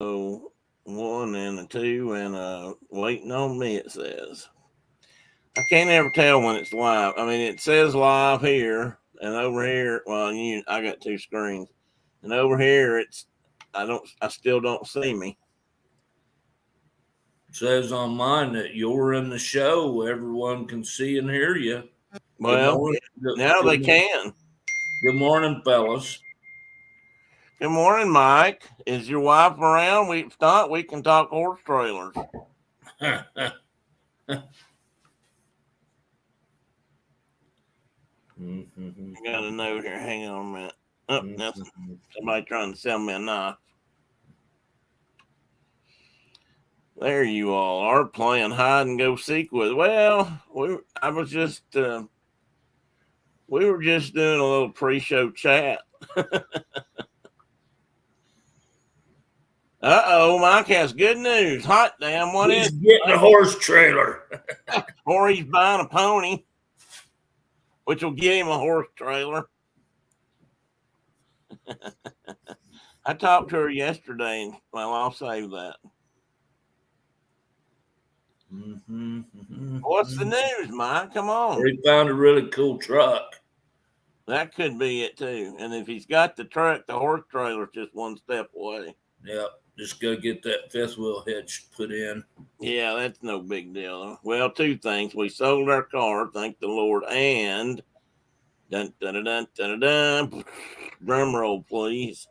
So 1 and a 2 and waiting on me, it says. I can't ever tell when it's live. I mean, it says live here and over here. Well, I got two screens, and over here I still don't see me. It says on mine that you're in the show. Everyone can see and hear you. Well, now they can. Good morning, fellas. Good morning, Mike. Is your wife around? If not, we can talk horse trailers. I got a note here. Hang on a minute. Oh, nothing. Somebody trying to sell me a knife. There you all are playing hide and go seek with. Well, we were just doing a little pre-show chat. Mike has good news. Hot damn, what He's is getting a horse trailer. Or he's buying a pony, which will get him a horse trailer. I talked to her yesterday, and well, I'll save that. What's the news, Mike? Come on. He found a really cool truck. That could be it too. And if he's got the truck, the horse trailer's just one step away. Yep, just gotta get that fifth wheel hitch put in. Yeah, that's no big deal. Well, two things. We sold our car, thank the Lord, and dun dun dun dun dun dun. Drum roll, please.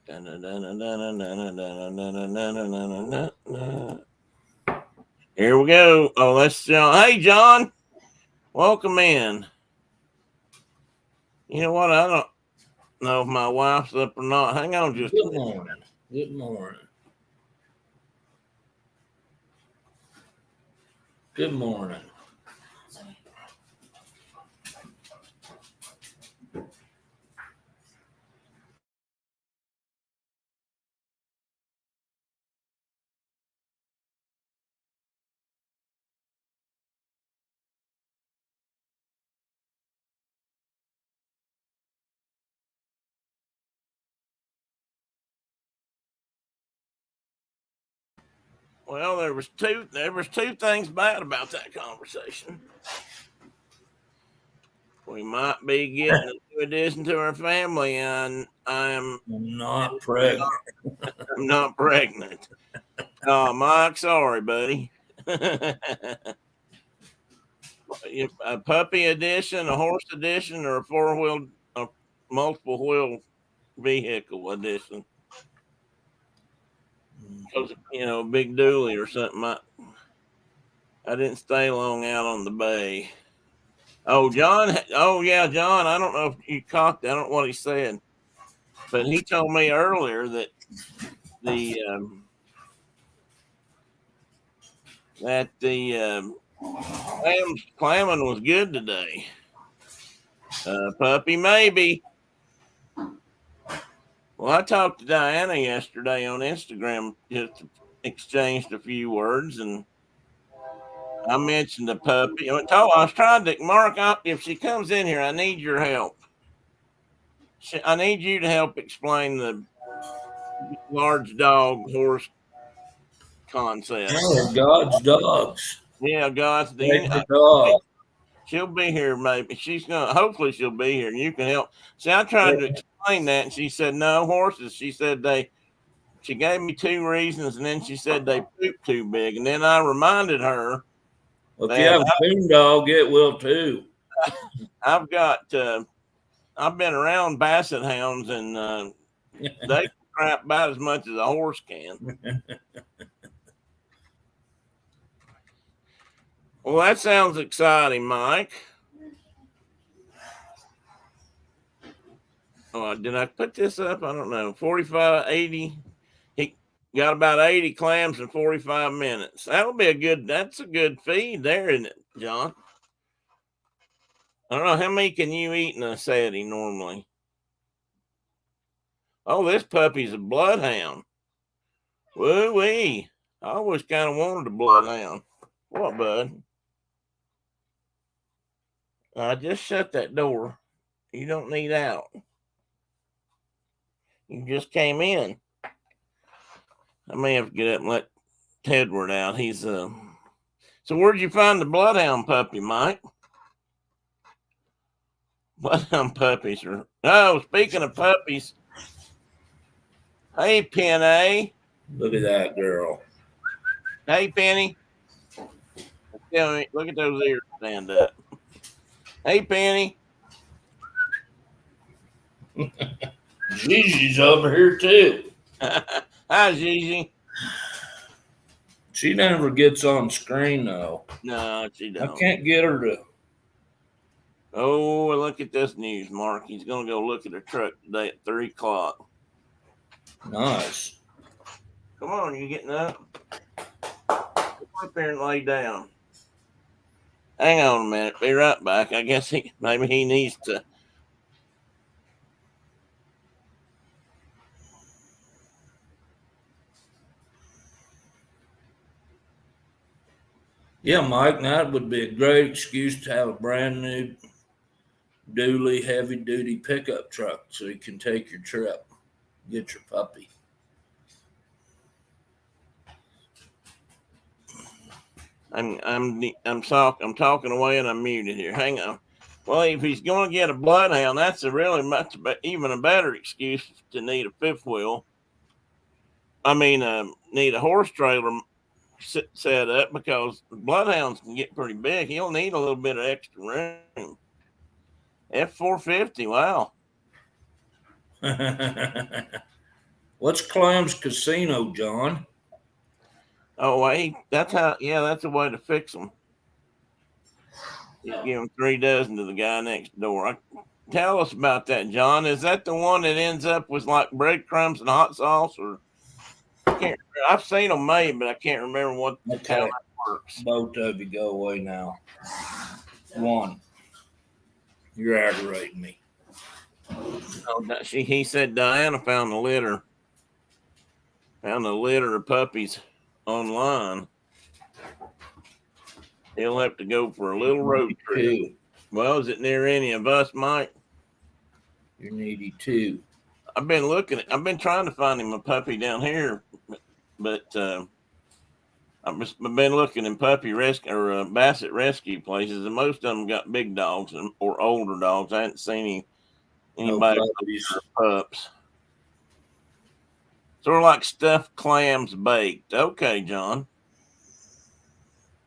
Here we go. Oh, that's John. Hey, John. Welcome in. You know what? I don't know if my wife's up or not. Hang on just Good morning. Good morning. Good morning. Well, there was two things bad about that conversation. We might be getting a new addition to our family, and I'm not pregnant. I'm not pregnant. Oh, Mike, sorry, buddy. A puppy edition, a horse edition, or a multiple wheel vehicle edition. Because a big dually or something. I didn't stay long out on the bay. Oh, John. Oh, yeah, John. I don't know if you caught that. I don't know what he said, but he told me earlier that the clamming was good today. Puppy, maybe. Well, I talked to Diana yesterday on Instagram, just exchanged a few words, and I mentioned the puppy. I was trying to, Mark, if she comes in here, I need your help. I need you to help explain the large dog horse concept. Oh, God's dogs. Yeah, God's dog. She'll be here, maybe. Hopefully she'll be here, and you can help. See, I tried to explain that, and she said, no, horses. She gave me two reasons, and then she said they poop too big. And then I reminded her. Well, if you have a coon dog, it will too. I've been around basset hounds, and they can crap about as much as a horse can. Well, that sounds exciting, Mike. Oh, did I put this up? I don't know. 45, 80. He got about 80 clams in 45 minutes. That's a good feed there, isn't it, John? I don't know. How many can you eat in a setting normally? Oh, this puppy's a bloodhound. Woo-wee. I always kind of wanted a bloodhound. What, bud? I just shut that door. You don't need out. You just came in. I may have to get up and let Tedward out. He's So where'd you find the bloodhound puppy, Mike? Bloodhound puppies are. Oh, speaking of puppies, hey Penny. Look at that girl. Hey Penny. Look at those ears stand up. Hey Penny. Gigi's over here too. Hi Gigi. She never gets on screen though. No, she I don't. can't get her to. Oh, look at this news, Mark. He's gonna go look at a truck today at 3:00. Nice. Come on, you getting up? Come up there and lay down. Hang on a minute. Be right back. I guess maybe he needs to. Yeah, Mike, that would be a great excuse to have a brand new dually heavy duty pickup truck so you can take your trip, get your puppy. I'm talking away and I'm muted here. Hang on. Well, if he's going to get a bloodhound, that's a really even a better excuse to need a fifth wheel. I mean, need a horse trailer set up because bloodhounds can get pretty big. He'll need a little bit of extra room. F450. Wow. What's Clam's Casino, John? Oh, wait. That's a way to fix them. You give him 3 dozen to the guy next door. Tell us about that, John. Is that the one that ends up with like breadcrumbs and hot sauce, or I can't remember. I've seen them made, but I can't remember how that works. Both of you go away now. One, you're aggravating me. Oh, he said Diana found a litter of puppies online. He'll have to go for a little road trip. Well, is it near any of us, Mike? You're needy too. I've been trying to find him a puppy down here, but I've been looking in puppy rescue or basset rescue places, and most of them got big dogs or older dogs. I hadn't seen anybody with pups. Sort of like stuffed clams baked. Okay, John.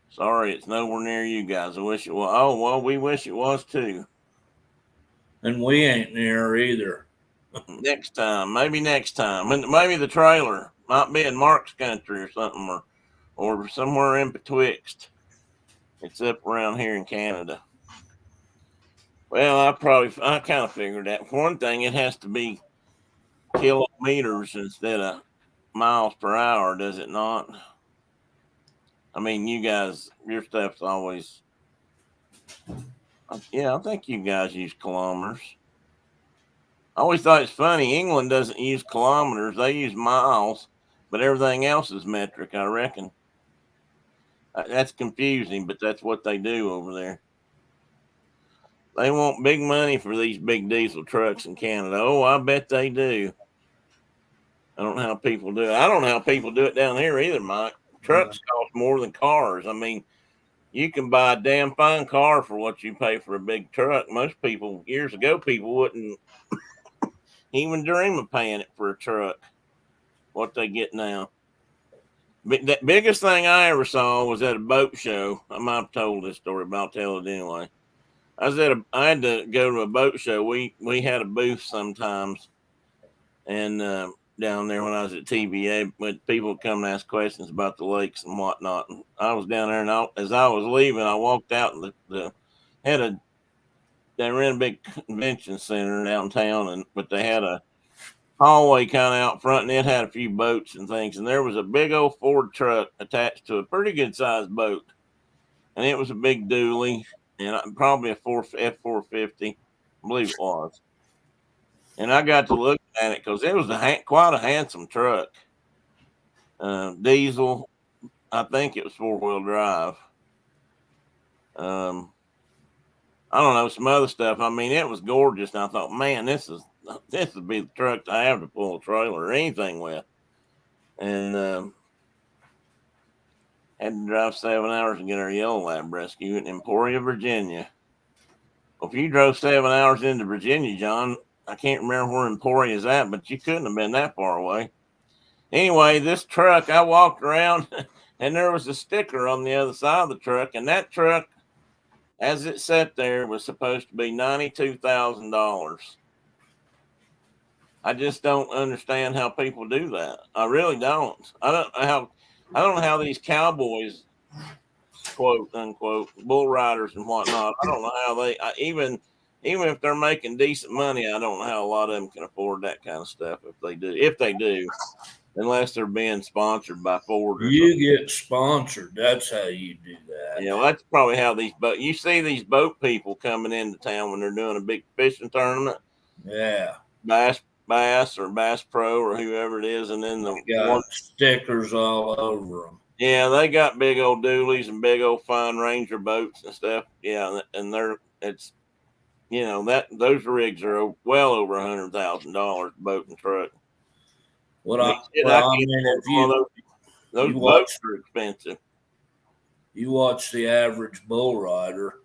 Sorry, it's nowhere near you guys. I wish it was. Oh, well, we wish it was too. And we ain't near either. Next time. Maybe the trailer might be in Mark's country or something, or somewhere in betwixt. It's up around here in Canada. Well, I kind of figured that. For one thing, it has to be kilometers instead of miles per hour, does it not? I mean, you guys, your stuff's always. Yeah, I think you guys use kilometers. I always thought it's funny. England doesn't use kilometers; they use miles, but everything else is metric. I reckon that's confusing, but that's what they do over there. They want big money for these big diesel trucks in Canada. Oh, I bet they do. I don't know how people do it. I don't know how people do it down here either, Mike. Trucks cost more than cars. I mean, you can buy a damn fine car for what you pay for a big truck. Most people, years ago, people wouldn't even dream of paying it for a truck. What they get now. But the biggest thing I ever saw was at a boat show. I might have told this story, but I'll tell it anyway. I had to go to a boat show. We had a booth sometimes, and down there when I was at TVA, when people would come and ask questions about the lakes and whatnot. And I was down there, and as I was leaving, I walked out, and they were in a big convention center downtown, but they had a hallway kind of out front, and it had a few boats and things, and there was a big old Ford truck attached to a pretty good sized boat, and it was a big dually, and probably a F450, I believe it was. And I got to look at it because it was quite a handsome truck. Diesel, I think it was 4-wheel drive. I don't know, some other stuff. I mean, it was gorgeous. And I thought, man, this is this would be the truck to have to pull a trailer or anything with. And had to drive 7 hours to get our yellow lab rescue in Emporia, Virginia. Well, if you drove 7 hours into Virginia, John, I can't remember where Emporia is at, but you couldn't have been that far away. Anyway, this truck, I walked around and there was a sticker on the other side of the truck, and that truck, as it sat there, was supposed to be $92,000. I just don't understand how people do that. I really don't. I don't know how these cowboys, quote unquote, bull riders and whatnot. I don't know how they even if they're making decent money. I don't know how a lot of them can afford that kind of stuff if they do, unless they're being sponsored by Ford. You get sponsored. That's how you do that. Yeah, well, that's probably how you see these boat people coming into town when they're doing a big fishing tournament. Yeah, Bass or Bass Pro or whoever it is, and then they got stickers all over them. Yeah, they got big old dualies and big old fine Ranger boats and stuff. Yeah, and it's those rigs are well over $100,000 boat and truck. I mean, if those boats are expensive. You watch the average bull rider.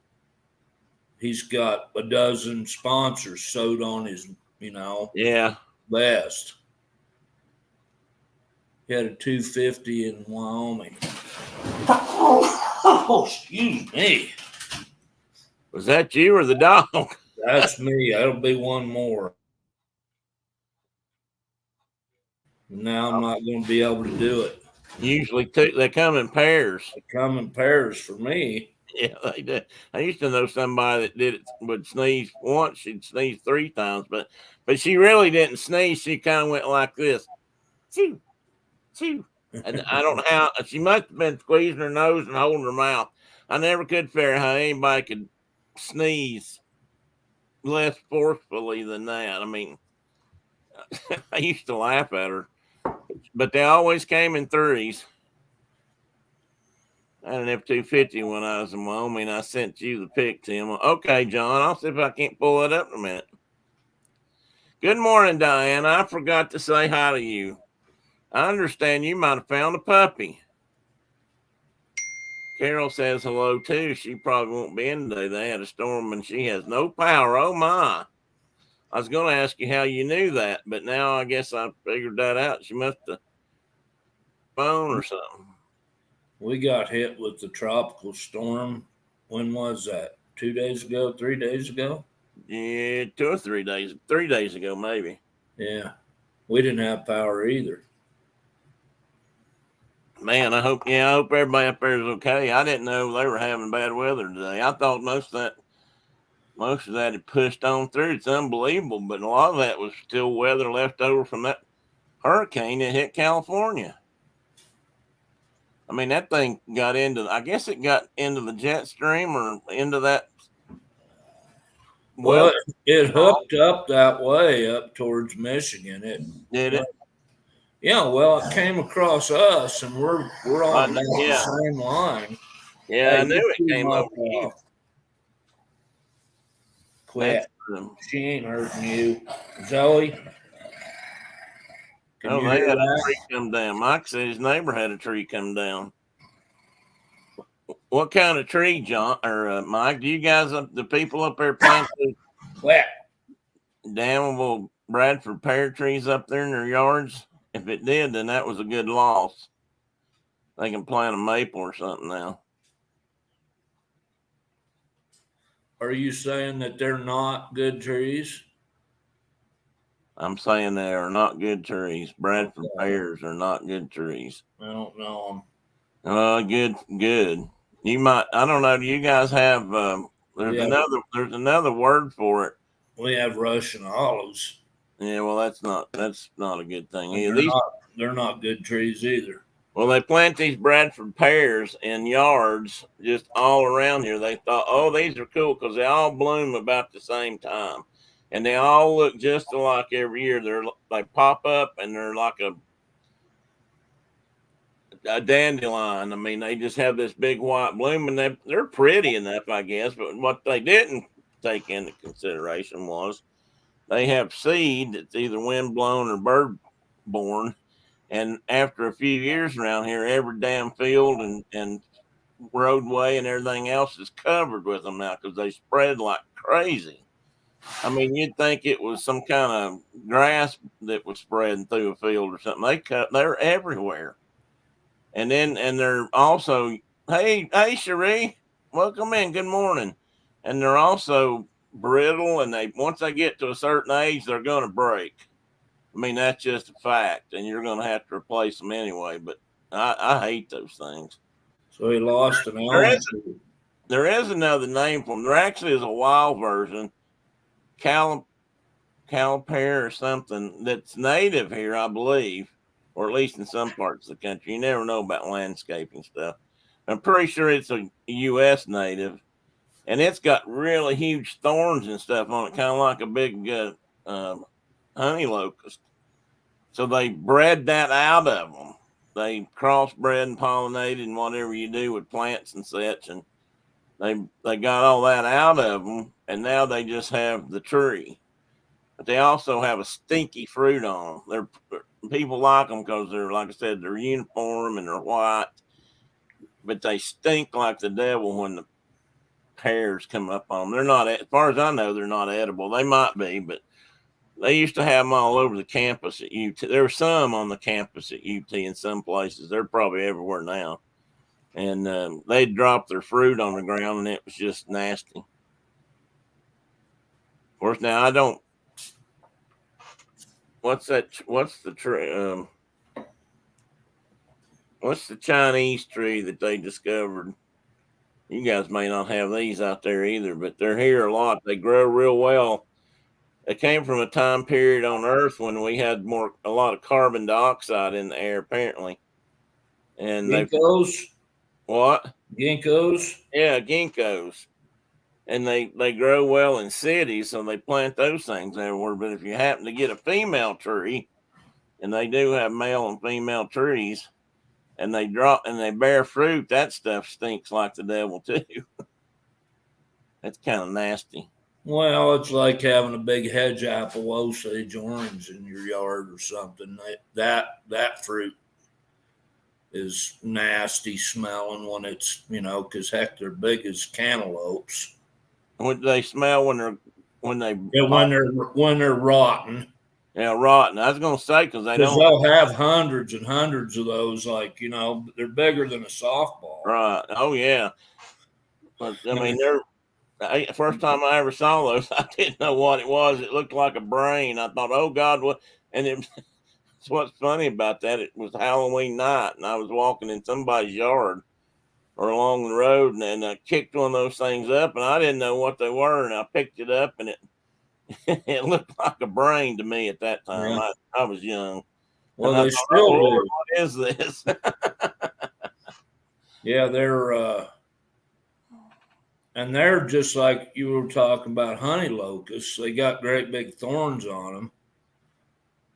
He's got a dozen sponsors sewed on his, vest. He had a 250 in Wyoming. Oh, excuse me. Was that you or the dog? That's me. That'll be one more. Now I'm not going to be able to do it. Usually they come in pairs. They come in pairs for me. Yeah, they did. I used to know somebody that would sneeze once. She'd sneeze 3 times, but she really didn't sneeze. She kind of went like this. Choo, choo. And I don't know how. She must have been squeezing her nose and holding her mouth. I never could figure how anybody could sneeze less forcefully than that. I mean, I used to laugh at her, but they always came in threes. I had an F-250 when I was in Wyoming. I sent you the pic, Tim. Okay, John, I'll see if I can't pull it up in a minute. Good morning, Diane. I forgot to say hi to you. I understand you might have found a puppy. Carol says hello, too. She probably won't be in today. They had a storm and she has no power. Oh, my. I was going to ask you how you knew that, but now I guess I figured that out. She must have phone or something. We got hit with the tropical storm. When was that? 2 days ago? 3 days ago? Yeah, 2 or 3 days. 3 days ago, maybe. Yeah. We didn't have power either. Man, I hope everybody up there is okay. I didn't know they were having bad weather today. I thought most of that had pushed on through. It's unbelievable, but a lot of that was still weather left over from that hurricane that hit California. I mean, that thing got I guess it got into the jet stream or into that. Well, it hooked up that way up towards Michigan. Did it? Yeah, well, it came across us, and we're on the same line. Yeah, I knew it came over you. Quit. She ain't hurting you. Zoe? They had a tree come down. Mike said his neighbor had a tree come down. What kind of tree, John or Mike? Do you guys, the people up there, plant the damnable Bradford pear trees up there in their yards? If it did, then that was a good loss. They can plant a maple or something now. Are you saying that they're not good trees? I'm saying they are not good trees. Bradford pears are not good trees. I don't know them. Good. You might. I don't know. Do you guys have? There's another word for it. We have Russian olives. Yeah, well, that's not a good thing. They're not good trees either. Well, they plant these Bradford pears in yards just all around here. They thought, oh, these are cool because they all bloom about the same time. And they all look just alike every year. They pop up and they're like a dandelion. I mean, they just have this big white bloom, and they're pretty enough, I guess. But what they didn't take into consideration was they have seed that's either wind blown or bird born. And after a few years around here, every damn field and roadway and everything else is covered with them now because they spread like crazy. I mean, you'd think it was some kind of grass that was spreading through a field or something. They're everywhere. And they're also, hey Cherie, welcome in, good morning. And they're also brittle, and they once they get to a certain age, they're gonna break. I mean, that's just a fact, and you're gonna have to replace them anyway. But I hate those things. So he lost an There elm is tree. there is another name for them. There actually is a wild version, cal caliper or something that's native here, I believe, or at least in some parts of the country. You never know about landscaping stuff. I'm pretty sure it's a U.S. native, and it's got really huge thorns and stuff on it, kind of like a big honey locust. So they bred that out of them. They crossbred and pollinated and whatever you do with plants and such, and they got all that out of them, and now they just have the tree. But they also have a stinky fruit on them. People like them because they're, like I said, they're uniform and they're white, but they stink like the devil when the pears come up on them. They're not, as far as I know, they're not edible. They might be, but they used to have them all over the campus at UT. There were some on the campus at UT in some places. They're probably everywhere now. And they'd drop their fruit on the ground, and it was just nasty. Of course, now I don't. What's that? What's the tree? What's the Chinese tree that they discovered? You guys may not have these out there either, but they're here a lot. They grow real well. They came from a time period on Earth when we had a lot of carbon dioxide in the air, apparently. And they Ginkgos, what? ginkgos. Yeah, ginkgos. And they grow well in cities, so they plant those things everywhere. But if you happen to get a female tree, and they do have male and female trees, and they bear fruit, that stuff stinks like the devil too. That's kind of nasty. Well, it's like having a big hedge apple, Osage orange in your yard or something. That fruit is nasty smelling when it's, because heck, they're big as cantaloupes. What do they smell when they Yeah, when they're rotten, yeah, rotten? I was gonna say because they because don't they'll have hundreds and hundreds of those. Like, they're bigger than a softball. right. Oh yeah, but I mean first time I ever saw those, I didn't know what it was. It looked like a brain. I thought, oh God, what? And it's what's funny about that. It was Halloween night, and I was walking in somebody's yard or along the road, and I kicked one of those things up, and I didn't know what they were, and I picked it up, and it it looked like a brain to me at that time. Yeah. I was young, Well, and I they thought, oh still Lord, do. what is this? Yeah, they're just like you were talking about honey locusts. They got great big thorns on them,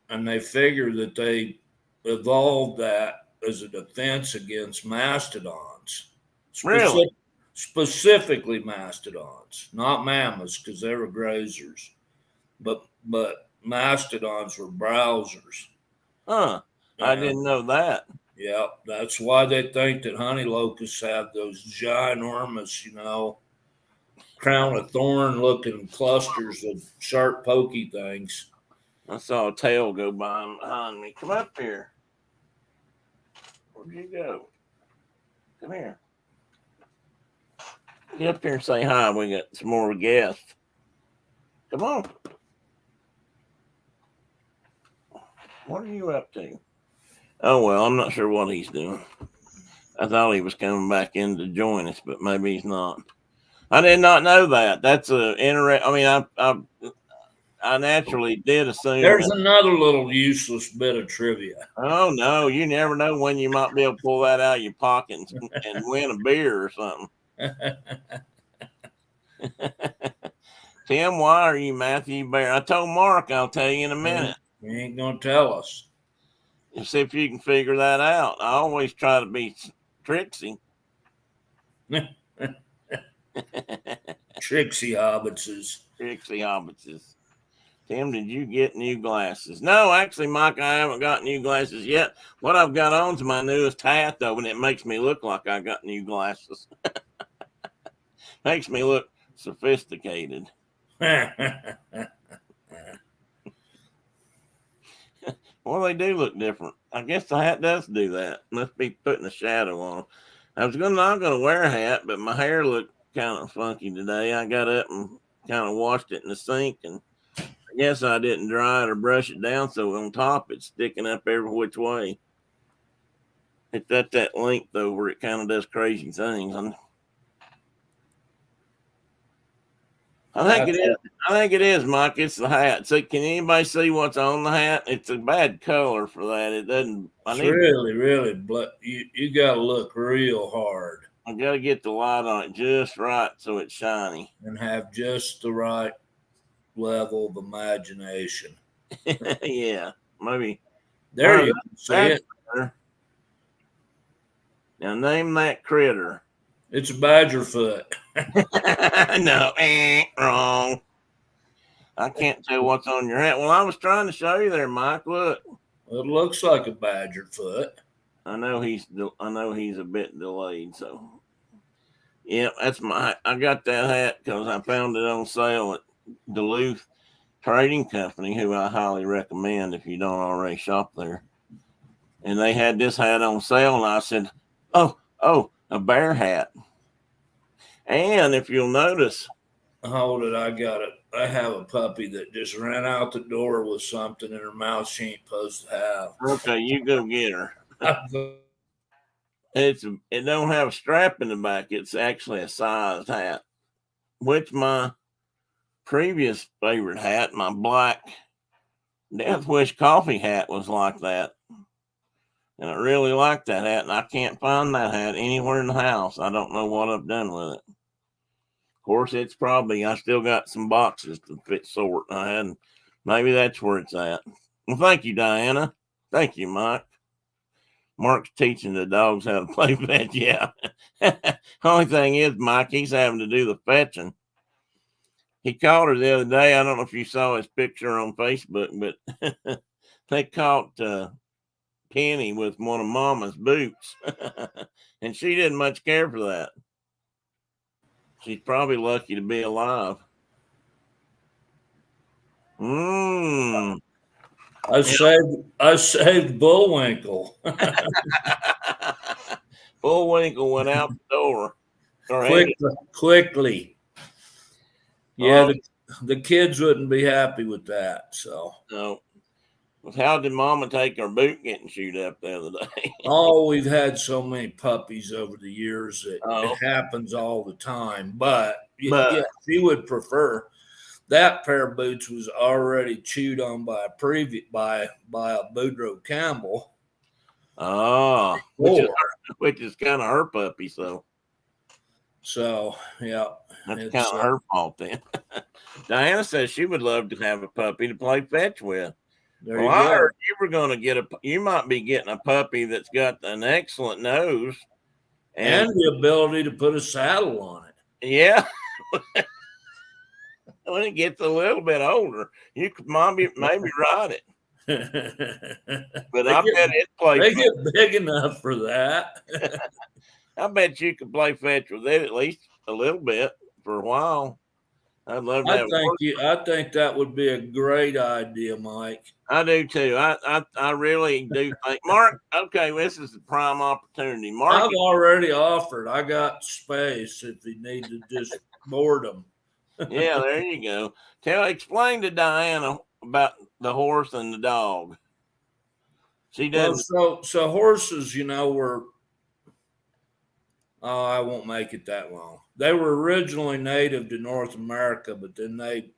and they figure that they evolved that as a defense against mastodons, Really? specifically mastodons, not mammoths because they were grazers, but mastodons were browsers. Huh? I And didn't know that. yeah, that's why they think that honey locusts have those ginormous, crown of thorn looking clusters of sharp, pokey things. I saw a tail go by behind me. Come up here. Where'd you go? Come here. Get up here and say hi. We got some more guests. Come on. What are you up to? Oh well, I'm not sure what he's doing. I thought he was coming back in to join us, but maybe he's not. I did not know that. That's a interesting. I mean, I naturally did assume There's that. another little useless bit of trivia. Oh no, you never know when you might be able to pull that out of your pocket and win a beer or something. Tim, why are you Matthew Bear? I told Mark I'll tell you in a minute. He ain't gonna tell us. And see if you can figure that out. I always try to be tricksy. Trixie hobbitses. Trixie hobbitses. Tim, did you get new glasses? No, actually, Mike, I haven't got new glasses yet. What I've got on's my newest hat, though, and it makes me look like I got new glasses. Makes me look sophisticated. Well, they do look different. I guess the hat does do that. Must be putting a shadow on. I was not gonna wear a hat, but my hair looked kind of funky today. I got up and kind of washed it in the sink, and I guess I didn't dry it or brush it down, so on top it's sticking up every which way. It's at that length though where it kind of does crazy things. I think it is. I think it is, Mike. It's the hat. So, can anybody see what's on the hat? It's a bad color for that. It doesn't. It's really, you got to look real hard. I got to get the light on it just right so it's shiny and have just the right level of imagination. Yeah, maybe. There you can see it. Better. Now name that critter. It's a badgerfoot. No, wrong. I can't tell what's on your hat. Well, I was trying to show you there, Mike. Look. It looks like a badgerfoot. I know he's a bit delayed, so yeah, that's I got that hat because I found it on sale at Duluth Trading Company, who I highly recommend if you don't already shop there. And they had this hat on sale, and I said, "Oh, a bear hat." And if you'll notice, hold it, I got it. I have a puppy that just ran out the door with something in her mouth she ain't supposed to have. Okay, you go get her. It don't have a strap in the back. It's actually a sized hat, which my previous favorite hat, my black Death Wish coffee hat, was like that. And I really like that hat, and I can't find that hat anywhere in the house. I don't know what I've done with it. Of course, it's probably, I still got some boxes to fit sort. Maybe that's where it's at. Well, thank you, Diana. Thank you, Mike. Mark's teaching the dogs how to play fetch. Yeah. Only thing is, Mike, he's having to do the fetching. He caught her the other day. I don't know if you saw his picture on Facebook, but they caught Penny with one of Mama's boots, and she didn't much care for that. She's probably lucky to be alive. I saved Bullwinkle. Bullwinkle went out the door. Quickly. Yeah, the kids wouldn't be happy with that. So no. How did Mama take her boot getting chewed up the other day? We've had so many puppies over the years that it happens all the time. But yeah, she would prefer. That pair of boots was already chewed on by a Boudreaux Campbell. Oh, which is kind of her puppy, so yeah, that's kind of her fault then. Diana says she would love to have a puppy to play fetch with. Well, I heard you were going to you might be getting a puppy that's got an excellent nose and the ability to put a saddle on it. Yeah. When it gets a little bit older, you could maybe ride it. But I bet it plays. They get big enough for that. I bet you could play fetch with it at least a little bit for a while. I'd love to I think that would be a great idea, Mike. I do too. I really do think, Mark. Okay, this is the prime opportunity. Mark, I've already offered. I got space if you need to just board them. Yeah, there you go. Explain to Diana about the horse and the dog. She does. Well, so horses, were. Oh, I won't make it that long. They were originally native to North America, but then they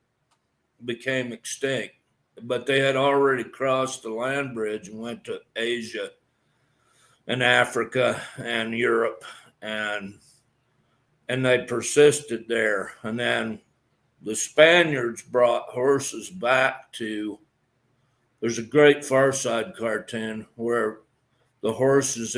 became extinct. But they had already crossed the land bridge and went to Asia and Africa and Europe, and they persisted there. And then the Spaniards brought horses back to. There's a great Far Side cartoon where the horse is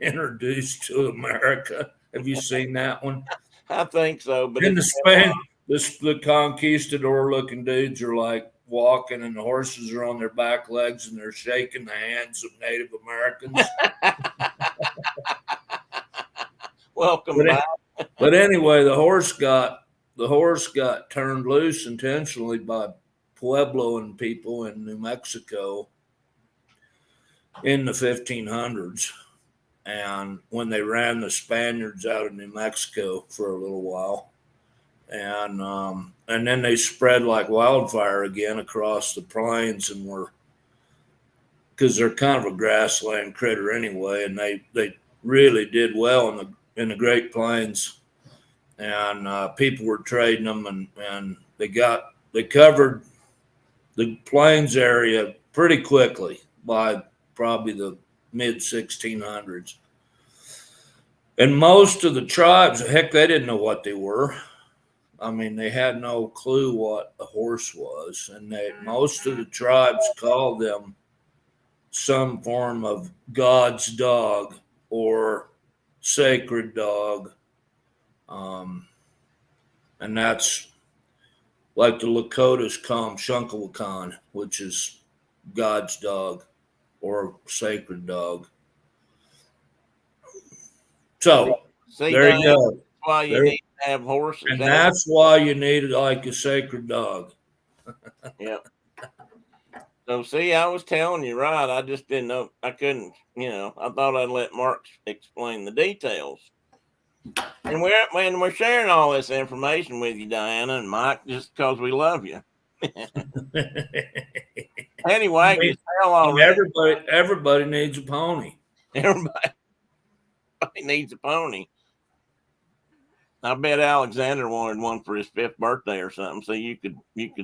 introduced to America. Have you seen that one? I think so. But in the Spain, the conquistador-looking dudes are like walking and the horses are on their back legs and they're shaking the hands of Native Americans. Welcome back. But anyway, the horse got turned loose intentionally by Puebloan people in New Mexico in the 1500s, and when they ran the Spaniards out of New Mexico for a little while, and then they spread like wildfire again across the plains, and because they're kind of a grassland critter anyway, and they really did well in the Great Plains, and people were trading them, and they covered the plains area pretty quickly by probably the mid 1600s. And most of the tribes, heck, they didn't know what they were. I mean, they had no clue what a horse was, and most of the tribes called them some form of God's dog or sacred dog, and that's like the Lakotas call him Shunkalwakan, which is God's dog or sacred dog. So there you go. That's why you need to have horses. And that's why you need like a sacred dog. Yeah. So see, I was telling you right. I just didn't know. I couldn't. I thought I'd let Mark explain the details. And we're sharing all this information with you, Diana and Mike, just because we love you. Anyway, you tell already. Everybody needs a pony. Everybody needs a pony. I bet Alexander wanted one for his 5th birthday or something, so you could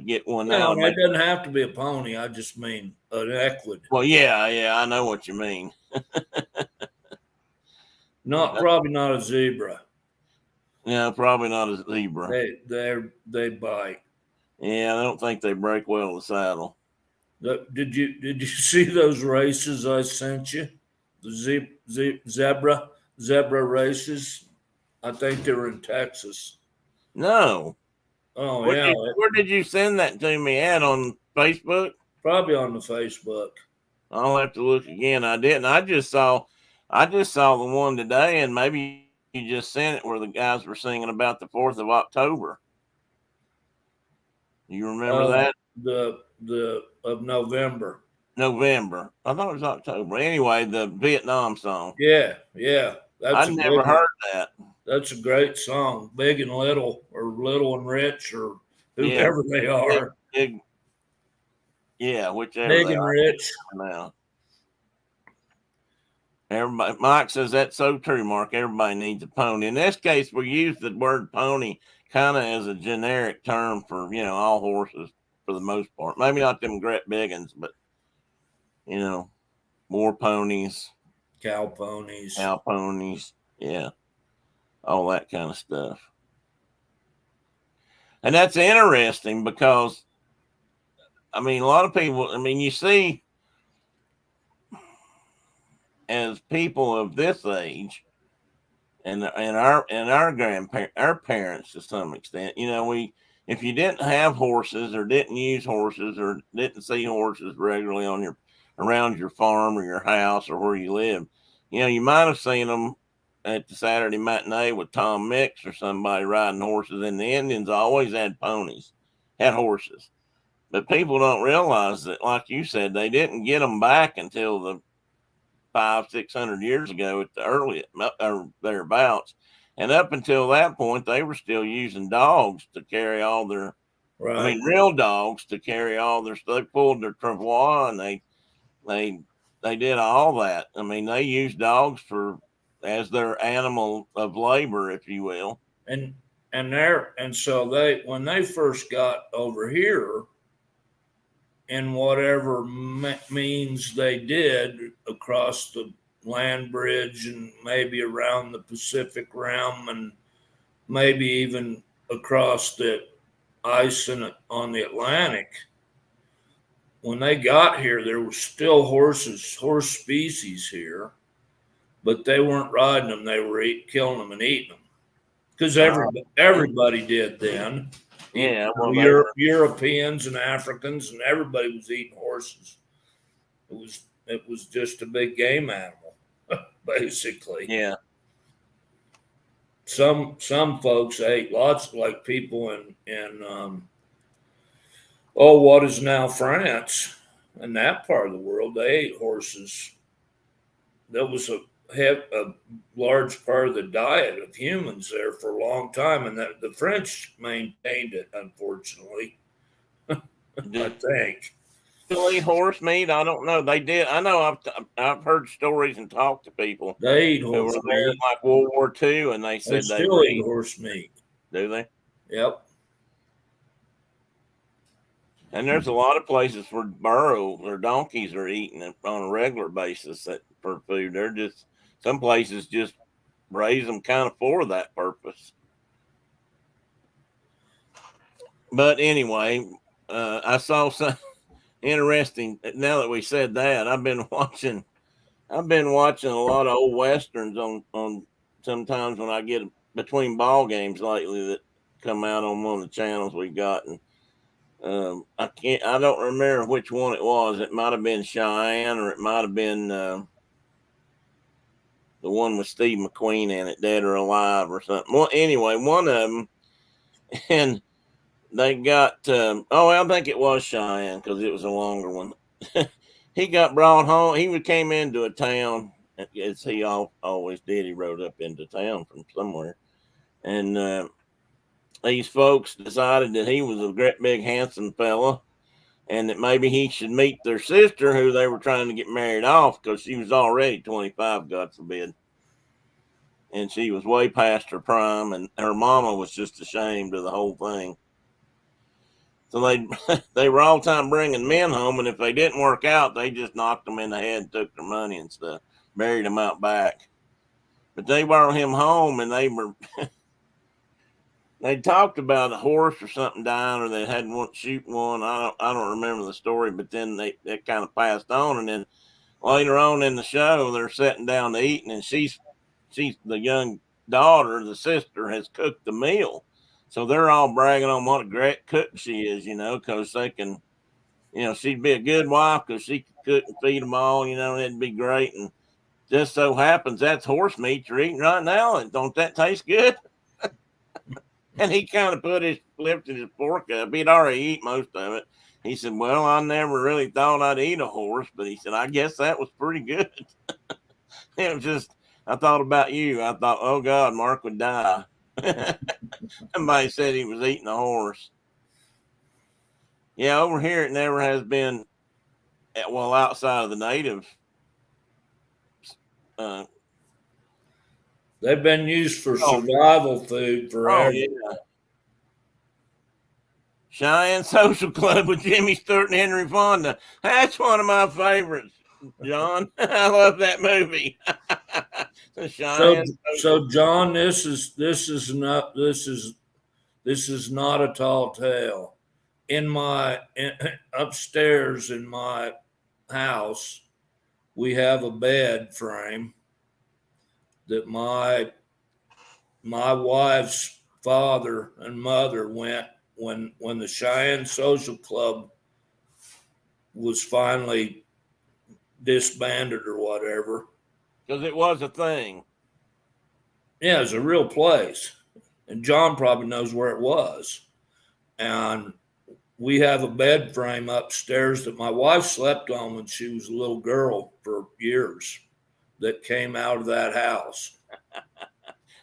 get one now. No, it doesn't have to be a pony. I just mean an equid. Well, yeah, I know what you mean. Probably not a zebra. Yeah, probably not a zebra. They bite. Yeah, I don't think they break well in the saddle. Did you see those races I sent you? The zebra races. I think they were in Texas. No. Oh, where did you send that to me at? On Facebook? Probably on the Facebook. I'll have to look again. I didn't. I just saw the one today, and maybe you just sent it where the guys were singing about the 4th of October. You remember that? The of November. November. I thought it was October. Anyway, the Vietnam song. Yeah. I never heard that. That's a great song. Big and Little, or Little and Rich, or whoever they are. Whichever. Big and Rich. Now. Everybody, Mike says that's so true, Mark. Everybody needs a pony. In this case, we use the word pony kind of as a generic term for all horses for the most part. Maybe not them great big ones, but more ponies, cow ponies, yeah, all that kind of stuff. And that's interesting because, I mean, a lot of people. I mean, you see, as people of this age, and our grandparents, our parents to some extent, if you didn't have horses or didn't use horses or didn't see horses regularly around your farm or your house or where you live, you might have seen them at the Saturday matinee with Tom Mix or somebody riding horses, and the Indians always had horses. But people don't realize that, like you said, they didn't get them back until the 500-600 years ago at the earliest or thereabouts. And up until that point, they were still using dogs to carry all their, real dogs to carry all their stuff. They pulled their travois and they did all that. I mean, they used dogs as their animal of labor, if you will. And so when they first got over here, in whatever means they did across the land bridge and maybe around the Pacific Rim and maybe even across the ice on the Atlantic, when they got here, there were still horse species here, but they weren't riding them. They were killing them and eating them because everybody did then. Yeah, well, they were. Europeans and Africans, and everybody was eating horses. It was just a big game animal, basically. Yeah. Some folks ate lots, like people in what is now France, in that part of the world. They ate horses. That was a large part of the diet of humans there for a long time, and that the French maintained it, unfortunately. I think. Still eat horse meat? I don't know. They did. I know. I've heard stories and talked to people They eat who were horse there in meat. like World War II, and they They said they still were eat eating. horse meat. Do they? Yep. And there's a lot of places where burros or donkeys are eating it on a regular basis for food. They're just some places just raise them kind of for that purpose. But anyway, I saw some interesting. Now that we said that, I've been watching a lot of old westerns on sometimes when I get between ball games lately that come out on one of the channels we got, and I don't remember which one it was. It might have been Cheyenne, or it might have been the one with Steve McQueen in it, Dead or Alive or something. Well, anyway, one of them, and they got I think it was Cheyenne because it was a longer one. He got brought home. He came into a town, as he always did. He rode up into town from somewhere, and these folks decided that he was a great big handsome fella, and that maybe he should meet their sister, who they were trying to get married off because she was already 25, God forbid, and she was way past her prime, and her mama was just ashamed of the whole thing. So they were all time bringing men home, and if they didn't work out, they just knocked them in the head and took their money and stuff, buried them out back. But they brought him home, and they talked about a horse or something dying, or they had one shoot one. I don't remember the story, but then they kind of passed on, and then later on in the show, they're sitting down to eating, and she's the young daughter, the sister, has cooked the meal. So they're all bragging on what a great cook she is, because they can, she'd be a good wife because she could cook and feed them all, and it'd be great. And just so happens that's horse meat you're eating right now, and don't that taste good? And he kind of lifted his fork up. He'd already eat most of it. He said, "Well, I never really thought I'd eat a horse, but," he said, "I guess that was pretty good." It was just, I thought about you. I thought, oh God, Mark would die. Somebody said he was eating a horse. Yeah, over here it never has been, well, outside of the native. They've been used for survival food forever. Oh, yeah. Cheyenne Social Club with Jimmy Stewart and Henry Fonda. That's one of my favorites, John. I love that movie. So John, this is not a tall tale. Upstairs in my house, we have a bed frame that my wife's father and mother went when the Cheyenne Social Club was finally disbanded or whatever. Because it was a thing. Yeah, it's a real place. And John probably knows where it was. And we have a bed frame upstairs that my wife slept on when she was a little girl for years, that came out of that house.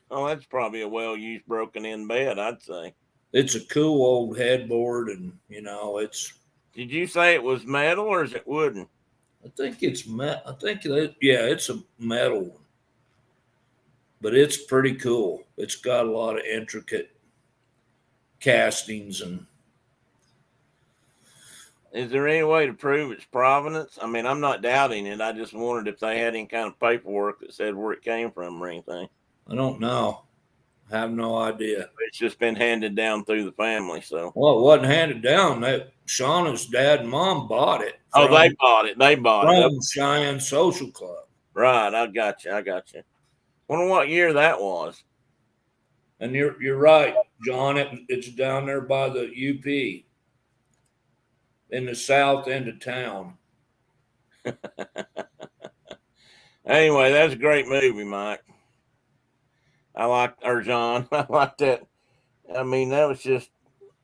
Oh, that's probably a well-used broken-in bed, I'd say. It's a cool old headboard, and it's. Did you say it was metal or is it wooden? I think it's it's a metal one, but it's pretty cool. It's got a lot of intricate castings. And is there any way to prove its provenance? I mean, I'm not doubting it. I just wondered if they had any kind of paperwork that said where it came from or anything. I don't know. I have no idea. It's just been handed down through the family. So, well, it wasn't handed down. Shauna's dad and mom bought it. They bought it. From Cheyenne Social Club. Right. I got you. Wonder what year that was. And you're right. John, it's down there by the UP in the south end of town. Anyway, that's a great movie, Mike. John. I like that. I mean, that was just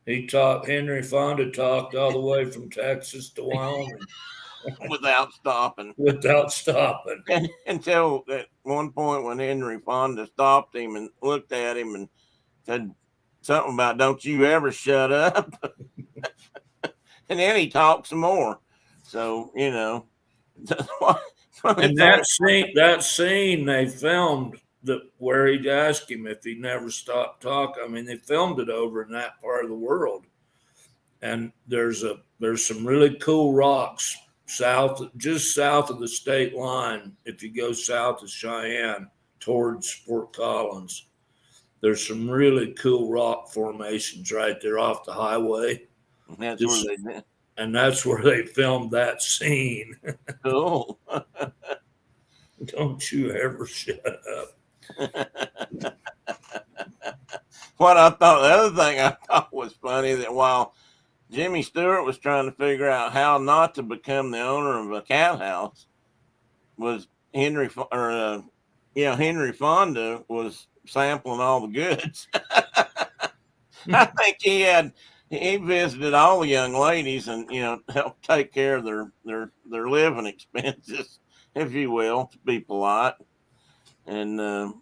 Henry Fonda talked all the way from Texas to Wyoming without stopping. without stopping. Until at one point when Henry Fonda stopped him and looked at him and said something about "Don't you ever shut up," and then he talked some more. So And that scene they filmed where he'd ask him if he never stopped talking. I mean, they filmed it over in that part of the world, and there's some really cool rocks just south of the state line. If you go south of Cheyenne towards Fort Collins, there's some really cool rock formations right there off the highway. And that's where they filmed that scene. Cool. Don't you ever shut up. The other thing I thought was funny that while Jimmy Stewart was trying to figure out how not to become the owner of a cat house, was Henry Fonda was sampling all the goods. I think he visited all the young ladies and helped take care of their living expenses, if you will, to be polite. And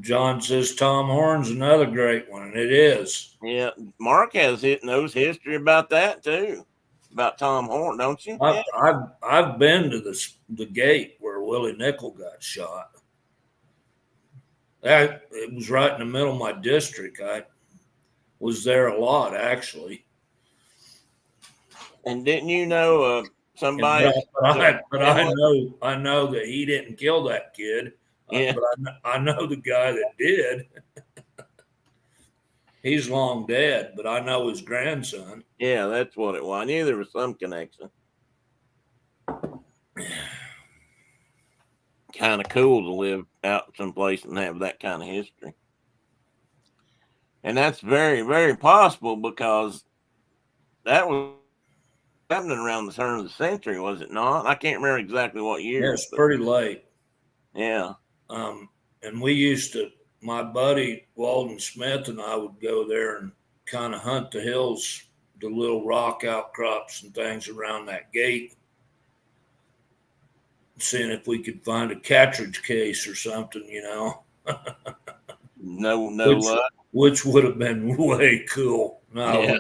John says Tom Horn's another great one, and it is. Yeah, Mark knows history about that too, about Tom Horn, don't you? I've been to the gate where Willie Nickel got shot. It was right in the middle of my district. I was there a lot, actually. And didn't you know somebody? I know that he didn't kill that kid. Yeah. But I know the guy that did. He's long dead, but I know his grandson. Yeah, that's what it was. I knew there was some connection. Kind of cool to live out someplace and have that kind of history. And that's very, very possible because that was happening around the turn of the century, was it not? I can't remember exactly what year. Yeah, it's pretty late. Yeah. And we used to, my buddy Walden Smith and I would go there and kind of hunt the hills, the little rock outcrops and things around that gate, seeing if we could find a cartridge case or something, No luck. Which would have been way cool. No,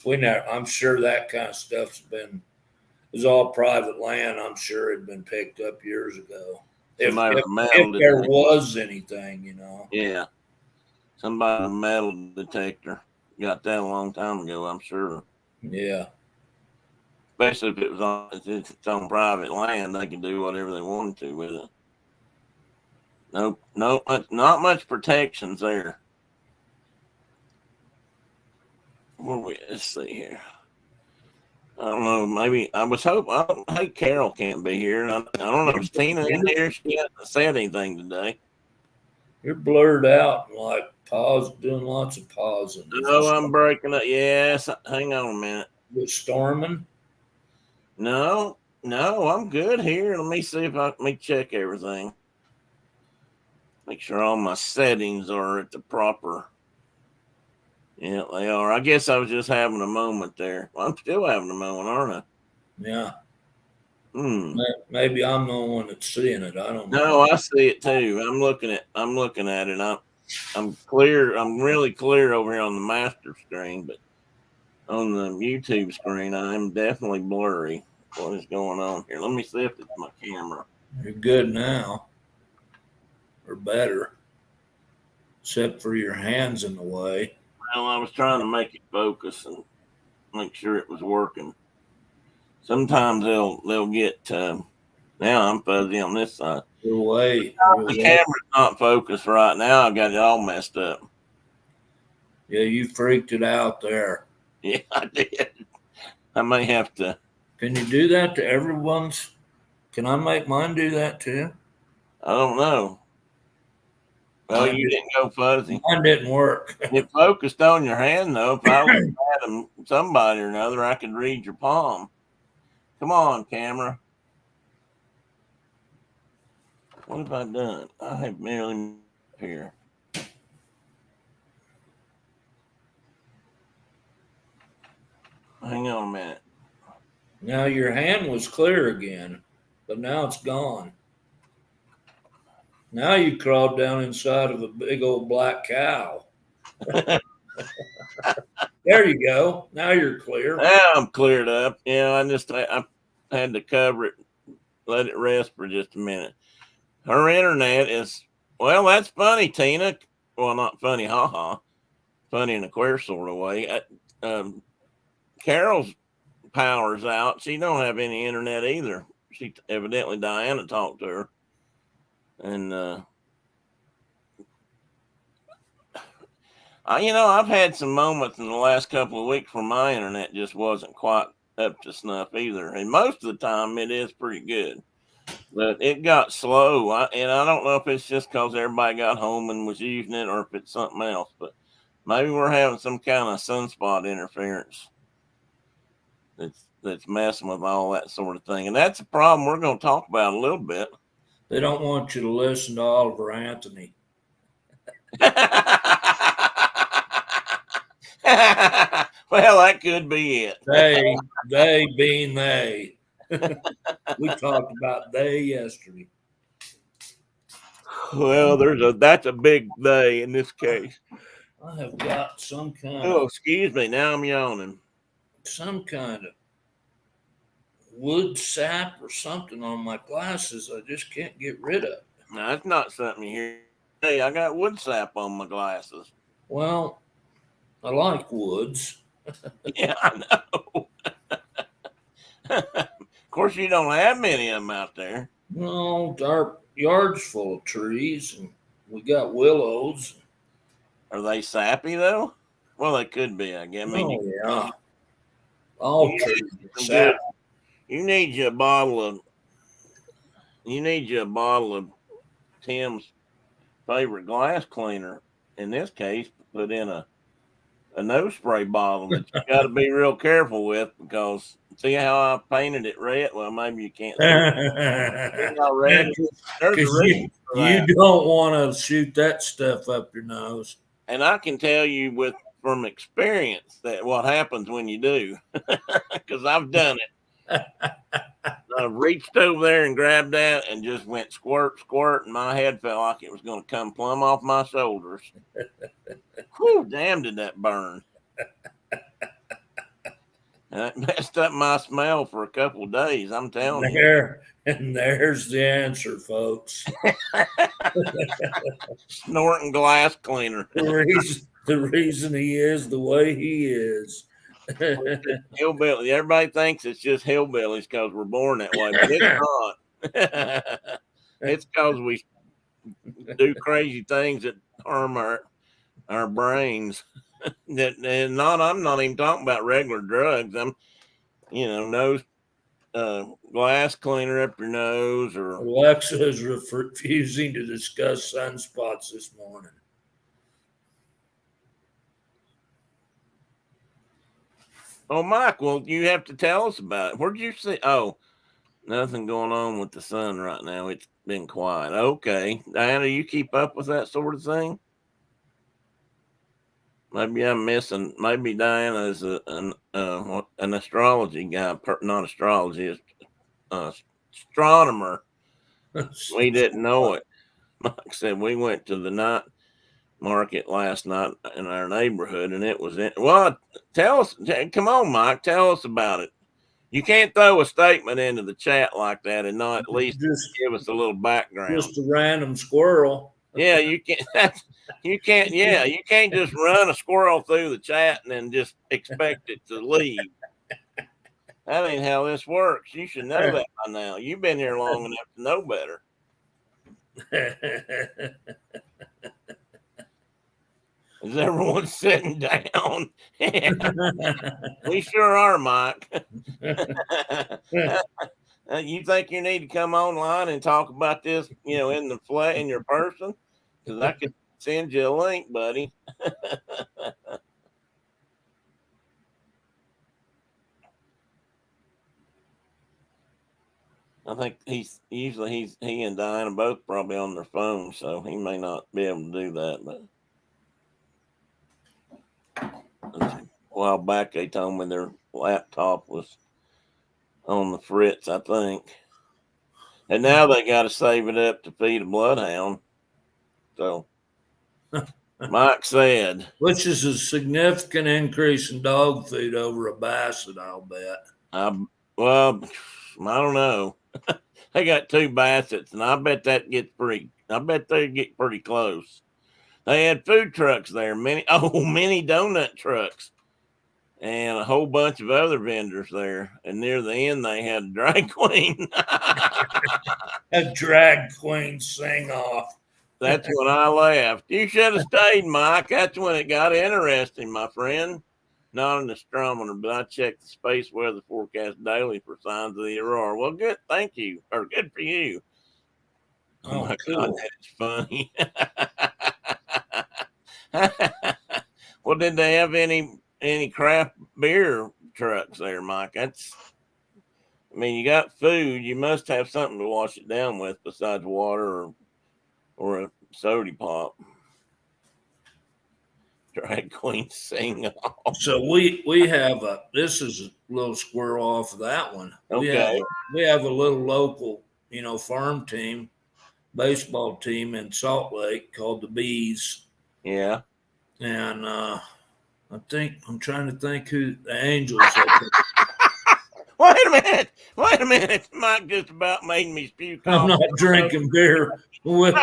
yeah. I'm sure that kind of stuff's is all private land. I'm sure it'd been picked up years ago. If there was anything, Yeah. Somebody with a metal detector got that a long time ago, I'm sure. Yeah. Especially if it's on private land, they can do whatever they wanted to with it. Nope, not much protections there. Let's see here. I don't know. Maybe I was hoping. Hey, Carol can't be here. I don't know if Tina in here. She hasn't said anything today. You're blurred out and like doing lots of pausing. Oh, I'm breaking up. Yes. Hang on a minute. Is it storming? No, I'm good here. Let me see if let me check everything. Make sure all my settings are at the proper. Yeah, they are. I guess I was just having a moment there. Well, I'm still having a moment, aren't I? Yeah. Maybe I'm the one that's seeing it. I don't know. No, I see it too. I'm looking at it. I'm clear. I'm really clear over here on the master screen, but on the YouTube screen, I'm definitely blurry. What is going on here? Let me see if it's my camera. You're good now, or better, except for your hands in the way. Well, I was trying to make it focus and make sure it was working. Sometimes they'll get. Now I'm fuzzy on this side. The camera's not focused right now. I got it all messed up. Yeah, you freaked it out there. Yeah, I did. I may have to. Can you do that to everyone's? Can I make mine do that too? I don't know. Well, you didn't go fuzzy. Mine didn't work. It focused on your hand, though. If I was at somebody or another, I could read your palm. Come on, camera. What have I done? I have merely here. Hang on a minute. Now your hand was clear again, but now it's gone. Now you crawled down inside of a big old black cow. There you go. Now you're clear. Now I'm cleared up. I had to cover it, let it rest for just a minute. Her internet is, well, that's funny, Tina. Well, not funny, haha. Funny in a queer sort of way. Carol's power's out. She don't have any internet either. She evidently Diana talked to her, and I've had some moments in the last couple of weeks where my internet just wasn't quite up to snuff either, and most of the time it is pretty good, but it got slow. And I don't know if it's just because everybody got home and was using it, or if it's something else. But maybe we're having some kind of sunspot interference that's messing with all that sort of thing, and that's a problem we're going to talk about a little bit. They don't want you to listen to Oliver Anthony. Well, that could be it. They being they. We talked about they yesterday. Well, that's a big they in this case. I have got some kind Oh, excuse me. Now I'm yawning. some kind of wood sap or something on my glasses. I just can't get rid of. No, that's not something you hear. Hey, I got wood sap on my glasses. Well, I like woods. Yeah, I know. Of course, you don't have many of them out there. No, our yard's full of trees, and we got willows. Are they sappy though? Well, they could be. I guess. I mean, Yeah, all you trees need are some sap. you need you a bottle of Tim's favorite glass cleaner. In this case, put in a nose spray bottle that you got to be real careful with, because see how I painted it red? Well, maybe you can't see how red it is. There's a Because reason for you that. don't want to shoot that stuff up your nose. And I can tell you from experience that what happens when you do, because I've done it. I reached over there and grabbed that and just went squirt, squirt, and my head felt like it was going to come plumb off my shoulders. Whew, damn, did that burn. And that messed up my smell for a couple of days, I'm telling you. And there's the answer, folks. Snorting glass cleaner. The reason he is the way he is. Hillbilly. Everybody thinks it's just hillbillies because we're born that way, but it's not. It's because we do crazy things that harm our brains. I'm not even talking about regular drugs. I'm, nose glass cleaner up your nose, or Alexa is refusing to discuss sunspots this morning. Oh, Mike, well, you have to tell us about it. Where'd you see? Oh, nothing going on with the sun right now. It's been quiet. Okay. Diana, you keep up with that sort of thing? Maybe I'm missing. Maybe Diana is an astrology guy. Not astrology, it's astronomer. We didn't know it. Mike said we went to the night market last night in our neighborhood, and it was well. Come on, Mike, tell us about it. You can't throw a statement into the chat like that and not at least give us a little background. Just a random squirrel. Yeah, you can't. You can't. Yeah, you can't just run a squirrel through the chat and then just expect it to leave. That ain't how this works. You should know that by now. You've been here long enough to know better. Is everyone sitting down? We sure are, Mike. You think you need to come online and talk about this, in your person? Because send you a link, buddy. I think he and Diana both probably on their phones, so he may not be able to do that. But a while back, they told me their laptop was on the fritz, I think, and now they got to save it up to feed a bloodhound. So Mike said, which is a significant increase in dog food over a basset, I'll bet. well, I don't know. They got 2 bassets, and I bet they get pretty close. They had food trucks there, many donut trucks, and a whole bunch of other vendors there. And near the end, they had a drag queen. A drag queen sing off. That's when I laughed. You should have stayed, Mike. That's when it got interesting, my friend. Not an astronomer, but I check the space weather forecast daily for signs of the aurora. Well, good. Thank you. Or good for you. Oh my cool. God, that's funny. Well, did they have any craft beer trucks there, Mike? I mean, you got food. You must have something to wash it down with besides water or a soda pop. Drag queen sing off. So we have this is a little square off of that one. Okay. We have a little local, farm team, baseball team in Salt Lake called the Bees. Yeah. And I'm trying to think who the Angels Wait a minute. Mike just about made me spew. I'm not drinking beer with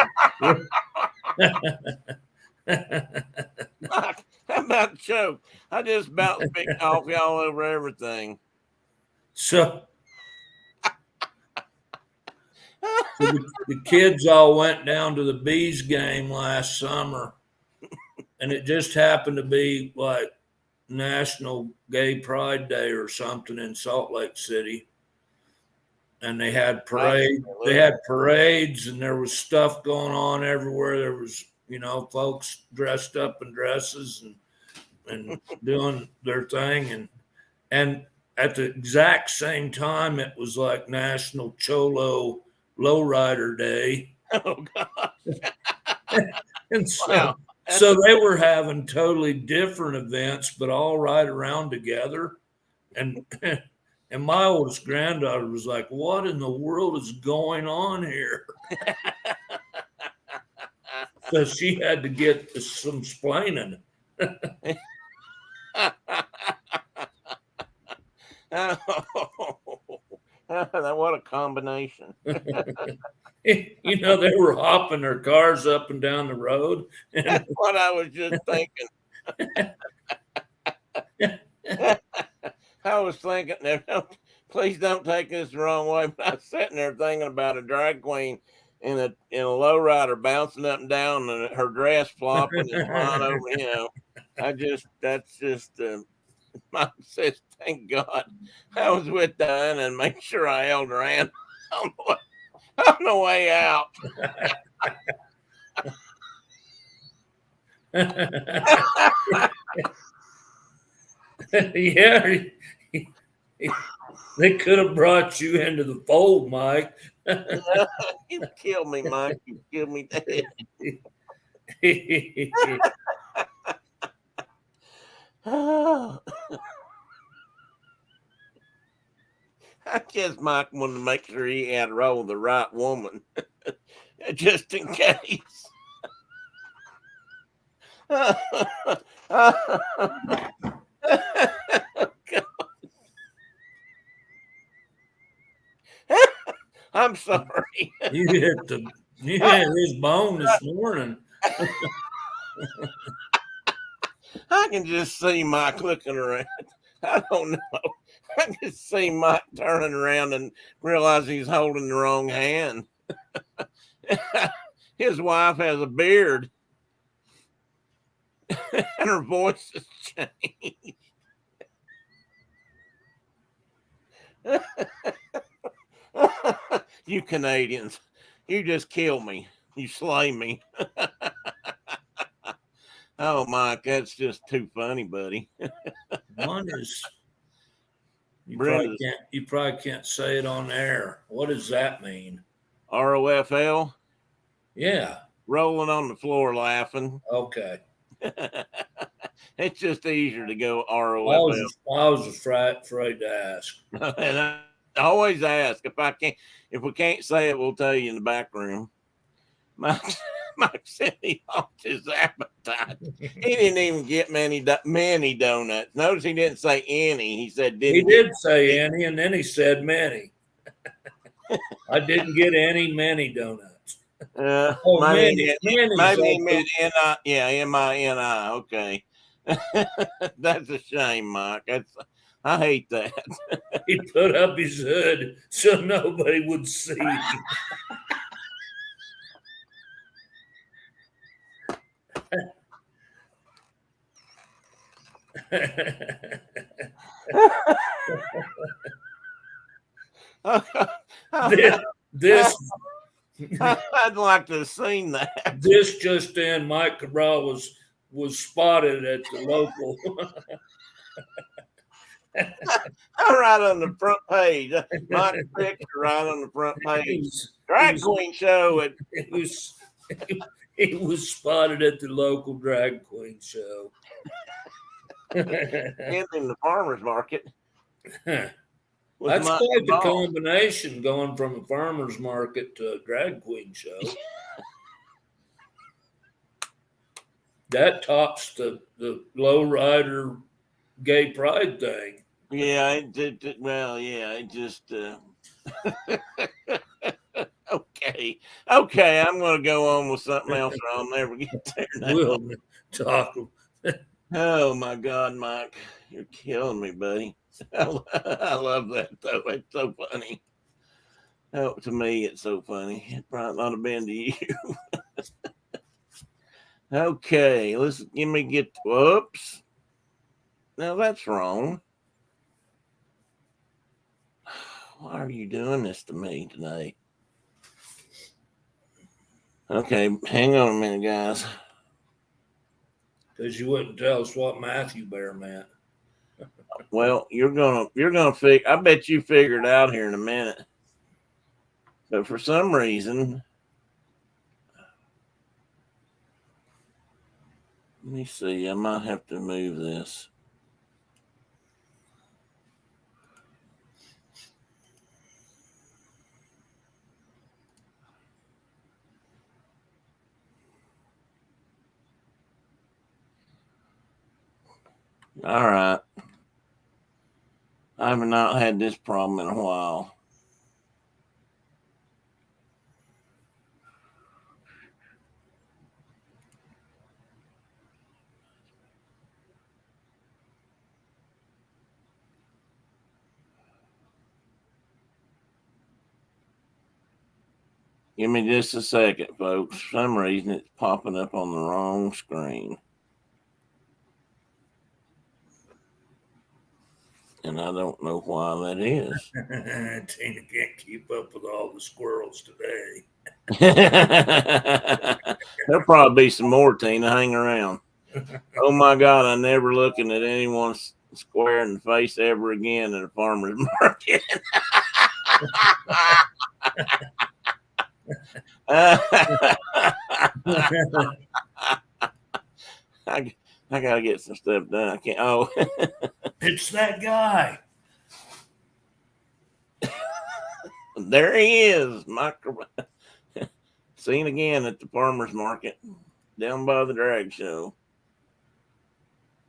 Mike, how about the choke? I just about spit coffee all over everything. So the kids all went down to the Bees game last summer, and it just happened to be like National Gay Pride Day or something in Salt Lake City. And they had parades. They had parades, and there was stuff going on everywhere. There was, folks dressed up in dresses and doing their thing. And at the exact same time, it was like National Cholo Lowrider Day. Oh gosh! And so they were having totally different events, but all right around together. And my oldest granddaughter was like, "What in the world is going on here?" So she had to get some explaining. What a combination. They were hopping their cars up and down the road. That's what I was just thinking. I was thinking, please don't take this the wrong way, but I was sitting there thinking about a drag queen in a lowrider bouncing up and down and her dress flopping and flying over. That's just Mom says, thank God I was with Diana and make sure I held her hand on the way out. Yeah, they could have brought you into the fold, Mike. You killed me, Mike. You killed me dead. I guess Mike wanted to make sure he had to roll with the right woman, just in case. I'm sorry. You hit his bone this morning. I can just see Mike looking around. I don't know. I can see Mike turning around and realize he's holding the wrong hand. His wife has a beard, and her voice has changed. You Canadians, you just kill me. You slay me. Oh, Mike, that's just too funny, buddy. One is Brenda's you probably can't say it on air. What does that mean? ROFL, Yeah. rolling on the floor laughing. Okay. It's just easier to go ROFL. I was afraid to ask. And I always ask if we can't say it, we'll tell you in the back room. Mike, Mike said he lost his appetite. He didn't even get many donuts. Notice he didn't say any. He said He didn't get did say any, and then he said many. I didn't get many donuts. Oh, maybe Manny's he like meant N-I. Yeah, M-I-N-I. Okay. That's a shame, Mike. I hate that. he put up his hood so nobody would see. this I'd like to have seen that. this just in, Mike Cabral was spotted at the local. Right on the front page. Mike's picture right on the front page. Drag queen show. He was spotted at the local drag queen show. And in the farmer's market. That's quite the combination, going from a farmer's market to a drag queen show. That tops the lowrider gay pride thing. Yeah, it did. Well, yeah, it just. Okay. I'm going to go on with something else, or I'll never get there. Now. We'll talk. Oh my God, Mike, you're killing me, buddy. I love that though. It's so funny. Oh, to me, it's so funny. It might not have been to you. Okay, whoops. Now that's wrong. Why are you doing this to me today? Okay, hang on a minute, guys. Because you wouldn't tell us what Matthew Bear meant. Well, you're gonna figure. I bet you figure it out here in a minute. But for some reason, let me see. I might have to move this. All right. I have not had this problem in a while. Give me just a second, folks. For some reason, it's popping up on the wrong screen. And I don't know why that is. Tina can't keep up with all the squirrels today. There'll probably be some more, Tina. Hang around. Oh my God, I'm never looking at anyone square in the face ever again at a farmer's market. I gotta get some stuff done. I can't. Oh, it's that guy. There he is, seen again at the farmer's market down by the drag show.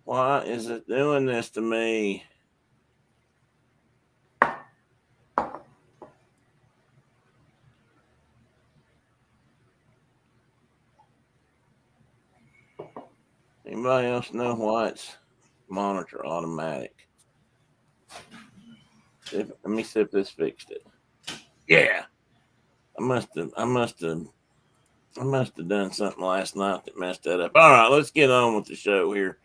Why is it doing this to me? Anybody else know why it's monitor automatic? Let me see if this fixed it. Yeah. I must have done something last night that messed that up. All right, let's get on with the show here.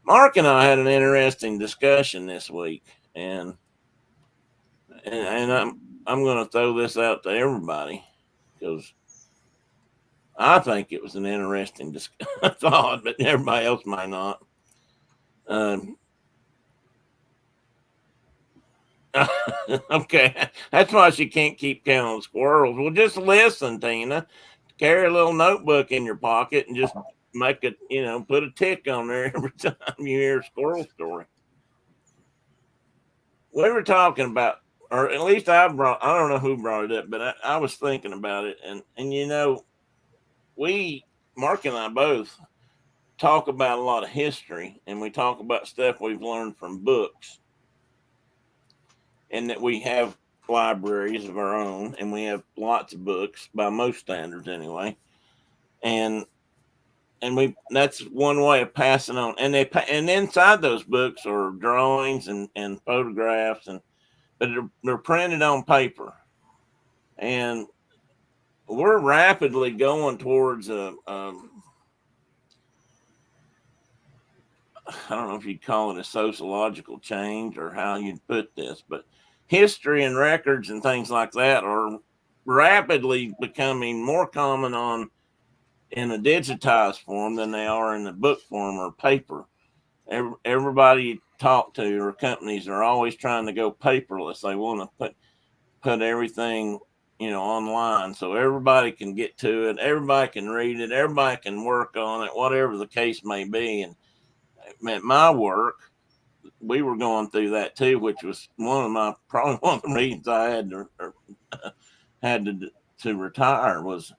Mark and I had an interesting discussion this week, and I'm going to throw this out to everybody because I think it was an interesting thought, but everybody else might not. Um, okay, that's why she can't keep count on squirrels. Well, just listen, Tina. Carry a little notebook in your pocket and just make it, put a tick on there every time you hear a squirrel story. We were talking about, or at least I don't know who brought it up, but I was thinking about it. And we, Mark and I both, talk about a lot of history and we talk about stuff we've learned from books, and that we have libraries of our own and we have lots of books by most standards anyway. And that's one way of passing on. And inside those books are drawings and photographs, but they're printed on paper. And we're rapidly going towards I don't know if you'd call it a sociological change or how you'd put this, but history and records and things like that are rapidly becoming more common in a digitized form than they are in the book form or paper. Everybody you talk to or companies are always trying to go paperless. They want to put everything online so everybody can get to it, everybody can read it, everybody can work on it, whatever the case may be. And at my work, we were going through that too, which was probably one of the reasons I had to retire. Was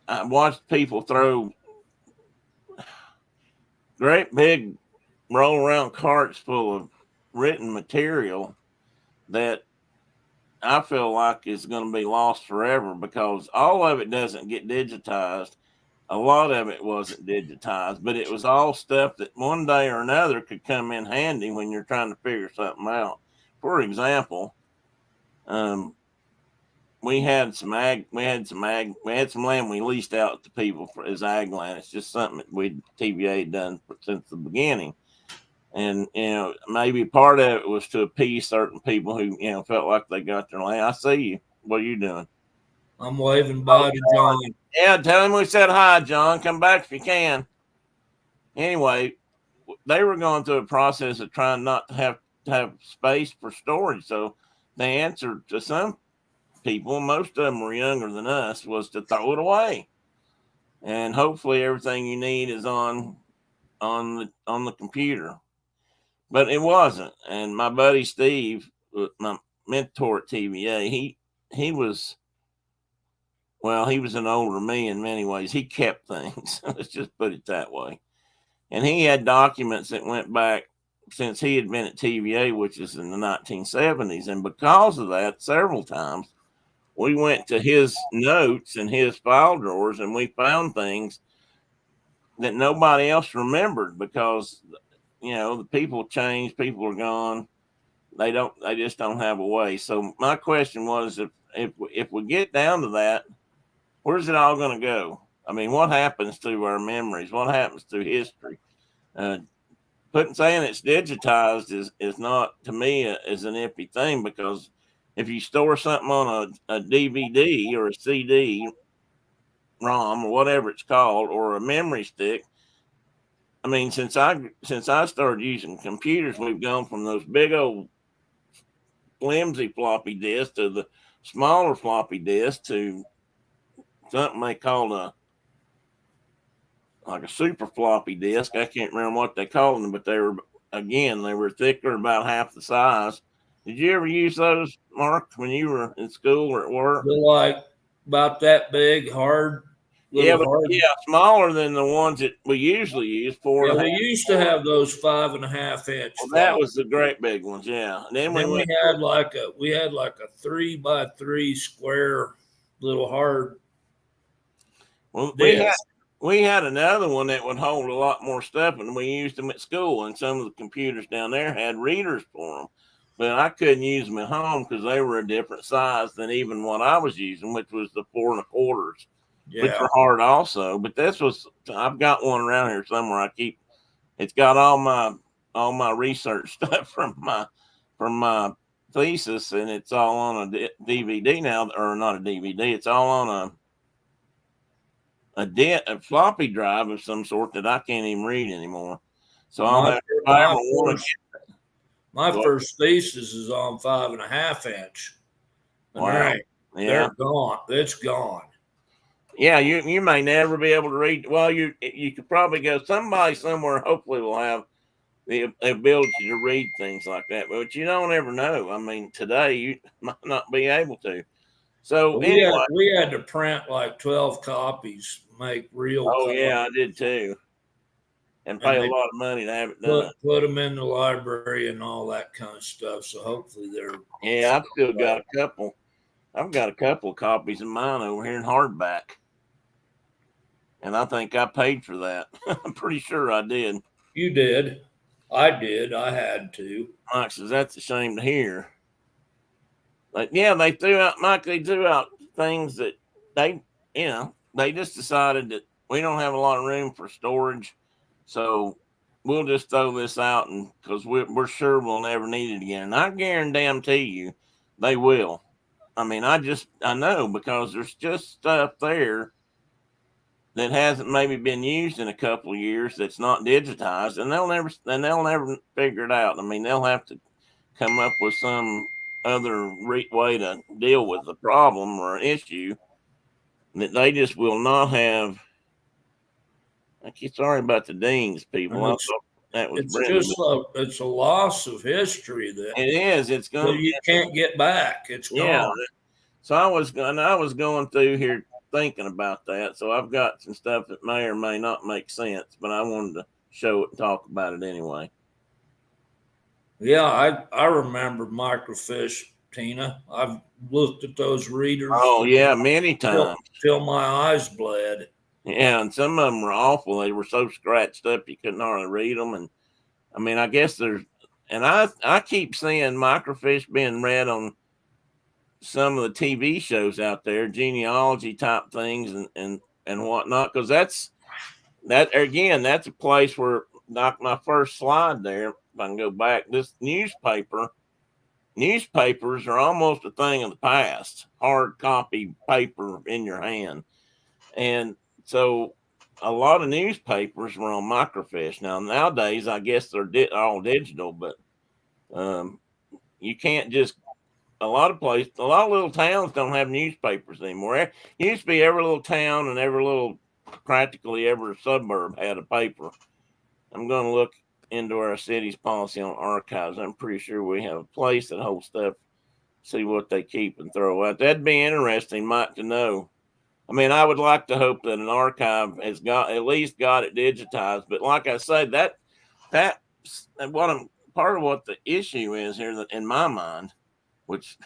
I watched people throw great big roll around carts full of written material that I feel like is going to be lost forever because all of it doesn't get digitized. A lot of it wasn't digitized, but it was all stuff that one day or another could come in handy when you're trying to figure something out. For example, um, we had some land we leased out to people as ag land. It's just something that TVA done since the beginning. And maybe part of it was to appease certain people who felt like they got their land. I see you. What are you doing? I'm waving bye to John. Yeah, tell him we said hi, John. Come back if you can. Anyway, they were going through a process of trying not to have space for storage. So the answer to some people, most of them were younger than us, was to throw it away. And hopefully everything you need is on the computer. But it wasn't. And my buddy Steve, my mentor at TVA, he was he was an older me in many ways. He kept things. Let's just put it that way. And he had documents that went back since he had been at TVA, which is in the 1970s. And because of that, several times we went to his notes and his file drawers and we found things that nobody else remembered because the people changed, people are gone. They just don't have a way. So my question was, if we get down to that, where's it all going to go? I mean, what happens to our memories? What happens to history? Saying it's digitized is not, to me, is an iffy thing, because if you store something on a DVD or a CD ROM or whatever it's called, or a memory stick, I mean, since I started using computers, we've gone from those big old flimsy floppy disks to the smaller floppy disk to something they called like a super floppy disk. I can't remember what they called them, but they were thicker, about half the size. Did you ever use those, Mark, when you were in school or at work? They're like about that big, hard. Yeah, smaller than the ones that we usually use. We used to have those 5.5 inch. Well, that was the great big ones, yeah. And then we had like a 3x3 square little hard. Well, we had another one that would hold a lot more stuff, and we used them at school. And some of the computers down there had readers for them, but I couldn't use them at home because they were a different size than even what I was using, which was the 4 1/4s. Yeah. Which were hard also. But I've got one around here somewhere. It's got all my research stuff from my thesis, and it's all on a DVD now, or not a DVD. It's all on a floppy drive of some sort that I can't even read anymore. So I'll My have, if I ever want to my get, first thesis is on 5.5 inch, and wow, they're yeah, gone. It's gone. yeah, you may never be able to read. Well, you could probably go. Somebody somewhere hopefully will have the ability to read things like that, but you don't ever know. I mean, today you might not be able to. So anyway, We had to print like 12 copies, make real oh copies, yeah, I did too, and pay and a they lot of money to have it done. put them in the library and all that kind of stuff. So hopefully they're Yeah, I've still got a couple. I've got a couple of copies of mine over here in hardback, and I think I paid for that. I'm pretty sure I did. You did. I did. I had to. Mike says that's a shame to hear. Like, yeah, they threw out Mike. They threw out things that they, they just decided that we don't have a lot of room for storage, so we'll just throw this out, and because we're sure we'll never need it again. And I guarantee you, they will. I mean, I know because there's just stuff there that hasn't maybe been used in a couple of years that's not digitized, and they'll never figure it out. I mean, they'll have to come up with some other way to deal with the problem or issue that they just will not have. I keep sorry about the Deans people. And I thought that was it's Brenda. just it's a loss of history that It is. It's going. you can't get back. It's Yeah. gone. So I was going through here thinking about that. So I've got some stuff that may or may not make sense, but I wanted to show it and talk about it anyway. Yeah, I remember microfiche, Tina. I've looked at those readers Oh yeah, many times. till my eyes bled. Yeah, and some of them were awful. They were so scratched up you couldn't hardly read them. And I mean, I guess there's, and I keep seeing microfiche being read on some of the TV shows out there, genealogy type things and whatnot, because that again, that's a place where like my first slide there. If I can go back, this newspapers are almost a thing of the past. Hard copy paper in your hand, and so a lot of newspapers were on microfiche. Now nowadays, I guess they're all digital, but you can't just a lot of little towns don't have newspapers anymore. It used to be every little town and practically every suburb had a paper. I'm going to look into our city's policy on archives. I'm pretty sure we have a place that holds stuff, see what they keep and throw out. That'd be interesting, Mike, to know. I mean, I would like to hope that an archive has at least got it digitized. But like I said, that's part of what the issue is here that in my mind, which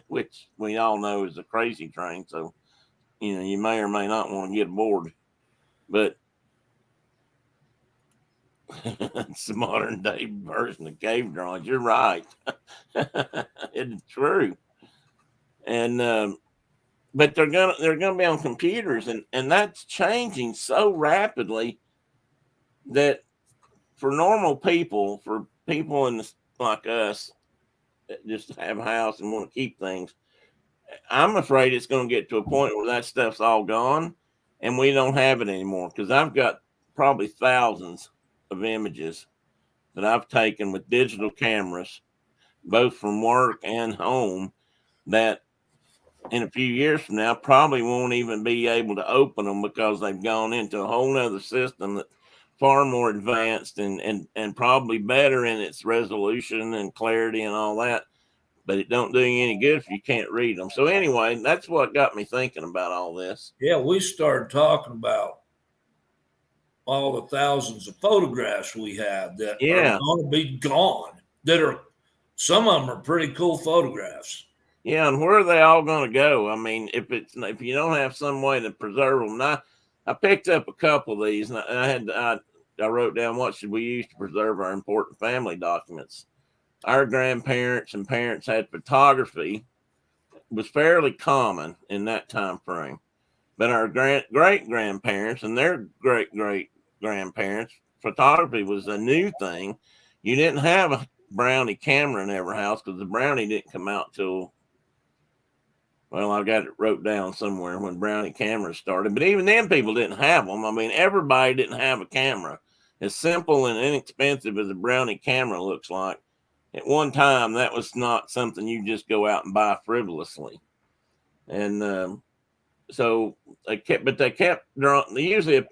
which we all know is a crazy train. So, you may or may not want to get aboard, but it's the modern day version of cave drawings. You're right. It's true. And, but they're gonna be on computers, and that's changing so rapidly that for normal people, for people like us that just have a house and want to keep things, I'm afraid it's going to get to a point where that stuff's all gone and we don't have it anymore. Because I've got probably thousands of images that I've taken with digital cameras, both from work and home, that in a few years from now probably won't even be able to open them because they've gone into a whole nother system that's far more advanced and probably better in its resolution and clarity and all that, but it don't do you any good if you can't read them. So anyway, that's what got me thinking about all this. Yeah, we started talking about all the thousands of photographs we have that are going to be gone. Some of them are pretty cool photographs. Yeah, and where are they all going to go? I mean, if you don't have some way to preserve them, now I picked up a couple of these, and I wrote down what should we use to preserve our important family documents. Our grandparents and parents had photography, was fairly common in that time frame, but our great grandparents and their great grandparents, photography was a new thing. You didn't have a Brownie camera in every house because the Brownie didn't come out till Well, I got it wrote down somewhere when Brownie cameras started, but even then people didn't have them. I mean, everybody didn't have a camera. As simple and inexpensive as a Brownie camera looks like, at one time that was not something you just go out and buy frivolously. And so they kept drawing. Usually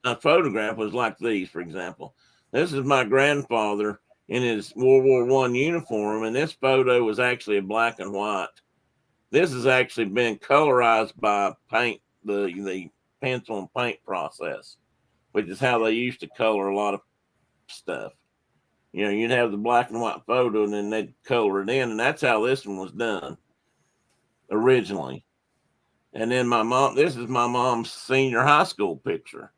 a photograph was like these, for example. This is my grandfather in his World War One uniform, and this photo was actually a black and white. This has actually been colorized by paint, the pencil and paint process, which is how they used to color a lot of stuff. You know, you'd have the black and white photo, and then they'd color it in, and that's how this one was done originally. And then this is my mom's senior high school picture,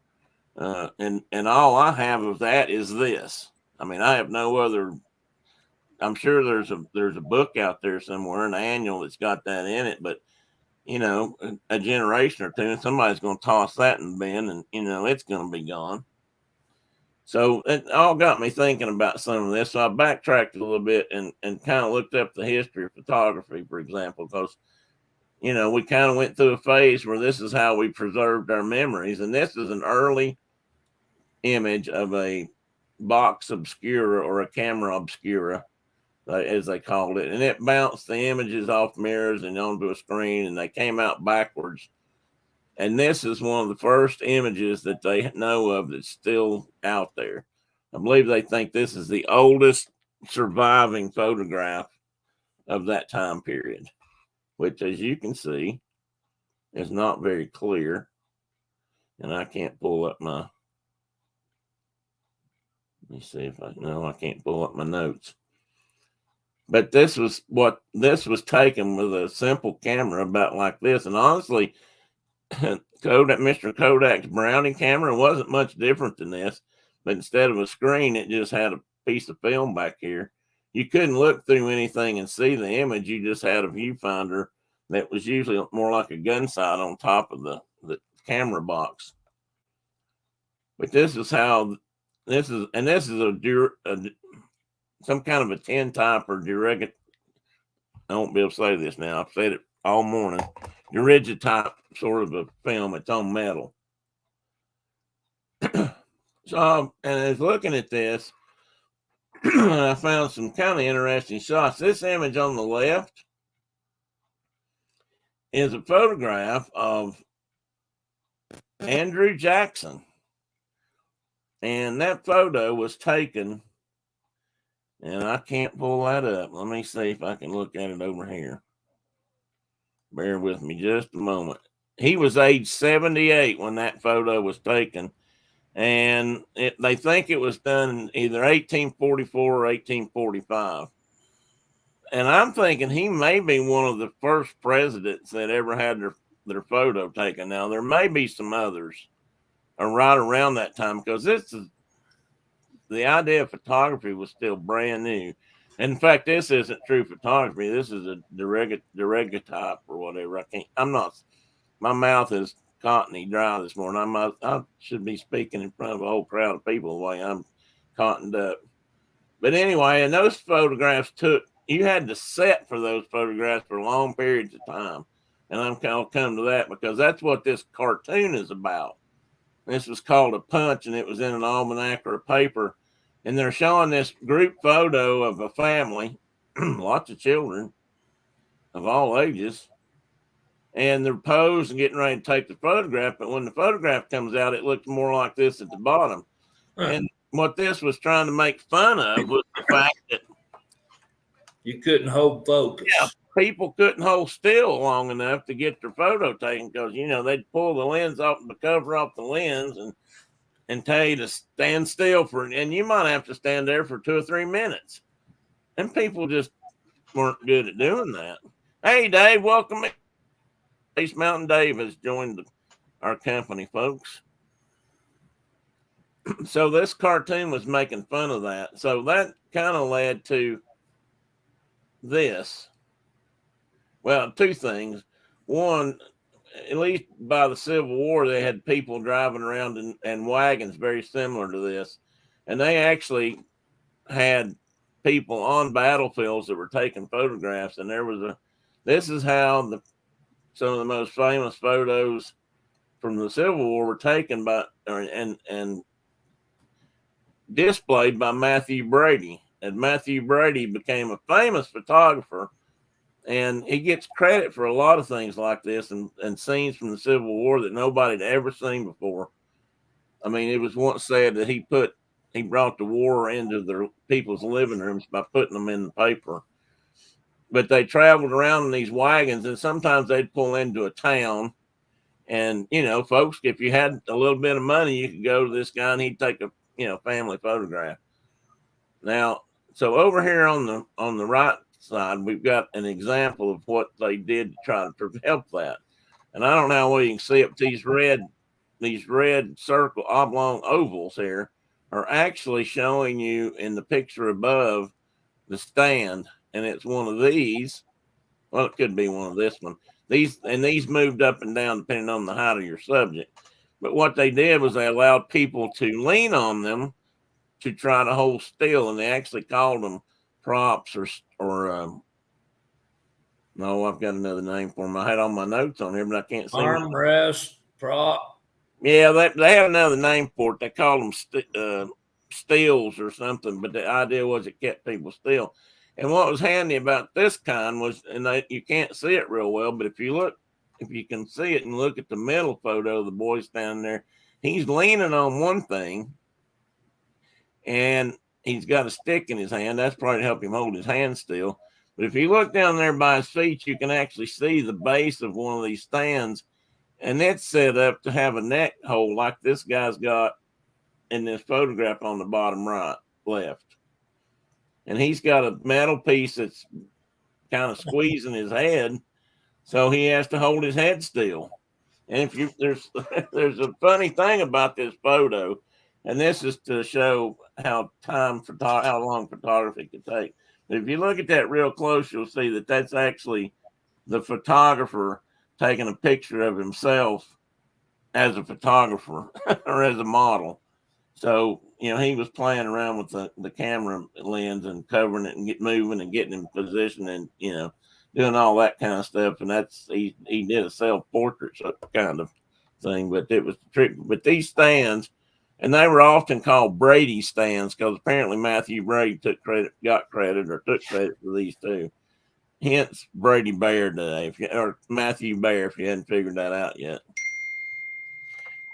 and all I have of that is this. I mean, I have no other. I'm sure there's a book out there somewhere, an annual that's got that in it, but you know, a generation or two, and somebody's going to toss that in the bin, and you know, it's going to be gone. So it all got me thinking about some of this. So I backtracked a little bit and kind of looked up the history of photography, for example, because you know, we kind of went through a phase where this is how we preserved our memories. And this is an early image of a box obscura or a camera obscura, as they called it. And it bounced the images off mirrors and onto a screen, and they came out backwards. And this is one of the first images that they know of that's still out there. I believe they think this is the oldest surviving photograph of that time period, which, as you can see, is not very clear. And I can't pull up my, let me see if I can't pull up my notes. But this was taken with a simple camera about like this. And honestly, Mr. Kodak's Brownie camera wasn't much different than this, but instead of a screen, it just had a piece of film back here. You couldn't look through anything and see the image. You just had a viewfinder that was usually more like a gun sight on top of the camera box. But this is how this is some kind of a tin type or direct. I won't be able to say this now. I've said it all morning. Dirigid type sort of a film. It's on metal. So, and as looking at this, I found some kind of interesting shots. This image on the left is a photograph of Andrew Jackson. And that photo was taken, and I can't pull that up. Let me see if I can look at it over here. Bear with me just a moment. He was age 78 when that photo was taken, and they think it was done in either 1844 or 1845. And I'm thinking he may be one of the first presidents that ever had their photo taken. Now, there may be some others right around that time, because the idea of photography was still brand new. In fact, this isn't true photography. This is a daguerreotype or whatever. My mouth is cottony dry this morning. I should be speaking in front of a whole crowd of people the way I'm cottoned up. But anyway, and those photographs you had to set for those photographs for long periods of time. And I'll come to that because that's what this cartoon is about. This was called a punch, and it was in an almanac or a paper. And they're showing this group photo of a family, lots of children of all ages. And they're posed and getting ready to take the photograph. But when the photograph comes out, it looks more like this at the bottom. And what this was trying to make fun of was the fact that you couldn't hold focus. Yeah, people couldn't hold still long enough to get their photo taken because, you know, they'd pull the lens off, the cover off the lens and tell you to stand still and you might have to stand there for 2 or 3 minutes. And people just weren't good at doing that. Hey, Dave, welcome. East Mountain Dave has joined our company, folks. So this cartoon was making fun of that. So that kind of led to this. Well, 2 things. One, at least by the Civil War, they had people driving around in wagons very similar to this. And they actually had people on battlefields that were taking photographs. And this is how some of the most famous photos from the Civil War were taken by and displayed by Matthew Brady. And Matthew Brady became a famous photographer, and he gets credit for a lot of things like this and scenes from the Civil War that nobody had ever seen before. I mean, it was once said that he brought the war into the people's living rooms by putting them in the paper. But they traveled around in these wagons, and sometimes they'd pull into a town. And folks, if you had a little bit of money, you could go to this guy, and he'd take a family photograph. Now, so over here on the right side, we've got an example of what they did to try to help that. And I don't know how well you can see it, but these red circle oblong ovals here are actually showing you in the picture above the stand, and it's one of these. Well, it could be one of this one. These moved up and down depending on the height of your subject. But what they did was they allowed people to lean on them to try to hold still, and they actually called them props or no, I've got another name for them. I had all my notes on here, but I can't see armrest, prop. Yeah, they had another name for it. They called them stills or something, but the idea was it kept people still. And what was handy about this kind was, and you can't see it real well, but if you can see it and look at the middle photo of the boy standing there, he's leaning on one thing, and he's got a stick in his hand. That's probably to help him hold his hand still. But if you look down there by his feet, you can actually see the base of one of these stands, and it's set up to have a neck hole like this guy's got in this photograph on the bottom right, left. And he's got a metal piece that's kind of squeezing his head, so he has to hold his head still. And there's a funny thing about this photo, and this is to show how long photography could take. But if you look at that real close, you'll see that that's actually the photographer taking a picture of himself as a photographer or as a model. So, he was playing around with the camera lens and covering it and moving and getting in position and, doing all that kind of stuff. And he did a self-portrait kind of thing, but it was tricky. But these stands, and they were often called Brady stands because apparently Matthew Brady got credit for these two. Hence Brady Bear today, or Matthew Bear, if you hadn't figured that out yet.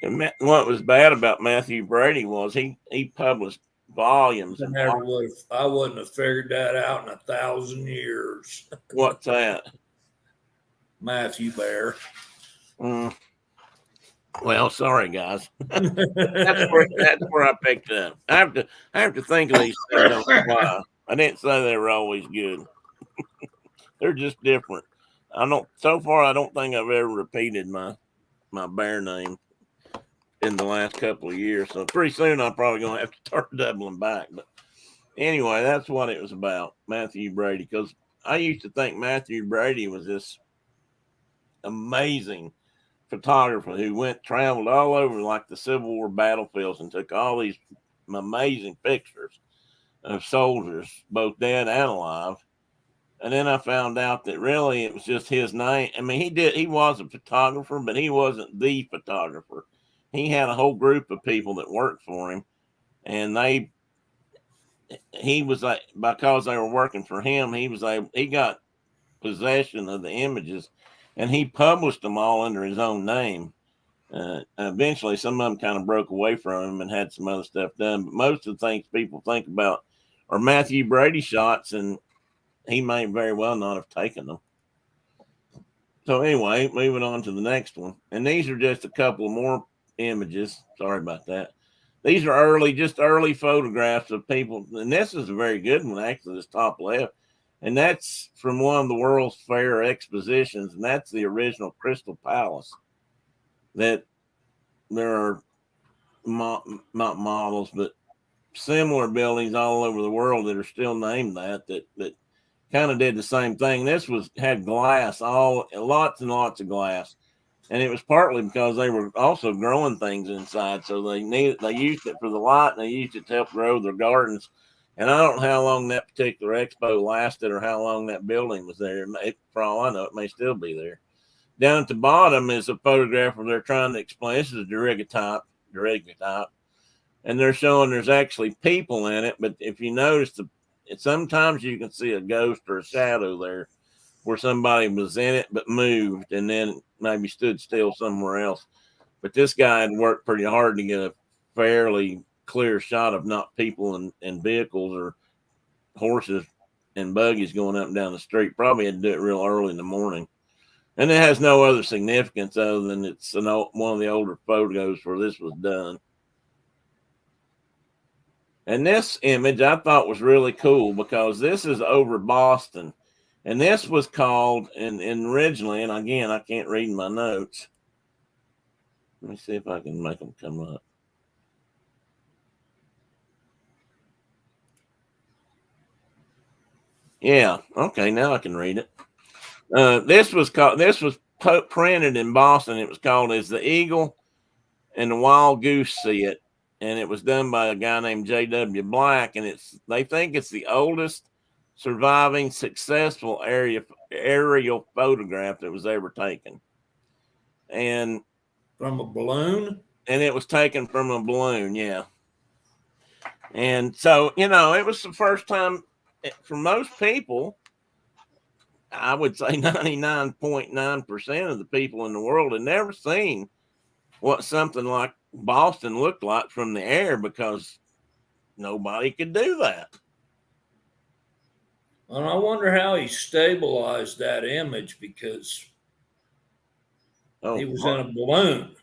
And what was bad about Matthew Brady was he published volumes. I wouldn't have figured that out in 1,000 years. What's that? Matthew Bear. Well, sorry guys. that's where I picked it up. I have to think of these things on the fly. I didn't say they were always good. They're just different. So far I don't think I've ever repeated my bear name in the last couple of years. So pretty soon I'm probably going to have to start doubling back. But anyway, that's what it was about, Matthew Brady. Because I used to think Matthew Brady was this amazing photographer who traveled all over like the Civil War battlefields and took all these amazing pictures of soldiers, both dead and alive. And then I found out that really it was just his name. I mean, he was a photographer, but he wasn't the photographer. He had a whole group of people that worked for him, and he was like, because they were working for him, he got possession of the images, and he published them all under his own name. Eventually, some of them kind of broke away from him and had some other stuff done. But most of the things people think about are Matthew Brady shots, and he may very well not have taken them. So anyway, moving on to the next one. And these are just a couple of more images. Sorry about that. These are early photographs of people. And this is a very good one, actually, this top left. And that's from one of the World's Fair expositions. And that's the original Crystal Palace. That there are not models, but similar buildings all over the world that are still named that kind of did the same thing. This had glass, lots and lots of glass. And it was partly because they were also growing things inside. So they used it for the light, and they used it to help grow their gardens. And I don't know how long that particular expo lasted or how long that building was there. For all I know, it may still be there. Down at the bottom is a photograph where they're trying to explain this is a daguerreotype, and they're showing there's actually people in it. But if you notice, sometimes you can see a ghost or a shadow there where somebody was in it but moved and then maybe stood still somewhere else. But this guy had worked pretty hard to get a fairly clear shot of not people and vehicles or horses and buggies going up and down the street. Probably had to do it real early in the morning. And it has no other significance other than it's one of the older photos where this was done. And this image I thought was really cool because this is over Boston. And this was called, and originally, and again, I can't read my notes. Let me see if I can make them come up. Yeah, okay, now I can read it. This was printed in Boston. It was called "As the Eagle and the Wild Goose See It," and it was done by a guy named J.W. Black. And they think it's the oldest surviving successful aerial photograph that was ever taken. And from a balloon? And it was taken from a balloon, yeah. And so, it was the first time for most people. I would say 99.9% of the people in the world had never seen what something like Boston looked like from the air because nobody could do that. And I wonder how he stabilized that image because he was in a balloon.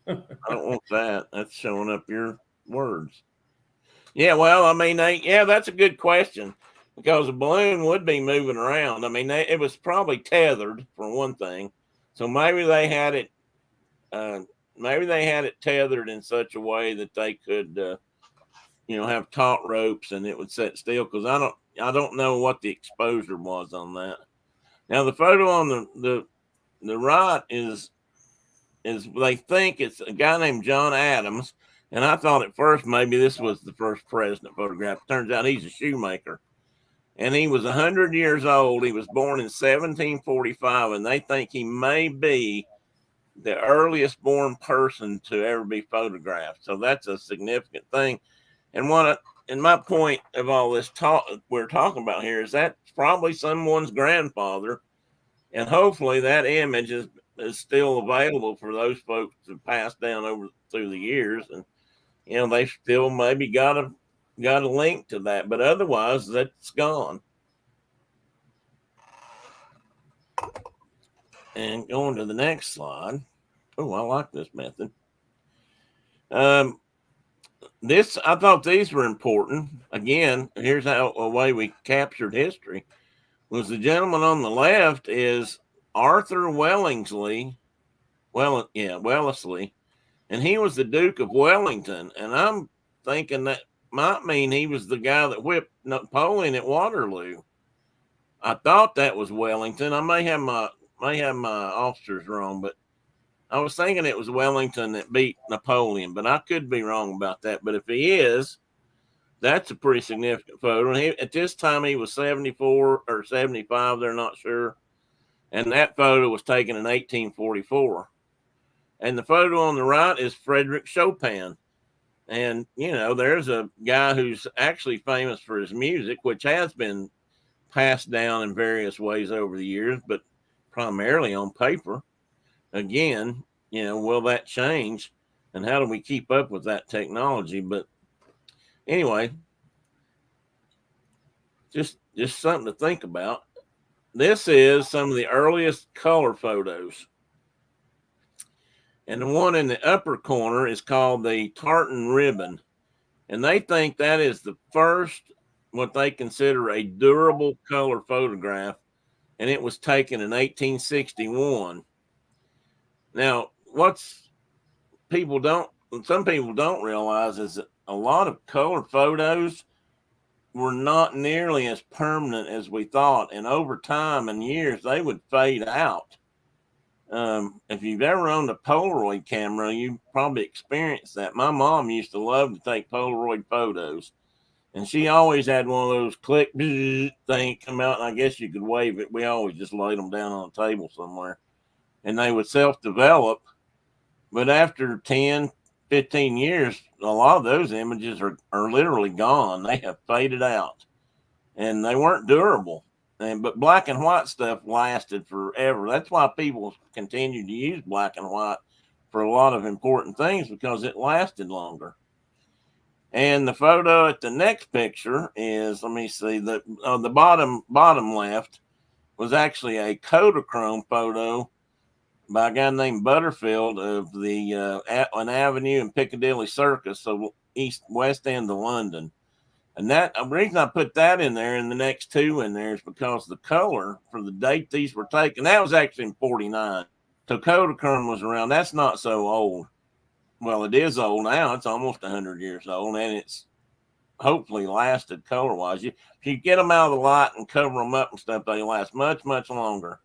I don't want that. That's showing up your words. Yeah, well, I mean, that's a good question because a balloon would be moving around. I mean, it was probably tethered for one thing, so maybe they had it. Maybe they had it tethered in such a way that they could, have taut ropes and it would set still. Because I don't know what the exposure was on that. Now the photo on the right is they think it's a guy named John Adams. And I thought at first maybe this was the first president photograph. Turns out he's a shoemaker. And he was 100 years old. He was born in 1745, and they think he may be the earliest born person to ever be photographed. So that's a significant thing. And my point of all this talk we're talking about here is that's probably someone's grandfather. And hopefully that image is still available for those folks to pass down through the years. And they still maybe got a link to that, but otherwise that's gone. And going to the next slide. Oh, I like this method. I thought these were important. Again, here's a way we captured history. Was the gentleman on the left is Arthur Wellesley, and he was the Duke of Wellington. And I'm thinking that might mean he was the guy that whipped Napoleon at Waterloo. I thought that was Wellington. I may have my officers wrong, but I was thinking it was Wellington that beat Napoleon, but I could be wrong about that. But if he is, that's a pretty significant photo. And at this time, he was 74 or 75. They're not sure. And that photo was taken in 1844. And the photo on the right is Frederick Chopin. And, there's a guy who's actually famous for his music, which has been passed down in various ways over the years, but primarily on paper. Again, will that change? And how do we keep up with that technology? But anyway, just something to think about. This is some of the earliest color photos. And the one in the upper corner is called the tartan ribbon. And they think that is the first, what they consider a durable color photograph. And it was taken in 1861. Now, some people don't realize is that a lot of color photos were not nearly as permanent as we thought. And over time and years, they would fade out. If you've ever owned a Polaroid camera, you probably experienced that. My mom used to love to take Polaroid photos, and she always had one of those click thing come out, and I guess you could wave it. We always just laid them down on a table somewhere. and they would self-develop. But after 10, 15 years, a lot of those images are literally gone. They have faded out, and they weren't durable. But black and white stuff lasted forever. That's why people continue to use black and white for a lot of important things, because it lasted longer. And the photo at the next picture is, let me see, the bottom left was actually a Kodachrome photo by a guy named Butterfield of an avenue in Piccadilly Circus, so west end of London. And that the reason I put that in there and the next two in there is because the color for the date these were taken, that was actually in 49. So Kodachrome was around. That's not so old. Well, it is old now. It's almost 100 years old, and it's hopefully lasted color wise. If you get them out of the light and cover them up and stuff, they last much, much longer.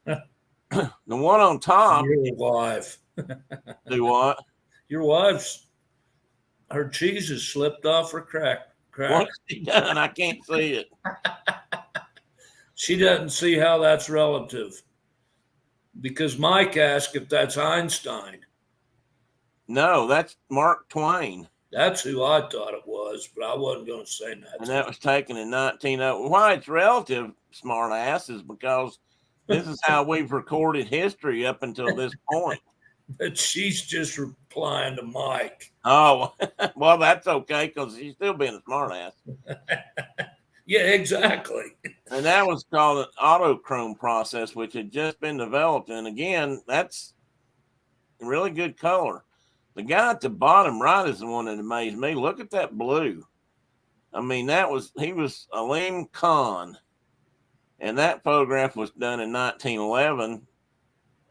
The one on top. Your wife. Do what? Your wife's, her cheese has slipped off her crack. What's she done? I can't see it. She doesn't see how that's relative. Because Mike asked if that's Einstein. No, that's Mark Twain. That's who I thought it was, but I wasn't going to say that. And that was taken in 1900. Why it's relative, smart ass, is because this is how we've recorded history up until this point. But she's just replying to Mike. Oh, well, that's okay, because she's still being a smart ass. Yeah, exactly. And that was called an autochrome process, which had just been developed. And again, that's a really good color. The guy at the bottom right is the one that amazed me. Look at that blue. I mean, he was Aleem Khan. And that photograph was done in 1911.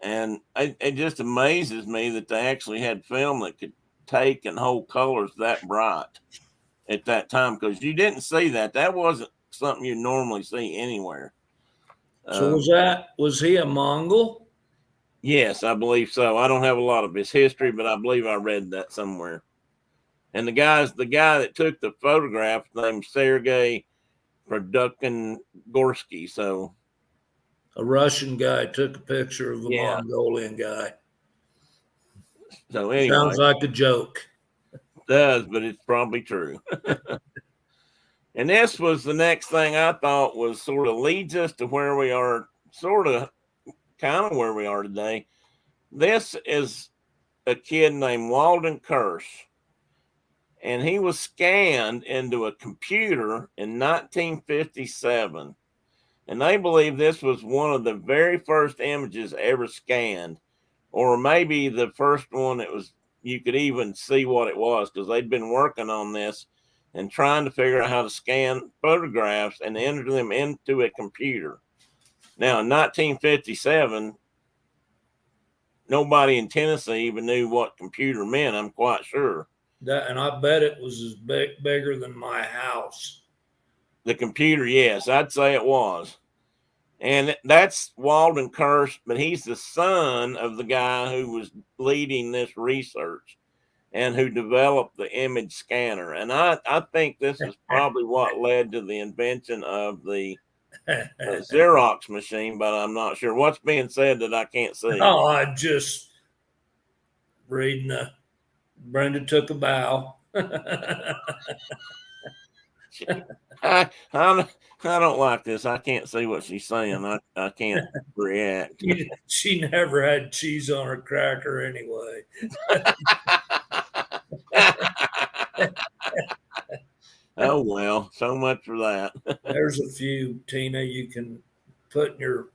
And it just amazes me that they actually had film that could take and hold colors that bright at that time, because you didn't see that. That wasn't something you normally see anywhere. So was he a Mongol? Yes, I believe so. I don't have a lot of his history, but I believe I read that somewhere. And the guy that took the photograph named Sergei Produkin-Gorsky. So a Russian guy took a picture of a Mongolian guy. So anyway, sounds like a joke. It does, but it's probably true. And this was the next thing I thought was sort of leads us to where we are, kind of where we are today. This is a kid named Walden Kirsch, and he was scanned into a computer in 1957. And they believe this was one of the very first images ever scanned, or maybe the first one that was, you could even see what it was, because they'd been working on this and trying to figure out how to scan photographs and enter them into a computer. Now, in 1957, nobody in Tennessee even knew what computer meant, I'm quite sure. And I bet it was as bigger than my house. The computer, yes, I'd say it was. And that's Walden Kirsch, but he's the son of the guy who was leading this research and who developed the image scanner. And I think this is probably what led to the invention of the Xerox machine, but I'm not sure. What's being said that I can't see? Oh, I just reading Brenda took a bow. I don't like this. I can't see what she's saying. I can't react. She never had cheese on her cracker anyway. Oh, well, so much for that. There's a few, Tina, you can put in your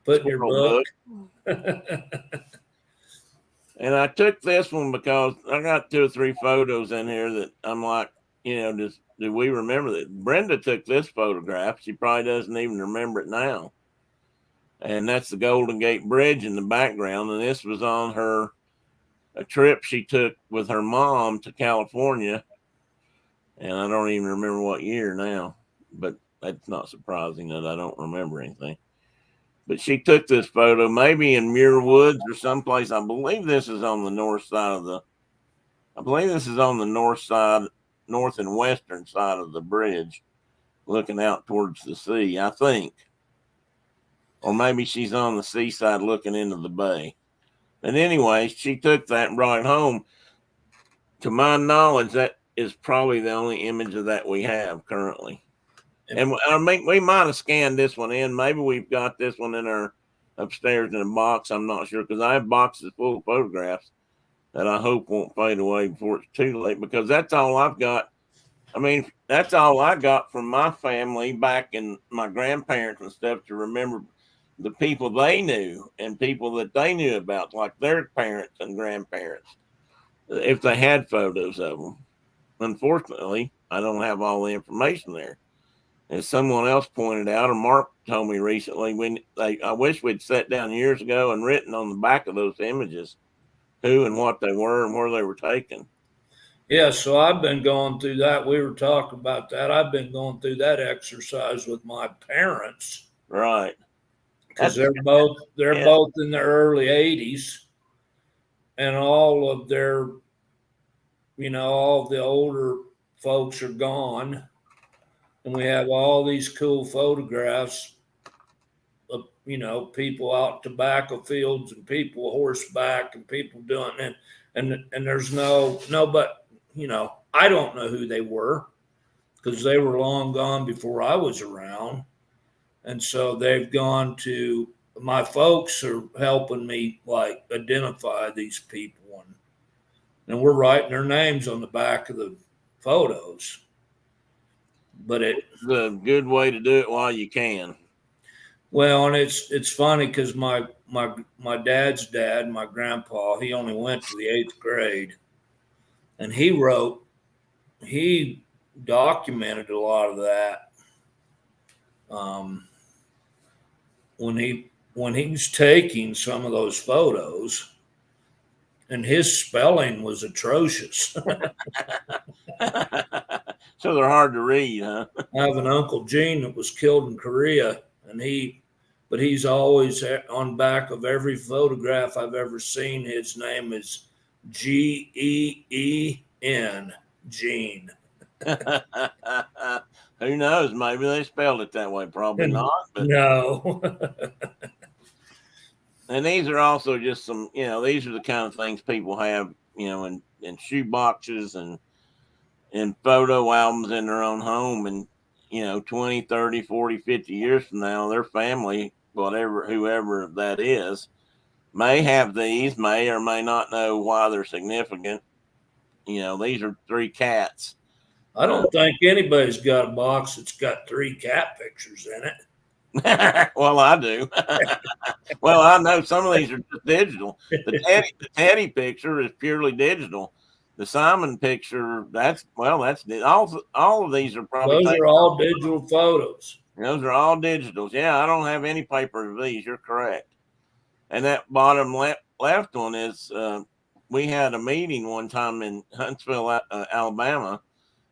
book. And I took this one because I got 2 or 3 photos in here that I'm like, do we remember that? Brenda took this photograph. She probably doesn't even remember it now. And that's the Golden Gate Bridge in the background. And this was on a trip she took with her mom to California. And I don't even remember what year now, but that's not surprising that I don't remember anything. But she took this photo maybe in Muir Woods or someplace. I believe this is on the north side, north and western side of the bridge, looking out towards the sea, I think. or maybe she's on the seaside looking into the bay. But anyway, she took that and brought it home. To my knowledge, that is probably the only image of that we have currently. And I mean, we might have scanned this one in. Maybe we've got this one in our upstairs in a box. I'm not sure because I have boxes full of photographs that I hope won't fade away before it's too late. Because that's all I've got. I mean, that's all I got from my family back in my grandparents and stuff to remember the people they knew and people that they knew about, like their parents and grandparents, if they had photos of them. Unfortunately, I don't have all the information there. As someone else pointed out, or Mark told me recently, I wish we'd sat down years ago and written on the back of those images who and what they were and where they were taken. Yeah, so I've been going through that. We were talking about that. I've been going through that exercise with my parents. Right. Because they're yeah. both in their early 80s, and all of their, all the older folks are gone, and we have all these cool photographs of people out tobacco fields and people horseback and people doing it, and there's no but I don't know who they were because they were long gone before I was around. And so they've gone to my folks are helping me like identify these people, and we're writing their names on the back of the photos. But it's a good way to do it while you can. Well, and it's funny because my dad's dad, my grandpa, he only went to the 8th grade, and he documented a lot of that. When he was taking some of those photos, and his spelling was atrocious. So they're hard to read, huh? I have an Uncle Gene that was killed in Korea, but he's always on back of every photograph I've ever seen. His name is Geen, Gene. Who knows? Maybe they spelled it that way. Probably not. But no. And these are also just some, these are the kind of things people have, in shoe boxes and in photo albums in their own home. And, 20, 30, 40, 50 years from now, their family, whoever that is, may have these, may or may not know why they're significant. These are 3 cats. I don't think anybody's got a box that's got 3 cat pictures in it. Well, I do. Well, I know some of these are just digital. The Teddy picture is purely digital. The Simon picture, that's all of these are probably those are all digital photos. Those are all digitals. Yeah, I don't have any paper of these. You're correct. And that bottom left one is we had a meeting one time in Huntsville, Alabama,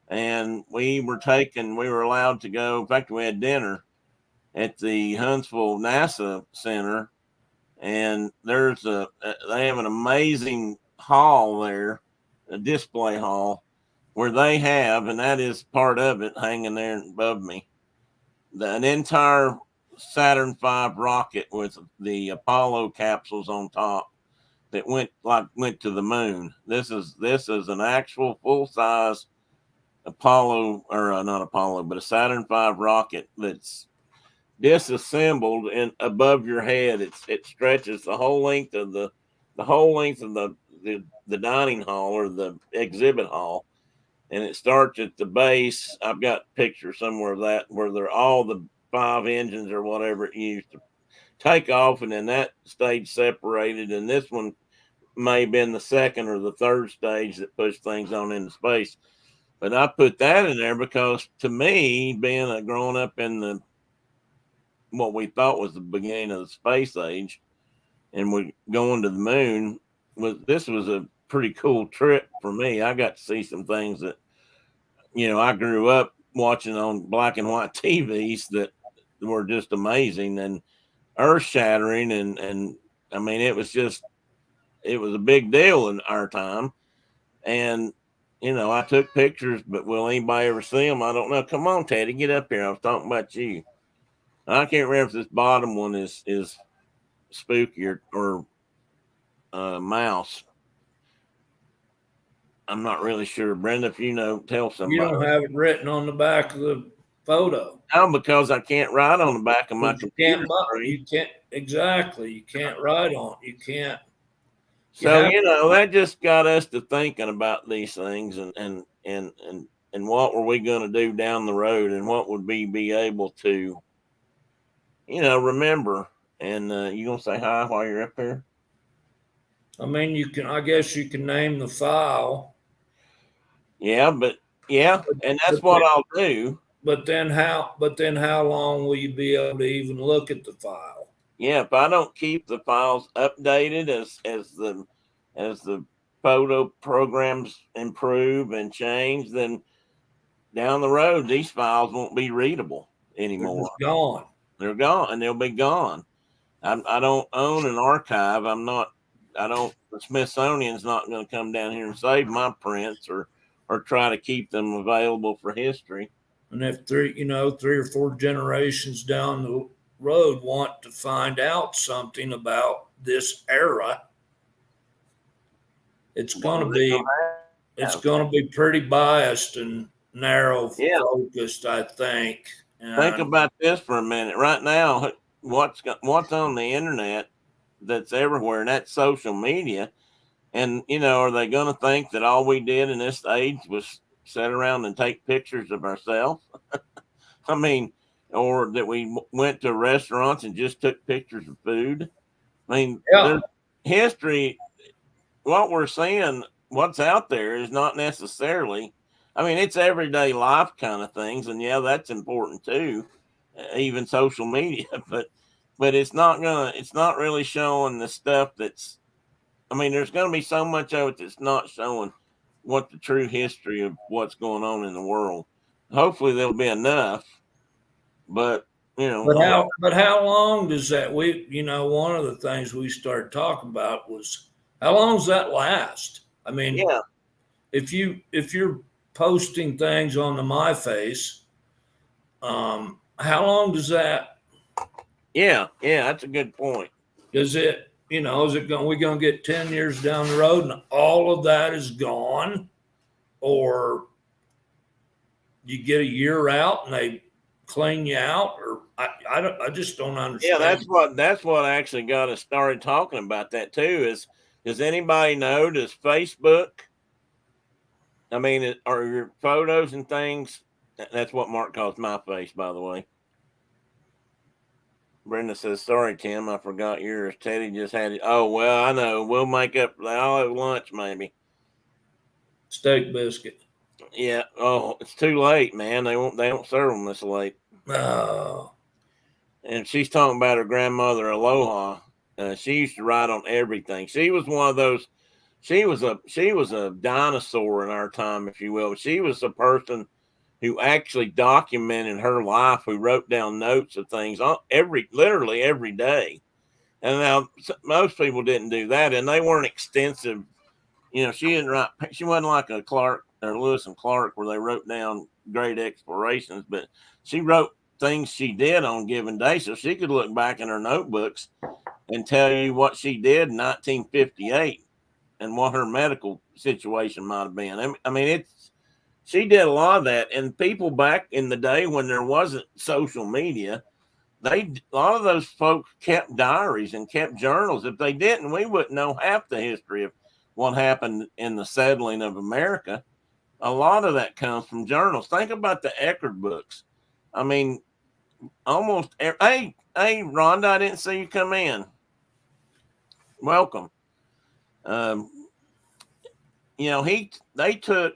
and we were allowed to go. In fact, we had dinner at the Huntsville NASA Center, and they have an amazing hall there, a display hall, where they have, and that is part of it hanging there above me, an entire Saturn V rocket with the Apollo capsules on top that went to the moon. This is an actual full size Apollo, or not Apollo, but a Saturn V rocket that's disassembled and above your head. It stretches the whole length of the dining hall or the exhibit hall, and it starts at the base. I've got pictures somewhere of that where they're all the 5 engines or whatever it used to take off, and then that stage separated, and this one may have been the second or the third stage that pushed things on into space. But I put that in there because, to me, being growing up in what we thought was the beginning of the space age, and we're going to the moon, this was a pretty cool trip for me. I got to see some things that, I grew up watching on black and white TVs that were just amazing and earth shattering. And I mean, it was a big deal in our time. And, I took pictures, but will anybody ever see them? I don't know. Come on, Teddy, get up here. I was talking about you. I can't remember if this bottom one is spooky or mouse. I'm not really sure. Brenda, if you know, tell You somebody. don't have it written on the back of the photo. No, because I can't write on the back of my But you computer you screen. can't exactly. You can't write on. You can't. You So have that just got us to thinking about these things and what were we going to do down the road and what would we be able to remember. And you gonna say hi while you're up here? I mean, you can. I guess you can name the file. Yeah, and But that's what I'll do. but then how? But then how long will you be able to even look at the file? Yeah, if I don't keep the files updated as the photo programs improve and change, then down the road these files won't be readable They're anymore. just gone. They're gone and they'll be gone. I don't own an archive. I'm not. I don't. The Smithsonian's not going to come down here and save my prints or try to keep them available for history. And if three or four generations down the road want to find out something about this era, it's What going are to they going be to it's have? going to be pretty biased and narrow Yeah. focused, I think. Think And about this for a minute. Right now, what's on the internet that's everywhere, and that's social media. And are they going to think that all we did in this age was sit around and take pictures of ourselves? I mean, or that we went to restaurants and just took pictures of food. I mean, yeah, there's history. What we're seeing, what's out there, is not necessarily. I mean, it's everyday life kind of things, and yeah, that's important too. Even social media, but it's not really showing the stuff that's. I mean, there's going to be so much of it that's not showing what the true history of what's going on in the world. Hopefully, there'll be enough, but but how long does that one of the things we started talking about was how long does that last? I mean, yeah, if you're posting things on the MyFace, how long does that yeah, that's a good point. does it is it going we going to get 10 years down the road and all of that is gone, or you get a year out and they clean you out, or I just don't Yeah, understand. that's what actually got us started talking about that too. Is does anybody know? Does Facebook? I mean, are your photos and things? That's what Mark calls my face, by the way. Brenda says, "Sorry, Tim, I forgot yours. Teddy just had it. Oh well, I know. We'll make up. I'll have lunch, maybe. Steak biscuit. Yeah. Oh, it's too late, man. They don't serve them this late. Oh, And she's talking about her grandmother Aloha. She used to write on everything. She was one of those. She was a dinosaur in our time, if you will. She was a person who actually documented her life, who wrote down notes of things on literally every day. And now most people didn't do that, and they weren't extensive. She didn't write. She wasn't like a Clark or Lewis and Clark where they wrote down great explorations, but she wrote things she did on given day, so she could look back in her notebooks and tell you what she did in 1958 and what her medical situation might have been. I mean, she did a lot of that, and people back in the day when there wasn't social media, a lot of those folks kept diaries and kept journals. If they didn't, we wouldn't know half the history of what happened in the settling of America. A lot of that comes from journals. Think about the Eckerd books. I mean, hey, Rhonda, I didn't see you come in. Welcome. Um, they took.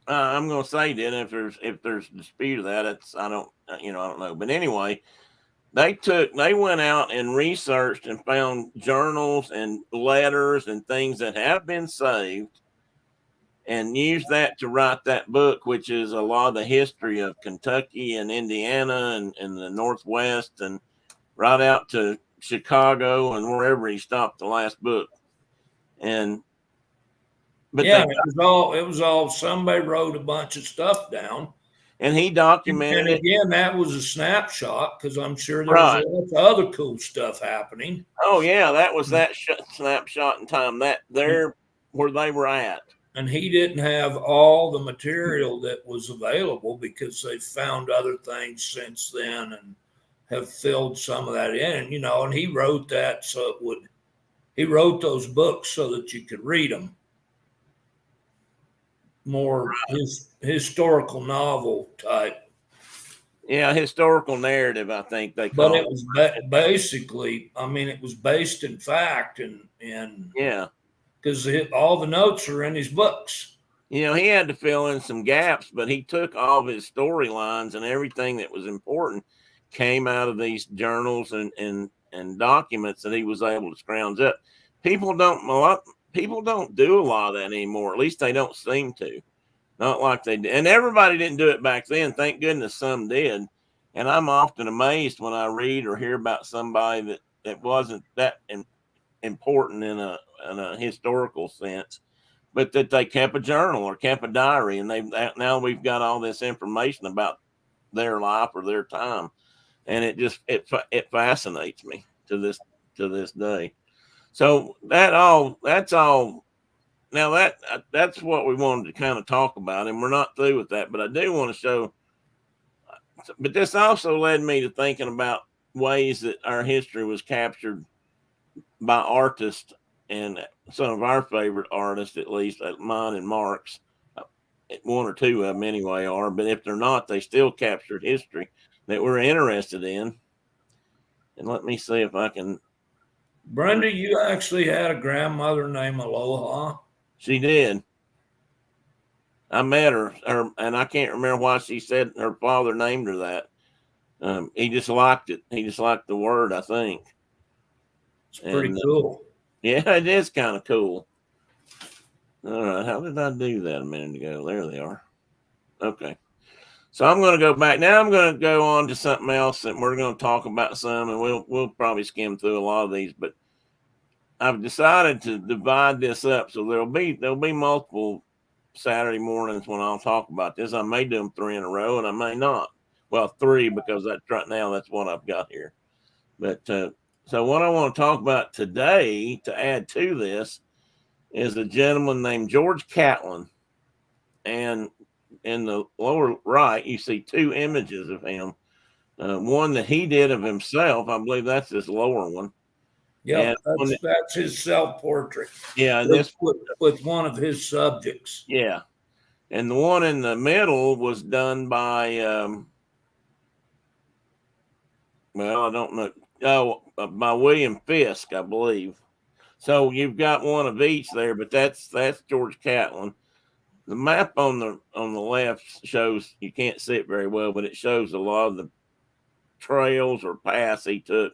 I'm going to say that if there's dispute of that, I don't know. But anyway, they went out and researched and found journals and letters and things that have been saved and used that to write that book, which is a lot of the history of Kentucky and Indiana and the Northwest and right out to Chicago and wherever he stopped the last book. And but yeah, it was all somebody wrote a bunch of stuff down and he And documented it. again, that was a snapshot because I'm sure there was Right. lots of other cool stuff happening. Oh yeah, that was that snapshot in time. That And, there where they were at. and he didn't have all the material that was available because they found other things since then and have filled some of that in. And, and he wrote that he wrote those books so that you could read them. More historical novel type. Yeah, historical narrative, I think they But call it it. was basically, I mean, it was based in fact, and Yeah. because all the notes are in his books. He had to fill in some gaps, but he took all of his storylines and everything that was important came out of these journals and documents that he was able to scrounge up. People don't do a lot of that anymore. At least they don't seem to. Not like they did. And everybody didn't do it back then. Thank goodness some did. And I'm often amazed when I read or hear about somebody that wasn't that important in a historical sense, but that they kept a journal or kept a diary, and now we've got all this information about their life or their time, and it fascinates me to this day. So that's all. Now that's what we wanted to kind of talk about, and we're not through with that. But I do want to show. But this also led me to thinking about ways that our history was captured by artists, and some of our favorite artists, at least mine and Mark's, one or two of them anyway are. But if they're not, they still captured history that we're interested in. And let me see if I can. Brenda, you actually had a grandmother named Aloha. She did. I met her, and I can't remember why she said her father named her that. He just liked it. He just liked the word, I think. It's pretty cool. Yeah, it is kind of cool. All right, how did I do that a minute ago? There they are. Okay. So I'm going to go back now. I'm going to go on to something else, and we're going to talk about some, and we'll probably skim through a lot of these. But I've decided to divide this up, so there'll be multiple Saturday mornings when I'll talk about this. I may do them 3 in a row, and I may not. Well, 3 because that's right now that's what I've got here. But so what I want to talk about today to add to this is a gentleman named George Catlin, and in the lower right, you see 2 images of him. One that he did of himself, I believe that's his lower one. Yep, that's his self-portrait. Yeah, and with one of his subjects. Yeah, and the one in the middle was done by, well, I don't know. Oh, by William Fisk, I believe. So you've got one of each there, but that's George Catlin. The map on the left shows, you can't see it very well, but it shows a lot of the trails or paths he took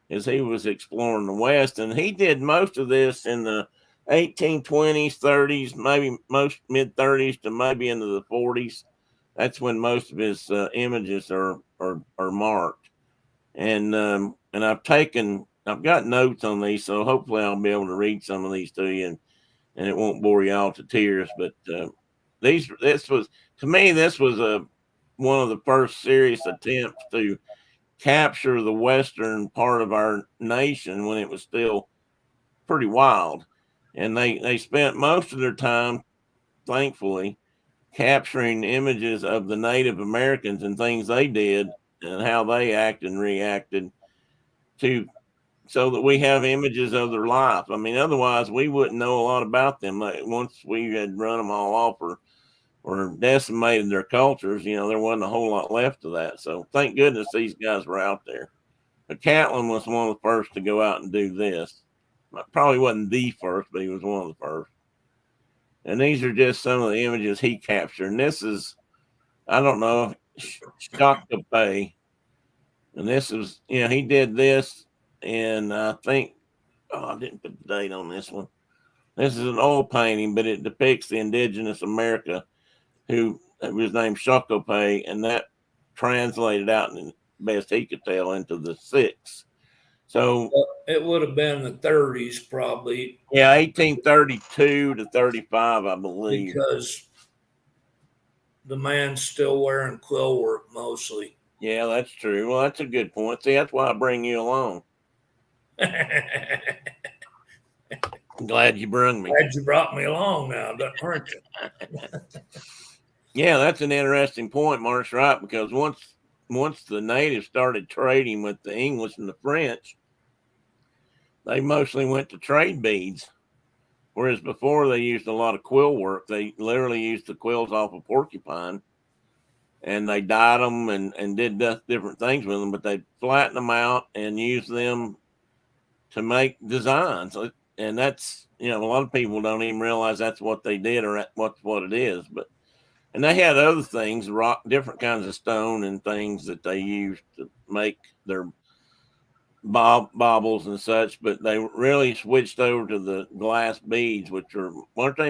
as he was exploring the West, and he did most of this in the 1820s, 30s, maybe most mid 30s to maybe into the 40s. That's when most of his images are marked, and I've got notes on these, so hopefully I'll be able to read some of these to you, and it won't bore you all to tears. But this was, to me, this was one of the first serious attempts to capture the western part of our nation when it was still pretty wild. And they spent most of their time, thankfully, capturing images of the Native Americans and things they did and how they acted and reacted to, so that we have images of their life. I mean, otherwise we wouldn't know a lot about them. Once we had run them all off or decimated their cultures, there wasn't a whole lot left of that. So thank goodness these guys were out there. But Catlin was one of the first to go out and do this. Probably wasn't the first, but he was one of the first. And these are just some of the images he captured. And this is, I don't know, Shakopay. And this is, he did this, and I think, I didn't put the date on this one. This is an oil painting, but it depicts the indigenous America who was named Shakopay, and that translated out, in best he could tell, into the 6. So it would have been the 30s, probably. Yeah, 1832 to 35, I believe. Because the man's still wearing quill work mostly. Yeah, that's true. Well, that's a good point. See, that's why I bring you along. I'm glad you brung me. Glad you brought me along now, aren't you? Yeah, that's an interesting point, Mark's right, because once the natives started trading with the English and the French, they mostly went to trade beads. Whereas before they used a lot of quill work. They literally used the quills off a porcupine and they dyed them and did different things with them, but they'd flatten them out and use them to make designs. And that's, a lot of people don't even realize that's what they did or what it is. But, and they had other things, rock, different kinds of stone and things that they used to make their baubles and such, but they really switched over to the glass beads, which weren't they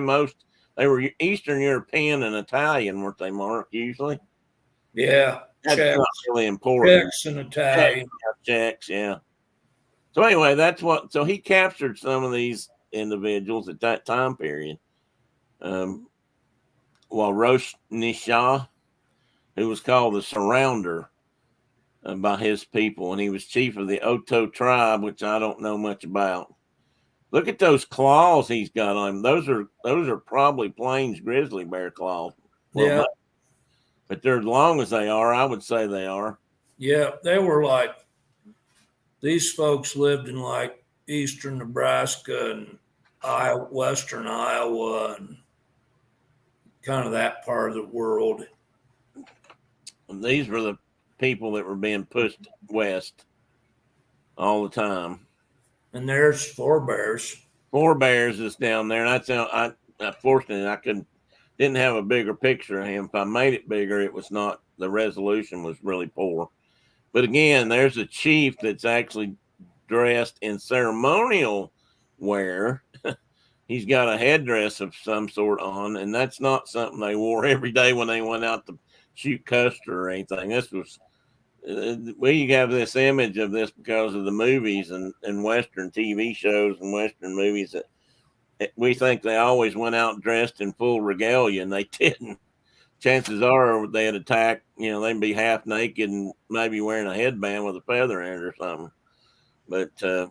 they were Eastern European and Italian, weren't they, Mark, usually? Yeah, That's Czechs, not really important. Czechs and Italian. Czechs, yeah. So anyway, so he captured some of these individuals at that time period. While Rosh Nisha, who was called the Surrounder, by his people, and he was chief of the Oto tribe, which I don't know much about. Look at those claws he's got on him. Those are probably Plains grizzly bear claws. Well, Yeah, but they're as long as they are. I would say they are. yeah, they were like, these folks lived in like eastern Nebraska and western Iowa and kind of that part of the world. And these were the people that were being pushed west all the time. And there's forebears. Forebears is down there, and unfortunately I didn't have a bigger picture of him. If I made it bigger, it was not, the resolution was really poor. But again, there's a chief that's actually dressed in ceremonial wear. He's got a headdress of some sort on, and that's not something they wore every day when they went out to shoot Custer or anything. This was, we have this image of this because of the movies and Western TV shows and Western movies that we think they always went out dressed in full regalia, and they didn't. Chances are they'd attack, they'd be half naked and maybe wearing a headband with a feather in it or something. But,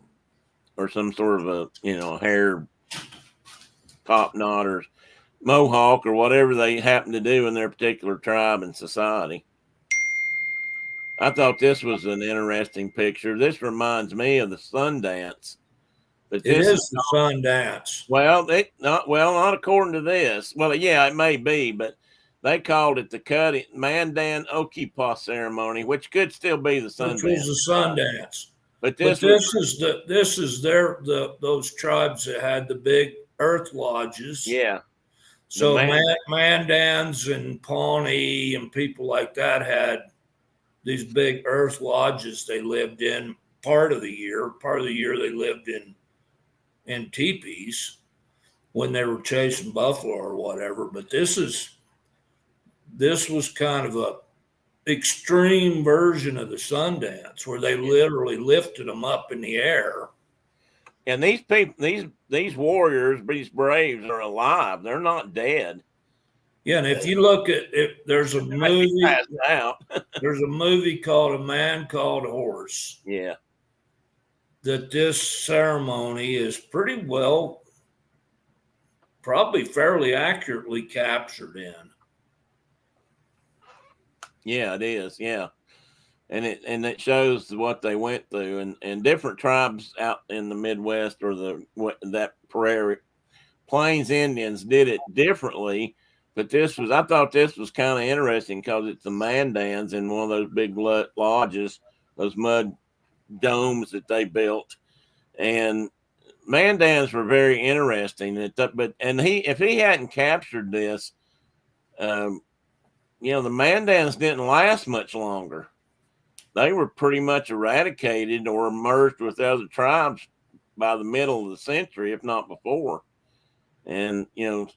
or some sort of a hair top knot or mohawk or whatever they happen to do in their particular tribe and society. I thought this was an interesting picture. This reminds me of the Sundance. But It this is the Sundance. Well, not according to this. Well, yeah, it may be, but they called it the Mandan Okipa ceremony, which could still be the Sundance. Which was the Sundance. But this is those tribes that had the big earth lodges. Yeah. So Mandans and Pawnee and people like that had these big earth lodges they lived in part of the year. Part of the year they lived in teepees when they were chasing buffalo or whatever. But this was kind of a extreme version of the Sundance where they literally lifted them up in the air. And these people, these warriors, these braves are alive. They're not dead. Yeah, and if you look at it, there's a movie out. There's a movie called A Man Called Horse. Yeah. That this ceremony is pretty well, probably fairly accurately captured in. Yeah, it is. Yeah. And it shows what they went through, and different tribes out in the Midwest or that prairie plains Indians did it differently. But I thought this was kind of interesting because it's the Mandans in one of those big lodges, those mud domes that they built, and Mandans were very interesting. If he hadn't captured this, the Mandans didn't last much longer. They were pretty much eradicated or merged with other tribes by the middle of the century, if not before. And,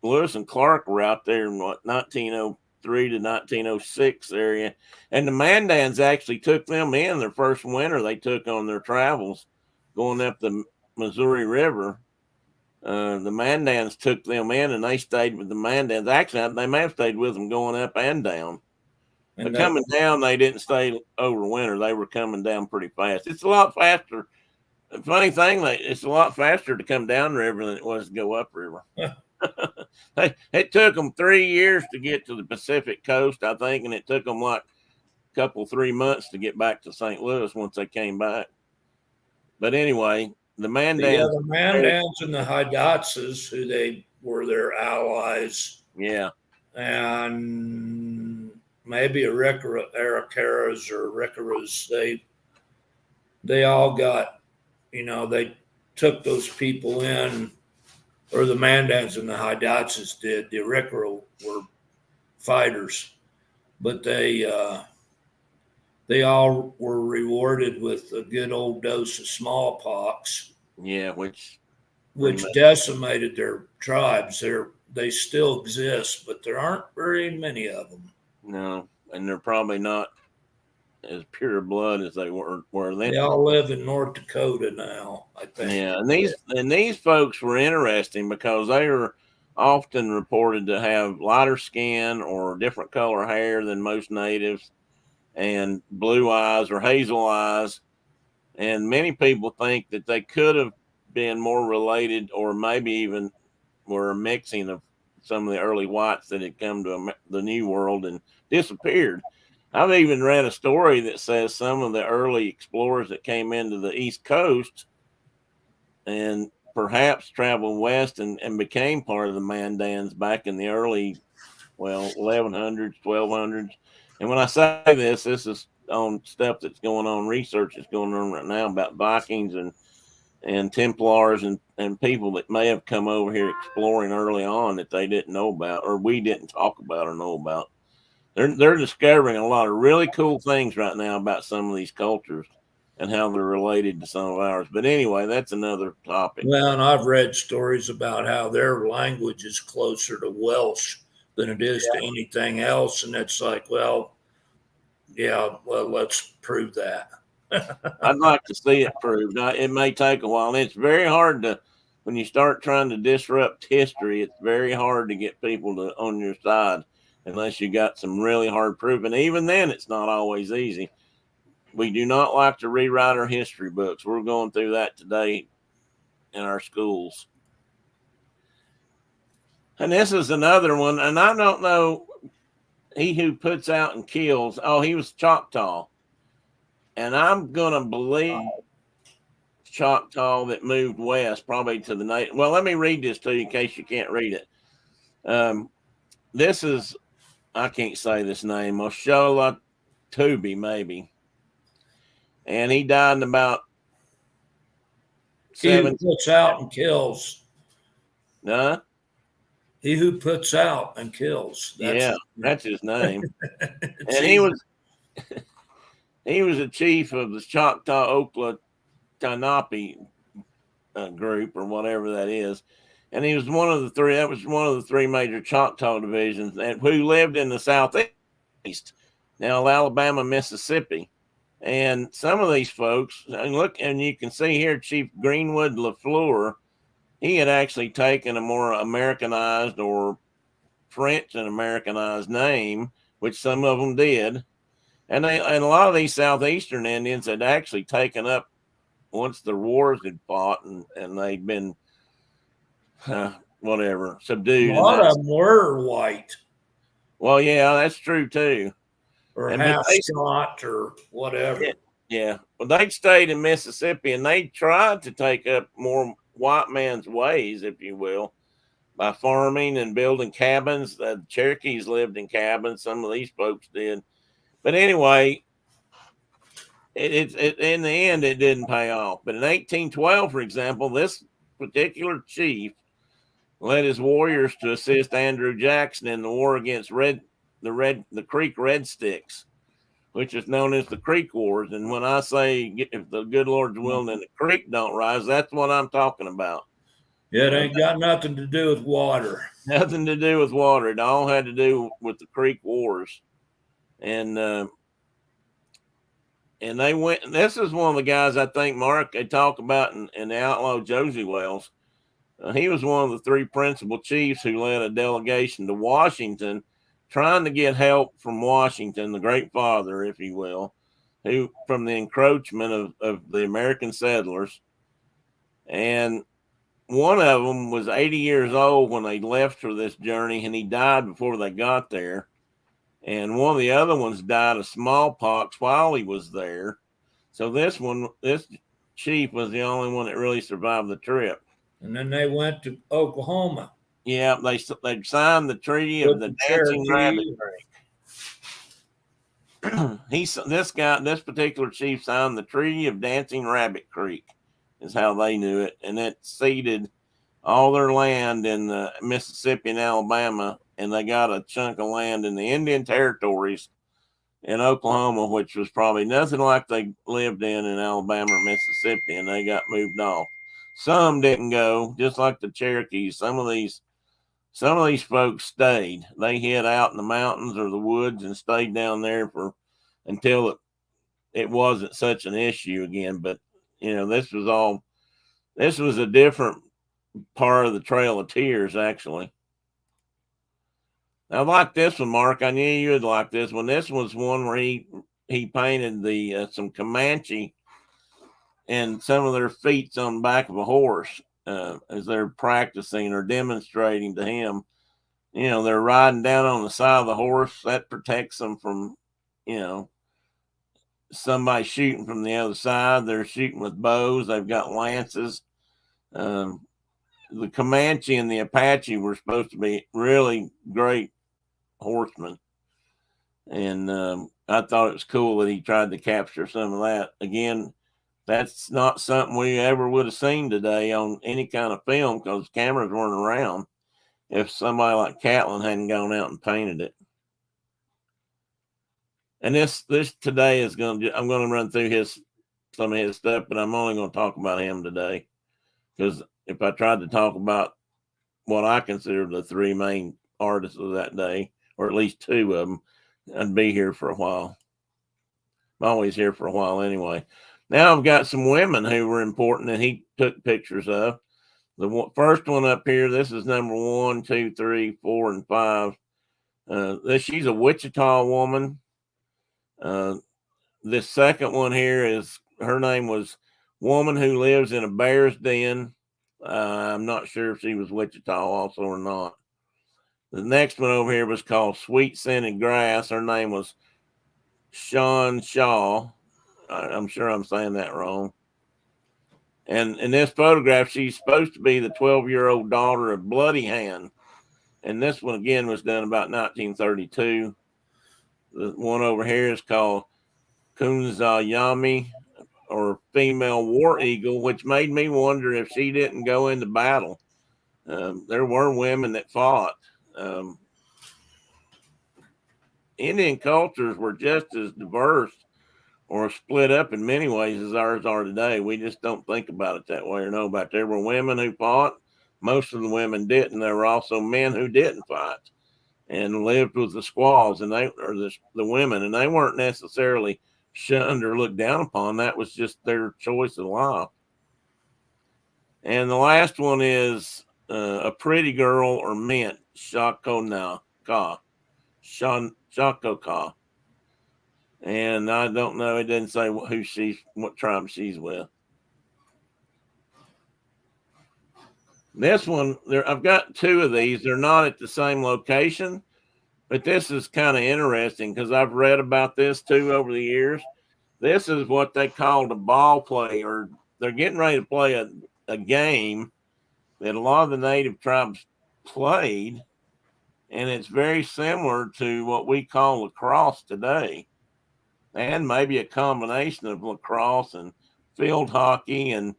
Lewis and Clark were out there in 1903 to 1906 area. And the Mandans actually took them in their first winter they took on their travels going up the Missouri River. The Mandans took them in, and they stayed with the Mandans. Actually, they may have stayed with them going up and down. And But that, coming down, they didn't stay over winter. They were coming down pretty fast. It's a lot faster. The funny thing, it's a lot faster to come down river than it was to go up river. It took them 3 years to get to the Pacific coast, I think, and it took them like a couple, 3 months to get back to St. Louis once they came back. But anyway, the Mandans. the Mandans and the Hidatsas, who they were their allies, Yeah. and maybe Arikaras or Rikaras, they all got, they took those people in, or the Mandans and the Hidatsas did. The Arikara were fighters, but they all were rewarded with a good old dose of smallpox. Yeah, which Decimated their tribes. They still exist, but there aren't very many of them. No, and they're probably not as pure blood as they were then. They all live in North Dakota now, I think. Yeah, and these folks were interesting because they were often reported to have lighter skin or different color hair than most natives, and blue eyes or hazel eyes. And many people think that they could have been more related, or maybe even were a mixing of some of the early whites that had come to the New World and disappeared. I've even read a story that says some of the early explorers that came into the East Coast and perhaps traveled west and became part of the Mandans back in the early, 1100s, 1200s. And when I say this is on stuff that's going on, research that's going on right now about Vikings and Templars and people that may have come over here exploring early on that they didn't know about, or we didn't talk about or know about. They're discovering a lot of really cool things right now about some of these cultures and how they're related to some of ours. But anyway, that's another topic. Well, and I've read stories about how their language is closer to Welsh than it is to anything else. And it's like, well, let's prove that. I'd like to see it proved. It may take a while. It's very hard when you start trying to disrupt history, it's very hard to get people on your side unless you got some really hard proof. And even then, it's not always easy. We do not like to rewrite our history books. We're going through that today in our schools. And this is another one, and I don't know. He who puts out and kills. Oh, he was Choctaw. And I'm going to believe Choctaw that moved west, probably to the native. Well, let me read this to you in case you can't read it. This is, I can't say this name, Oshola Tubi, maybe. And he died in about He who puts out and kills. Huh? He who puts out and kills. That's his name. And he was a chief of the Choctaw Oklahoma group or whatever that is. And he was one of the three. That was one of the three major Choctaw divisions who lived in the southeast, now Alabama, Mississippi. And some of these folks, and you can see here, Chief Greenwood LaFleur, he had actually taken a more Americanized or French and Americanized name, which some of them did. And a lot of these southeastern Indians had actually taken up once the wars had fought and they'd been subdued. A lot of them were white. Well, yeah, that's true too. Or half Scot or whatever. Yeah. Well, they stayed in Mississippi and they tried to take up more white man's ways, if you will, by farming and building cabins. The Cherokees lived in cabins. Some of these folks did. But anyway, it in the end, it didn't pay off. But in 1812, for example, this particular chief led his warriors to assist Andrew Jackson in the war against the Creek Red Sticks, which is known as the Creek Wars. And when I say if the good Lord's willing and the creek don't rise, that's what I'm talking about. Yeah, it ain't got nothing to do with water. Nothing to do with water. It all had to do with the Creek Wars. And they went. This is one of the guys I think, Mark, they talk about in the Outlaw Josie Wells. He was one of the three principal chiefs who led a delegation to Washington, trying to get help from Washington, the Great Father, if you will, who from the encroachment of the American settlers. And one of them was 80 years old when they left for this journey, and he died before they got there. And one of the other ones died of smallpox while he was there. So this chief was the only one that really survived the trip. And then they went to Oklahoma Yeah, they signed the treaty of with the the Dancing Rabbit Cherokee. Creek. This particular chief signed the Treaty of Dancing Rabbit Creek, is how they knew it, and it ceded all their land in Mississippi and Alabama, and they got a chunk of land in the Indian Territories in Oklahoma, which was probably nothing like they lived in Alabama or Mississippi, and they got moved off. Some didn't go, just like the Cherokees. Some of these folks stayed. They hid out in the mountains or the woods and stayed down there until it wasn't such an issue again. But this was a different part of the Trail of Tears, actually. I like this one, Mark. I knew you would like this one. This was one where he painted some Comanche and some of their feet on the back of a horse as they're practicing or demonstrating to him. They're riding down on the side of the horse. That protects them from, somebody shooting from the other side. They're shooting with bows. They've got lances. The Comanche and the Apache were supposed to be really great horsemen. And I thought it was cool that he tried to capture some of that. Again, that's not something we ever would have seen today on any kind of film because cameras weren't around if somebody like Catlin hadn't gone out and painted it. And this today I'm going to run through some of his stuff, but I'm only going to talk about him today because if I tried to talk about what I consider the three main artists of that day, or at least two of them, I'd be here for a while. I'm always here for a while anyway. Now I've got some women who were important that he took pictures of. The first one up here, this is number 1, 2, 3, 4, and 5. She's a Wichita woman. This second one here her name was Woman Who Lives in a Bear's Den. I'm not sure if she was Wichita also or not. The next one over here was called Sweet Scented Grass. Her name was Sean Shaw. I'm sure I'm saying that wrong. And in this photograph, she's supposed to be the 12-year-old daughter of Bloody Hand. And this one, again, was done about 1932. The one over here is called Kunzayami, or Female War Eagle, which made me wonder if she didn't go into battle. There were women that fought. Indian cultures were just as diverse or split up in many ways as ours are today. We just don't think about it that way or know about it. There were women who fought. Most of the women didn't. There were also men who didn't fight and lived with the squaws and the women, and they weren't necessarily shunned or looked down upon. That was just their choice of life. And the last one is A Pretty Girl or Mint, Shakoka. And I don't know. It didn't say what tribe she's with. This one, I've got two of these. They're not at the same location, but this is kind of interesting because I've read about this too over the years. This is what they called a ball play, or they're getting ready to play a game that a lot of the native tribes played, and it's very similar to what we call lacrosse today, and maybe a combination of lacrosse and field hockey. And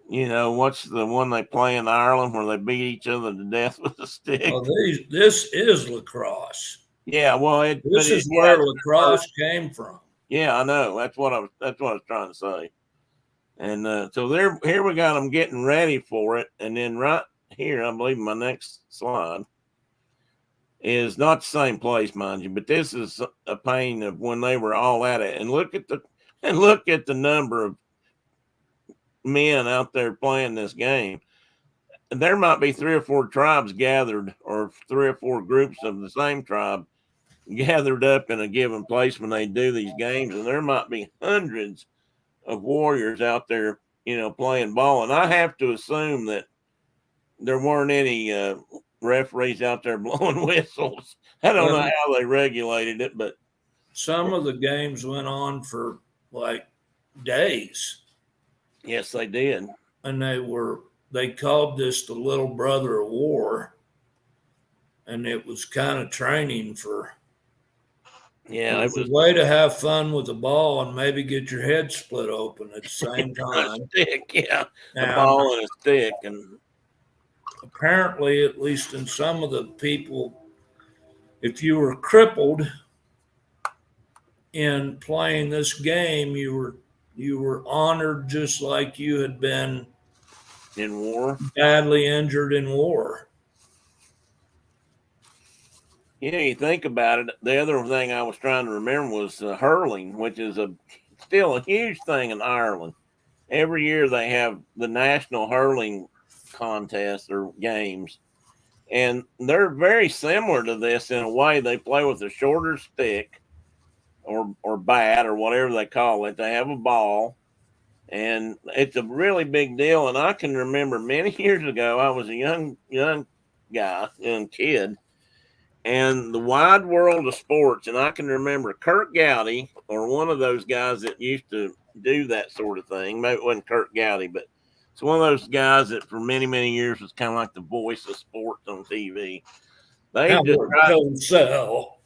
what's the one they play in Ireland where they beat each other to death with a stick? Oh, this is lacrosse. Yeah, well, this is where lacrosse came from. Yeah, I know. That's what I was trying to say. And so here we got them getting ready for it, and then right here, I believe my next slide is not the same place, mind you, but this is a painting of when they were all at it. And look at the number of men out there playing this game. there might be 3 or 4 tribes gathered, or 3 or 4 groups of the same tribe gathered up in a given place when they do these games, and there might be hundreds of warriors out there, playing ball. And I have to assume that there weren't any referees out there blowing whistles. I don't know how they regulated it, but some of the games went on for like days. Yes, they did. And they called this the little brother of war. And it was kind of training for. Yeah, it was a way to have fun with the ball and maybe get your head split open at the same time. A stick, yeah, a ball and a stick. And apparently, at least in some of the people, if you were crippled in playing this game, you were honored just like you had been in war, badly injured in war. You think about it. The other thing I was trying to remember was hurling, which is still a huge thing in Ireland. Every year they have the national hurling contest or games, and they're very similar to this in a way. They play with a shorter stick or bat or whatever they call it. They have a ball, and it's a really big deal. And I can remember many years ago, I was a young kid, and the wide world of sports. And I can remember Kurt Gowdy, or one of those guys that used to do that sort of thing. Maybe it wasn't Kurt Gowdy, but it's one of those guys that for many, many years was kind of like the voice of sports on TV. They sell.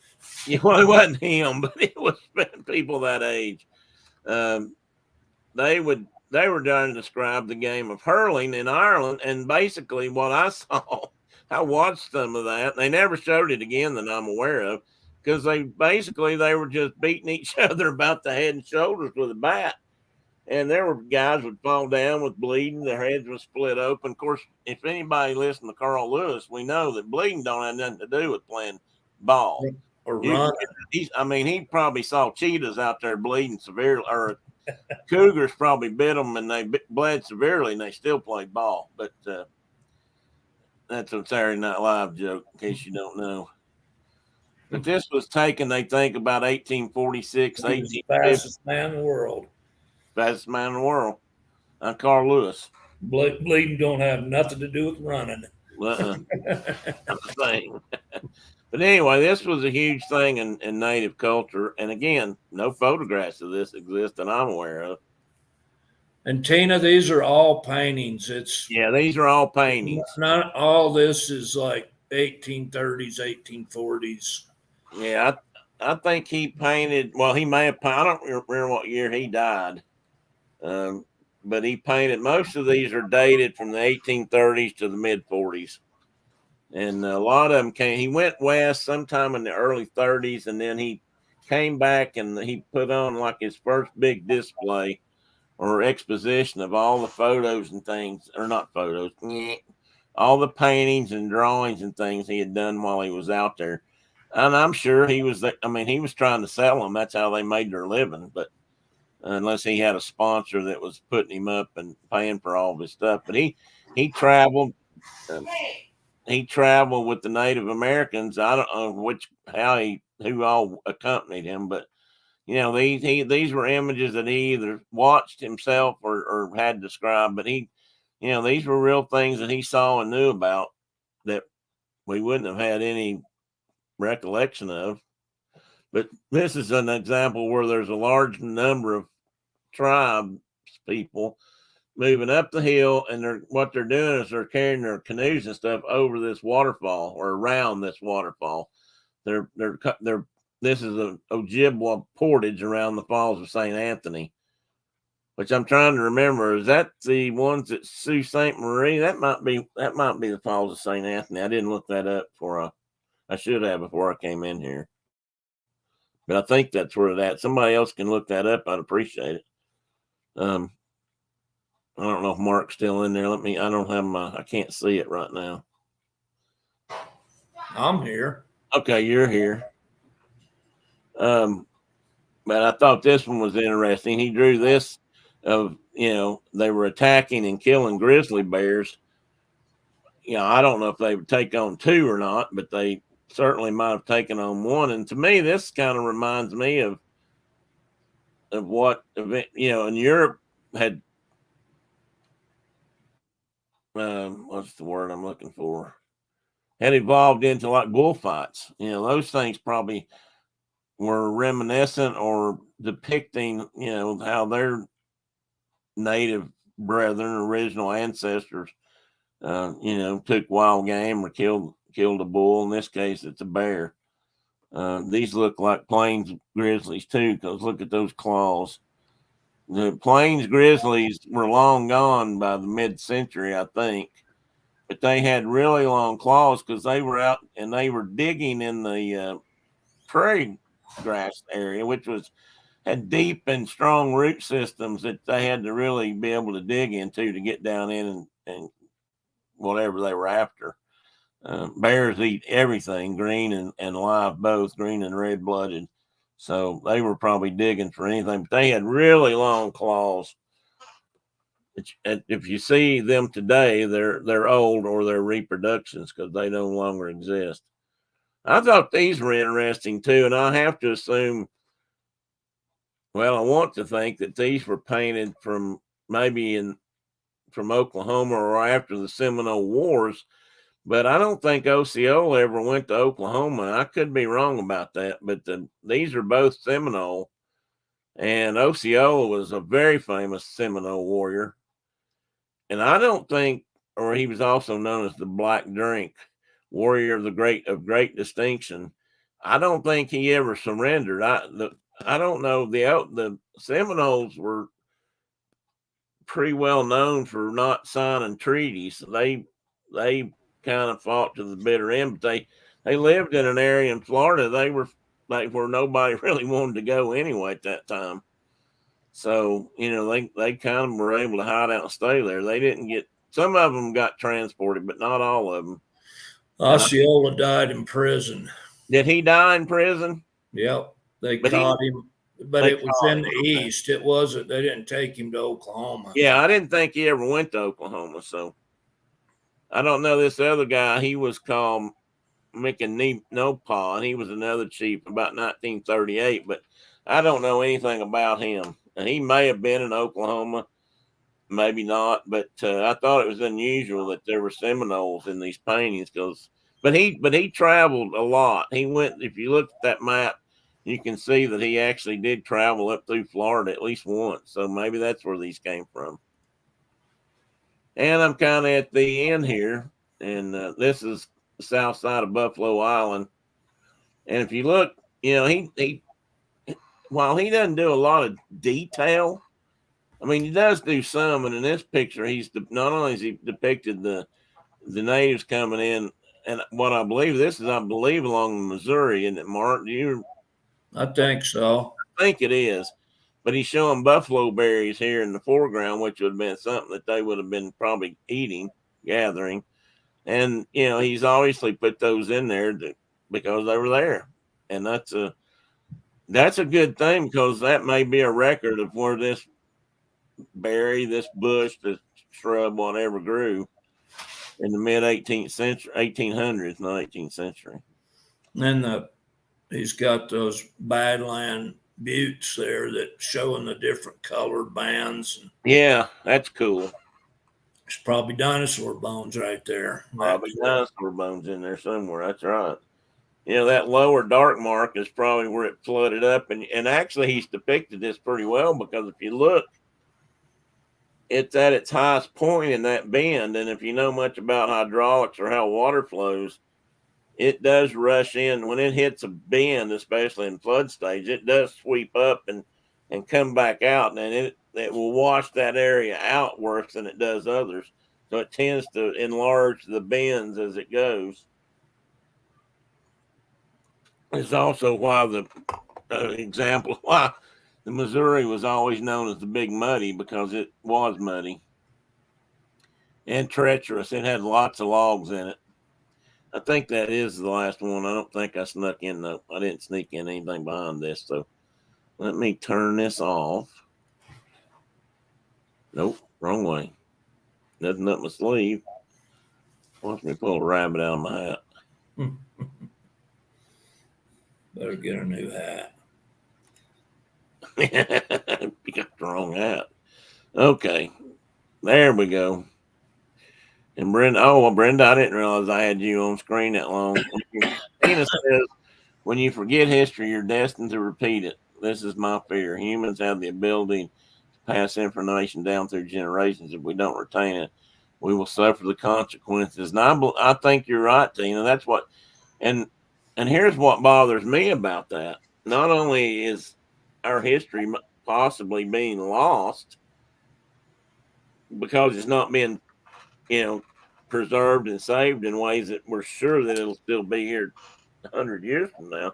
Yeah, well, it wasn't him, but it was people that age. They were trying to describe the game of hurling in Ireland, and basically what I saw, I watched some of that. They never showed it again that I'm aware of, because they were just beating each other about the head and shoulders with a bat. And there were guys would fall down with bleeding, their heads were split open. Of course, if anybody listened to Carl Lewis, we know that bleeding don't have nothing to do with playing ball. Or run. He probably saw cheetahs out there bleeding severely, or cougars probably bit them and they bled severely, and they still played ball. But that's a Saturday Night Live joke, in case you don't know. But this was taken, they think, about 1846, 1850. Fastest man in the world. Fastest man in the world. Carl Lewis. Bleeding don't have nothing to do with running. Not a thing. But anyway, this was a huge thing in Native culture. And again, no photographs of this exist that I'm aware of. And Tina, these are all paintings. These are all paintings. Not all this is like 1830s, 1840s. Yeah, I think he painted. Well, he may have. I don't remember what year he died. But he painted. Most of these are dated from the 1830s to the mid 40s. And a lot of them came. He went west sometime in the early 30s, and then he came back and he put on like his first big display or exposition of all the photos and things, or not photos, all the paintings and drawings and things he had done while he was out there. And I'm sure he was trying to sell them. That's how they made their living. But unless he had a sponsor that was putting him up and paying for all of his stuff. But he traveled. He traveled with the Native Americans. I don't know who all accompanied him, but these were images that he either watched himself or had described. But these were real things that he saw and knew about that we wouldn't have had any recollection of. But this is an example where there's a large number of tribes people moving up the hill, and what they're doing is they're carrying their canoes and stuff over this waterfall or around this waterfall. This is a Ojibwa portage around the Falls of St. Anthony, which I'm trying to remember. Is that the ones that Sault Ste. Marie? That might be the Falls of St. Anthony. I didn't look that up I should have before I came in here. But I think that's where it's at. Somebody else can look that up. I'd appreciate it. I don't know if Mark's still in there. I can't see it right now. I'm here. Okay, you're here. But I thought this one was interesting. He drew this of, they were attacking and killing grizzly bears I don't know if they would take on two or not, but they certainly might have taken on one. And to me, this kind of reminds me of what event, in Europe had, what's the word I'm looking for? Had evolved into like bullfights. Those things probably were reminiscent or depicting, how their native brethren, original ancestors, took wild game or killed a bull. In this case, it's a bear. These look like plains grizzlies too, because look at those claws. The plains grizzlies were long gone by the mid-century, I think, but they had really long claws because they were out and they were digging in the prairie grass area, which had deep and strong root systems that they had to really be able to dig into to get down in and whatever they were after. Bears eat everything, green and live, both green and red blooded. So they were probably digging for anything, but they had really long claws. If you see them today, they're old or they're reproductions because they no longer exist. I thought these were interesting too, and I have to assume. Well, I want to think that these were painted from from Oklahoma or after the Seminole Wars, but I don't think Osceola ever went to Oklahoma. I could be wrong about that, but these are both Seminole, and Osceola was a very famous Seminole warrior. And I don't think, or he was also known as the Black Drink, warrior of great distinction. I don't think he ever surrendered. I don't know, the Seminoles were pretty well known for not signing treaties. They kind of fought to the bitter end, but they lived in an area in Florida. They were like where nobody really wanted to go anyway at that time. So, they kind of were able to hide out and stay there. They didn't get, some of them got transported, but not all of them. Osceola died in prison. Did he die in prison? Yep. They caught him, but they it was caught in him. the East. It wasn't, they didn't take him to Oklahoma. Yeah, I didn't think he ever went to Oklahoma. So I don't know. This other guy, he was called Mickey-Nopaw, and he was another chief about 1938, but I don't know anything about him. And he may have been in Oklahoma, maybe not, but I thought it was unusual that there were Seminoles in these paintings but he traveled a lot. He went, if you look at that map, you can see that he actually did travel up through Florida at least once. So maybe that's where these came from. And I'm kind of at the end here, and this is the south side of Buffalo Island. And if you look, he while he doesn't do a lot of detail, I mean, he does do some. And in this picture, not only is he depicted the natives coming in, and what I believe along the Missouri, isn't it, Mark? I think so. I think it is. But he's showing buffalo berries here in the foreground, which would have been something that they would have been probably gathering. And, he's obviously put those in there because they were there. And that's a good thing, because that may be a record of where this berry, this bush, this shrub, whatever grew in the mid 18th century, 1800s, not 18th century. And then he's got those Badland buttes there that showing the different colored bands. Yeah, that's cool. There's probably dinosaur bones right there. Probably dinosaur bones in there somewhere. That's right. That lower dark mark is probably where it flooded up. And actually, he's depicted this pretty well, because if you look, it's at its highest point in that bend. And if you know much about hydraulics or how water flows, it does rush in. When it hits a bend, especially in flood stage, it does sweep up and come back out. And it will wash that area out worse than it does others. So it tends to enlarge the bends as it goes. It's also why why the Missouri was always known as the Big Muddy, because it was muddy and treacherous. It had lots of logs in it. I think that is the last one. I don't think I snuck in I didn't sneak in anything behind this. So let me turn this off. Nope, wrong way. Nothing up my sleeve. Watch me pull a rabbit out of my hat. Better get a new hat. You got the wrong hat. Okay, there we go. And Brenda, I didn't realize I had you on screen that long. Tina says, when you forget history, you're destined to repeat it. This is my fear. Humans have the ability to pass information down through generations. If we don't retain it, we will suffer the consequences. And I think you're right, Tina. That's what, and here's what bothers me about that. Not only is our history possibly being lost because it's not being, preserved and saved in ways that we're sure that it'll still be here 100 years from now.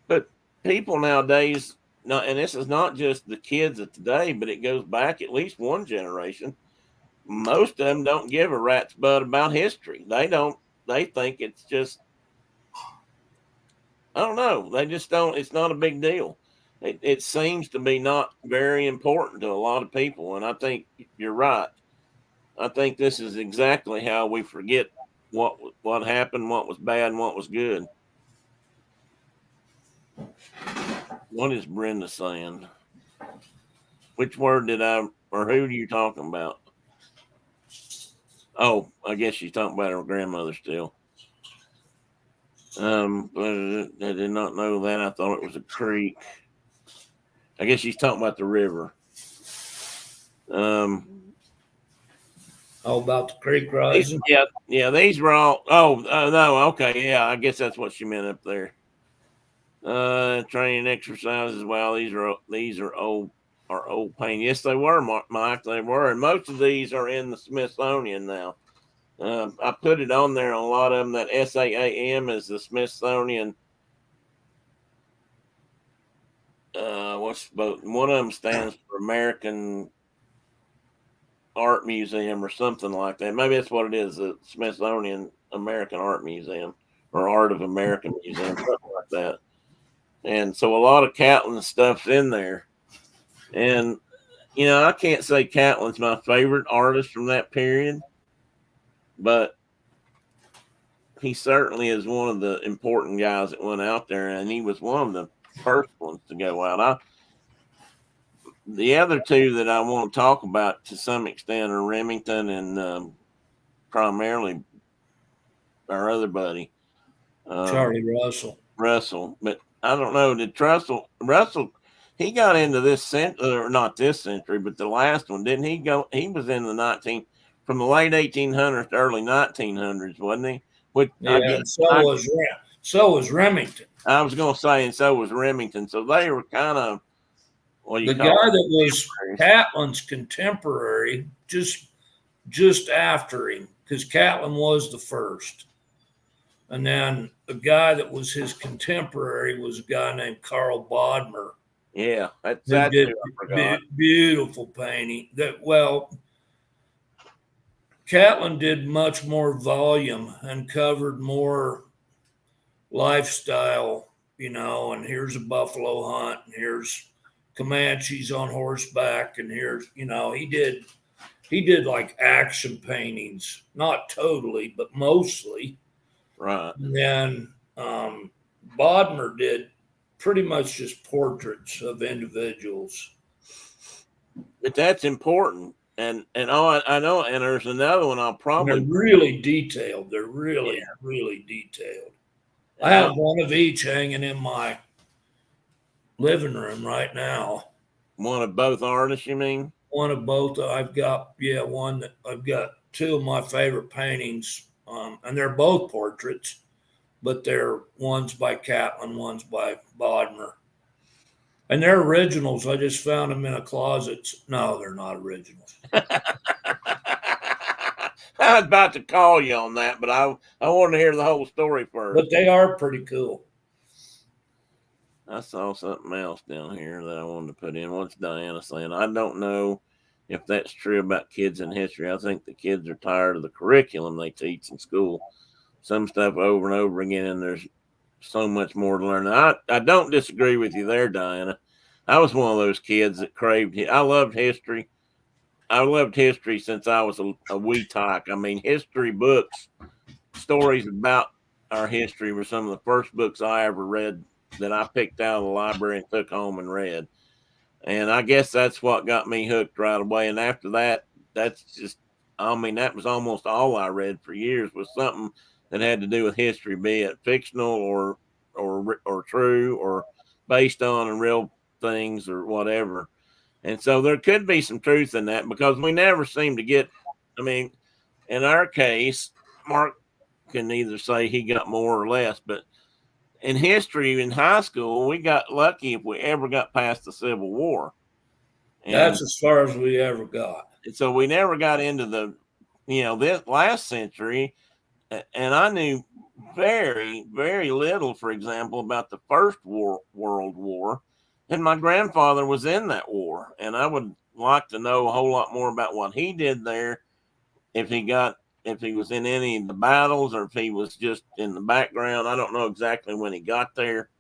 But people nowadays, and this is not just the kids of today, but it goes back at least one generation. Most of them don't give a rat's butt about history. They don't. They think it's just, I don't know. They just don't. It's not a big deal. It seems to be not very important to a lot of people, and I think you're right. I think this is exactly how we forget what happened, what was bad, and what was good. What is Brenda saying? Which word or who are you talking about? Oh, I guess she's talking about her grandmother still. But I did not know that. I thought it was a creek. I guess she's talking about the river. All about the creek rising. Yeah. These were all. Oh, no. Okay, yeah. I guess that's what she meant up there. Training exercises. Well, these are old pain. Yes, they were, Mike. They were, and most of these are in the Smithsonian now. I put it on there on a lot of them. That SAAM is the Smithsonian. One of them stands for American Art Museum or something like that. Maybe that's what it is, the Smithsonian American Art Museum or Art of America Museum, something like that. And so a lot of Catlin stuff's in there. And, I can't say Catlin's my favorite artist from that period, but he certainly is one of the important guys that went out there, and he was one of the first ones to go out. The other two that I want to talk about to some extent are Remington and primarily our other buddy, Charlie Russell. Russell. But I don't know, did Russell, he got into this century, or not this century, but the last one, didn't he go? He was in the from the late 1800s to early 1900s, wasn't he? Which yeah, so was Remington. I was going to say, and so was Remington. So they were kind of, the guy that was Catlin's contemporary, just after him, because Catlin was the first. And then the guy that was his contemporary was a guy named Carl Bodmer. Yeah, that's did beautiful painting. Catlin did much more volume and covered more lifestyle, and here's a buffalo hunt, and here's Comanches on horseback, and here's, he did like action paintings, not totally, but mostly. Right. And then Bodmer did pretty much just portraits of individuals. But that's important. And I know, and there's another one I'll probably. And they're really detailed. They're really detailed. I have one of each hanging in my living room right now. One of both artists, you mean? One of both. I've got two of my favorite paintings, and they're both portraits, but they're one's by Catlin, one's by Bodmer. And they're originals. I just found them in a closet. No, they're not originals. I was about to call you on that, but I wanted to hear the whole story first. But they are pretty cool. I saw something else down here that I wanted to put in. What's Diana saying? I don't know if that's true about kids in history. I think the kids are tired of the curriculum they teach in school. Some stuff over and over again, and there's so much more to learn. I don't disagree with you there, Diana. I was one of those kids that craved it. I loved history, I loved history since I was a wee tyke. I mean, history books, stories about our history were some of the first books I ever read that I picked out of the library and took home and read. And I guess that's what got me hooked right away. And after that, that's just, I mean, that was almost all I read for years was something that had to do with history, be it fictional or true or based on real things or whatever. And so there could be some truth in that because we never seem to get, I mean, in our case, Mark can either say he got more or less, but in history in high school, we got lucky if we ever got past the Civil War. And That's as far as we ever got. so we never got into the, this last century. And I knew very, very little, for example, about the World War. And my grandfather was in that war. And I would like to know a whole lot more about what he did there, if he was in any of the battles or if he was just in the background. I don't know exactly when he got there.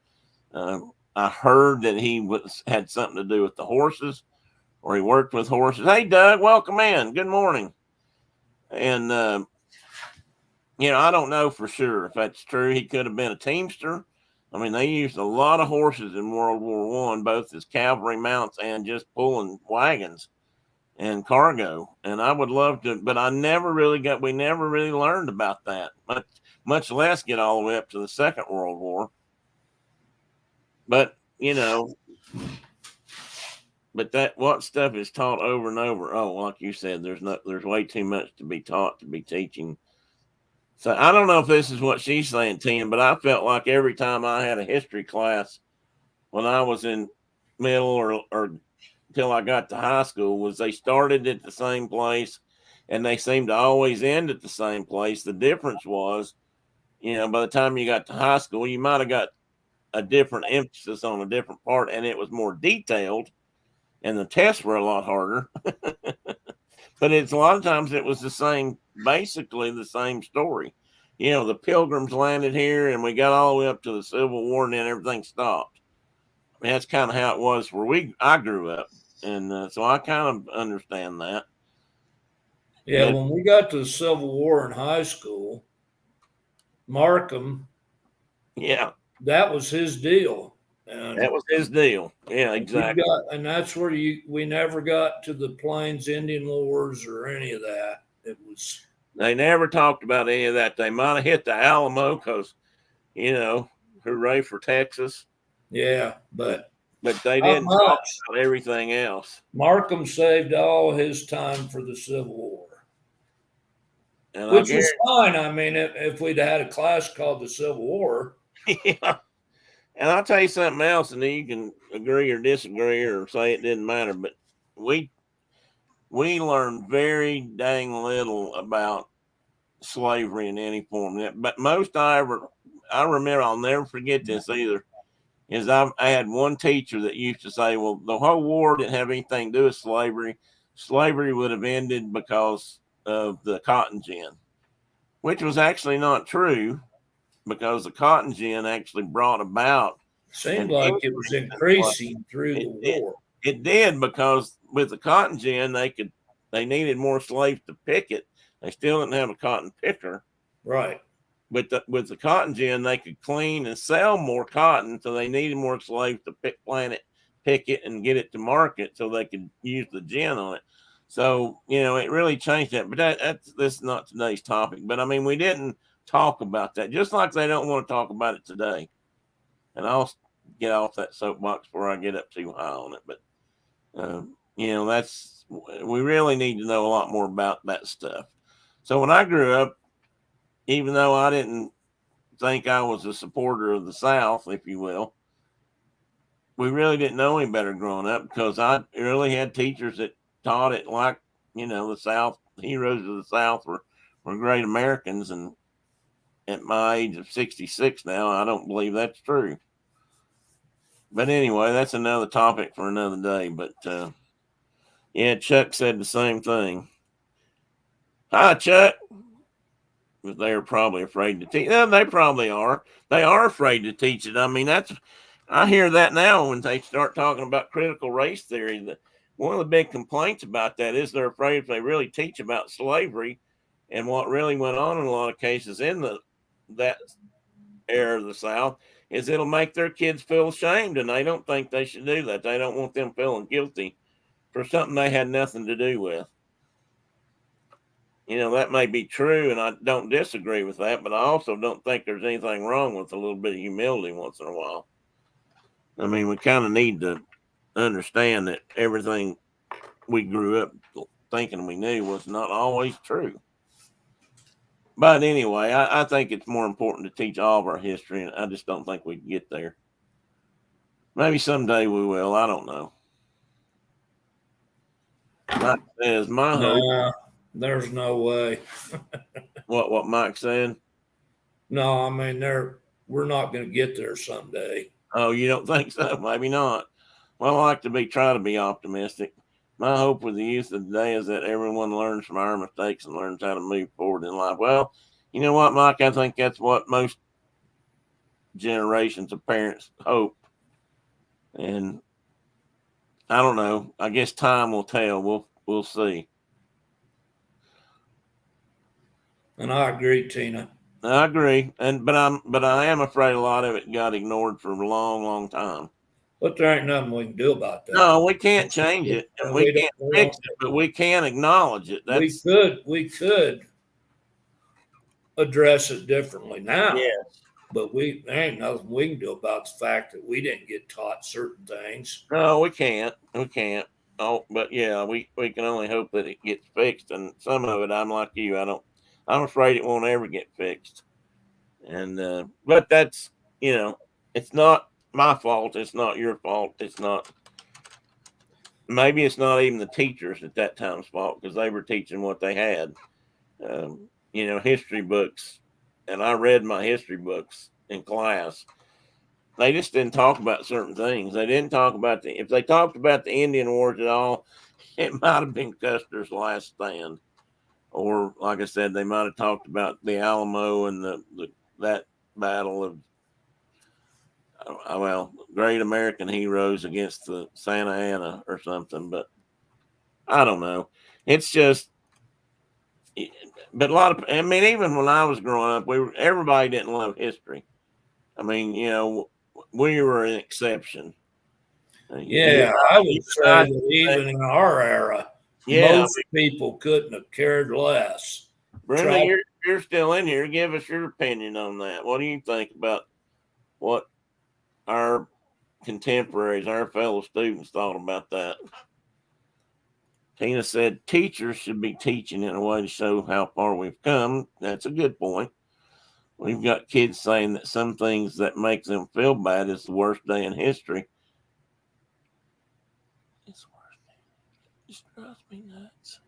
I heard that he had something to do with the horses, or he worked with horses. Hey, Doug, welcome in. Good morning. And I don't know for sure if that's true. He could have been a teamster. I mean, they used a lot of horses in World War One, both as cavalry mounts and just pulling wagons and cargo. And I would love to, but we never really learned about that, much less get all the way up to the Second World War. But, but what stuff is taught over and over. Oh, like you said, there's way too much to be taught, to be teaching. So I don't know if this is what she's saying, Tina, but I felt like every time I had a history class when I was in middle or till I got to high school, was they started at the same place and they seemed to always end at the same place. The difference was, by the time you got to high school, you might have got a different emphasis on a different part and it was more detailed and the tests were a lot harder. But it's a lot of times it was basically the same story. The Pilgrims landed here and we got all the way up to the Civil War and then everything stopped. I mean, that's kind of how it was where I grew up. And so I kind of understand that. Yeah, when we got to the Civil War in high school, Markham, yeah, that was his deal. And that was his deal. Yeah, exactly. And that's where we never got to the Plains Indian Wars or any of that. They never talked about any of that. They might have hit the Alamo because, hooray for Texas. Yeah, but they didn't talk about everything else. Markham saved all his time for the Civil War, and which was fine. I mean, if we'd had a class called the Civil War. Yeah. And I'll tell you something else, and then you can agree or disagree or say it didn't matter, but we learned very dang little about slavery in any form. But most I remember, I'll never forget this either, is I had one teacher that used to say, well, the whole war didn't have anything to do with slavery. Slavery would have ended because of the cotton gin, which was actually not true, because the cotton gin actually brought about. Seemed like it was increasing through the war. It did, because with the cotton gin, they needed more slaves to pick it. They still didn't have a cotton picker. Right. With the cotton gin, they could clean and sell more cotton, so they needed more slaves to plant it, pick it, and get it to market so they could use the gin on it. So, it really changed that. But that's this is not today's topic. But, I mean, we didn't talk about that, just like they don't want to talk about it today. And I'll get off that soapbox before I get up too high on it. But, we really need to know a lot more about that stuff. So when I grew up, even though I didn't think I was a supporter of the South, if you will, we really didn't know any better growing up, because I really had teachers that taught it like, the South, heroes of the South were great Americans. And at my age of 66 now, I don't believe that's true. But anyway, that's another topic for another day. But yeah, Chuck said the same thing. Hi, Chuck. But they're probably afraid to teach. Yeah, they probably are. They are afraid to teach it. I mean, I hear that now when they start talking about critical race theory. one of the big complaints about that is they're afraid if they really teach about slavery and what really went on in a lot of cases in that era of the South, is it'll make their kids feel ashamed, and they don't think they should do that. They don't want them feeling guilty for something they had nothing to do with. That may be true, and I don't disagree with that, but I also don't think there's anything wrong with a little bit of humility once in a while. I mean, we kind of need to understand that everything we grew up thinking we knew was not always true. But anyway, I think it's more important to teach all of our history, and I just don't think we can get there. Maybe someday we will. I don't know. Mike says, my hope. Nah, there's no way. What Mike said? No, I mean we're not going to get there someday. Oh, you don't think so? Maybe not. Well, I like to try to be optimistic. My hope with the youth of today is that everyone learns from our mistakes and learns how to move forward in life. Well, you know what, Mike? I think that's what most generations of parents hope. And I don't know. I guess time will tell. We'll see. And I agree, Tina. I agree, but I am afraid a lot of it got ignored for a long, long time. But there ain't nothing we can do about that. No, we can't change it, and we can't fix it, but we can acknowledge it. We could address it differently now. Yes. But there ain't nothing we can do about the fact that we didn't get taught certain things. No, we can't. We can't. Oh, but yeah, we can only hope that it gets fixed. And some of it, I'm like you. I'm afraid it won't ever get fixed. And but that's it's not my fault. It's not your fault. It's not. Maybe it's not even the teachers at that time's fault because they were teaching what they had. History books, and I read my history books in class. They just didn't talk about certain things. They didn't talk about if they talked about the Indian Wars at all, it might have been Custer's last stand. Or, like I said, they might have talked about the Alamo and that battle of, great American heroes against the Santa Ana or something. But I don't know. It's just, but even when I was growing up, everybody didn't love history. I mean, we were an exception. Yeah, I would say that even in our era, most people couldn't have cared less. Brenda, you're still in here. Give us your opinion on that. What do you think about what our contemporaries, our fellow students thought about that? Tina said teachers should be teaching in a way to show how far we've come. That's a good point. We've got kids saying that some things that make them feel bad is the worst day in history. It's the worst day. It just drives me nuts.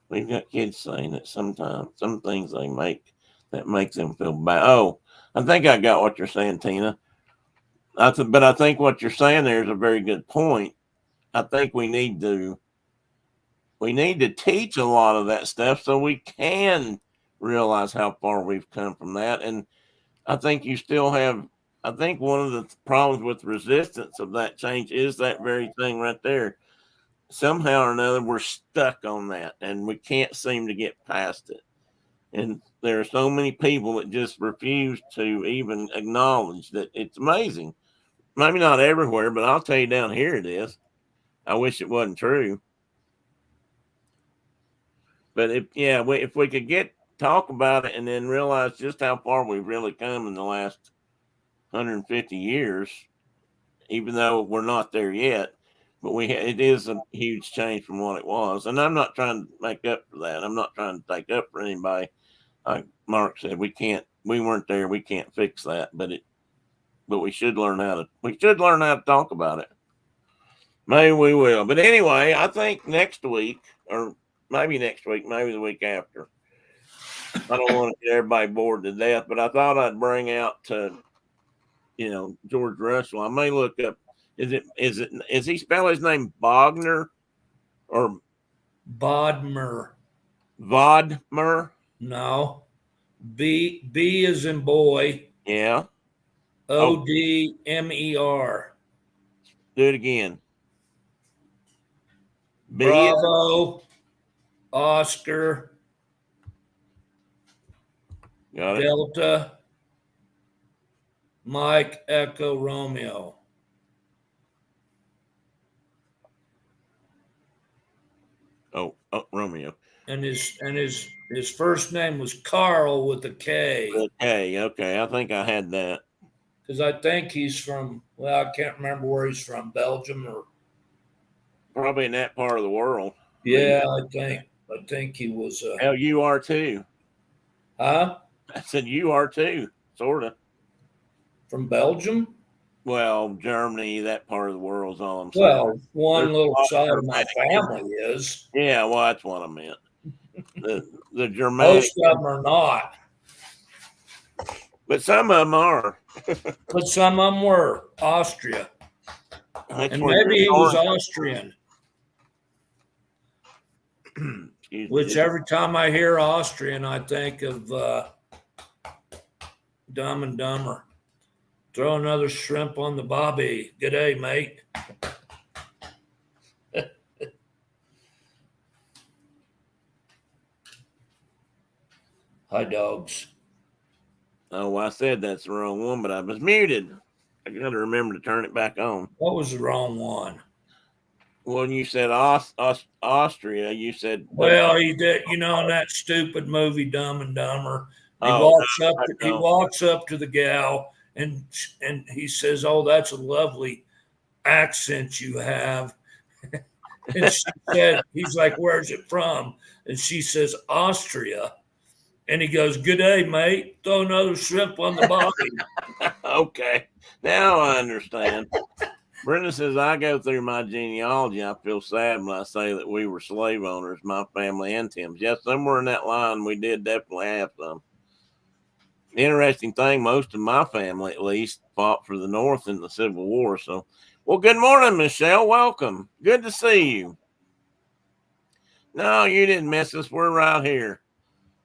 We've got kids saying that sometimes some things they make that makes them feel bad. Oh, I think I got what you're saying, Tina. But I think what you're saying there is a very good point. I think we need to teach a lot of that stuff so we can realize how far we've come from that. And I think I think one of the problems with resistance of that change is that very thing right there. Somehow or another, we're stuck on that and we can't seem to get past it. And there are so many people that just refuse to even acknowledge that. It's amazing. Maybe not everywhere, but I'll tell you down here it is. I wish it wasn't true. But if we could talk about it and then realize just how far we've really come in the last 150 years, even though we're not there yet, but it is a huge change from what it was. And I'm not trying to make up for that. I'm not trying to take up for anybody. Like Mark said, we weren't there. We can't fix that, but we should learn how to talk about it. Maybe we will. But anyway, I think next week, or maybe next week, maybe the week after. I don't want to get everybody bored to death, but I thought I'd bring out George Russell. I may look up. Is he spell his name Bogner or Bodmer? Vodmer? No. B is in boy. Yeah. Odmer. Do it again. B. Bravo, Oscar, Got it. Delta, Mike, Echo, Romeo. Oh, Romeo. And his first name was Carl with a K. Okay. I think I had that. Because I think he's from, well, I can't remember where he's from, Belgium or. Probably in that part of the world. Yeah, I think he was. Hell, you are too. Huh? I said you are too, sort of. From Belgium? Well, Germany, that part of the world is all I'm saying. Well, one There's a little lot of side of my Germanic. family is. Yeah, well, that's what I meant. The Germanic, Most of them are not, but some of them are. but some of them were Austria, That's and where your maybe he was source. Austrian. Excuse Which me. every time I hear Austrian, I think of Dumb and Dumber. Throw another shrimp on the bobby. G'day, mate. Hi, dogs. Oh, I said that's the wrong one, but I was muted. I got to remember to turn it back on. What was the wrong one? When you said Austria, you said. Well, he did. You know, in that stupid movie, Dumb and Dumber, he Oh, walks up. I He don't. walks up to the gal, and he says, "Oh, that's a lovely accent you have." And she said, "He's like, where's it from?" And she says, "Austria." And he goes, "Good day, mate. Throw another shrimp on the bobby." Okay, now I understand. Brenda says, I go through my genealogy. I feel sad when I say that we were slave owners, my family and Tim's. Yes, somewhere in that line, we did definitely have some. Interesting thing, most of my family, at least, fought for the North in the Civil War. So, well, good morning, Michelle. Welcome. Good to see you. No, you didn't miss us. We're right here.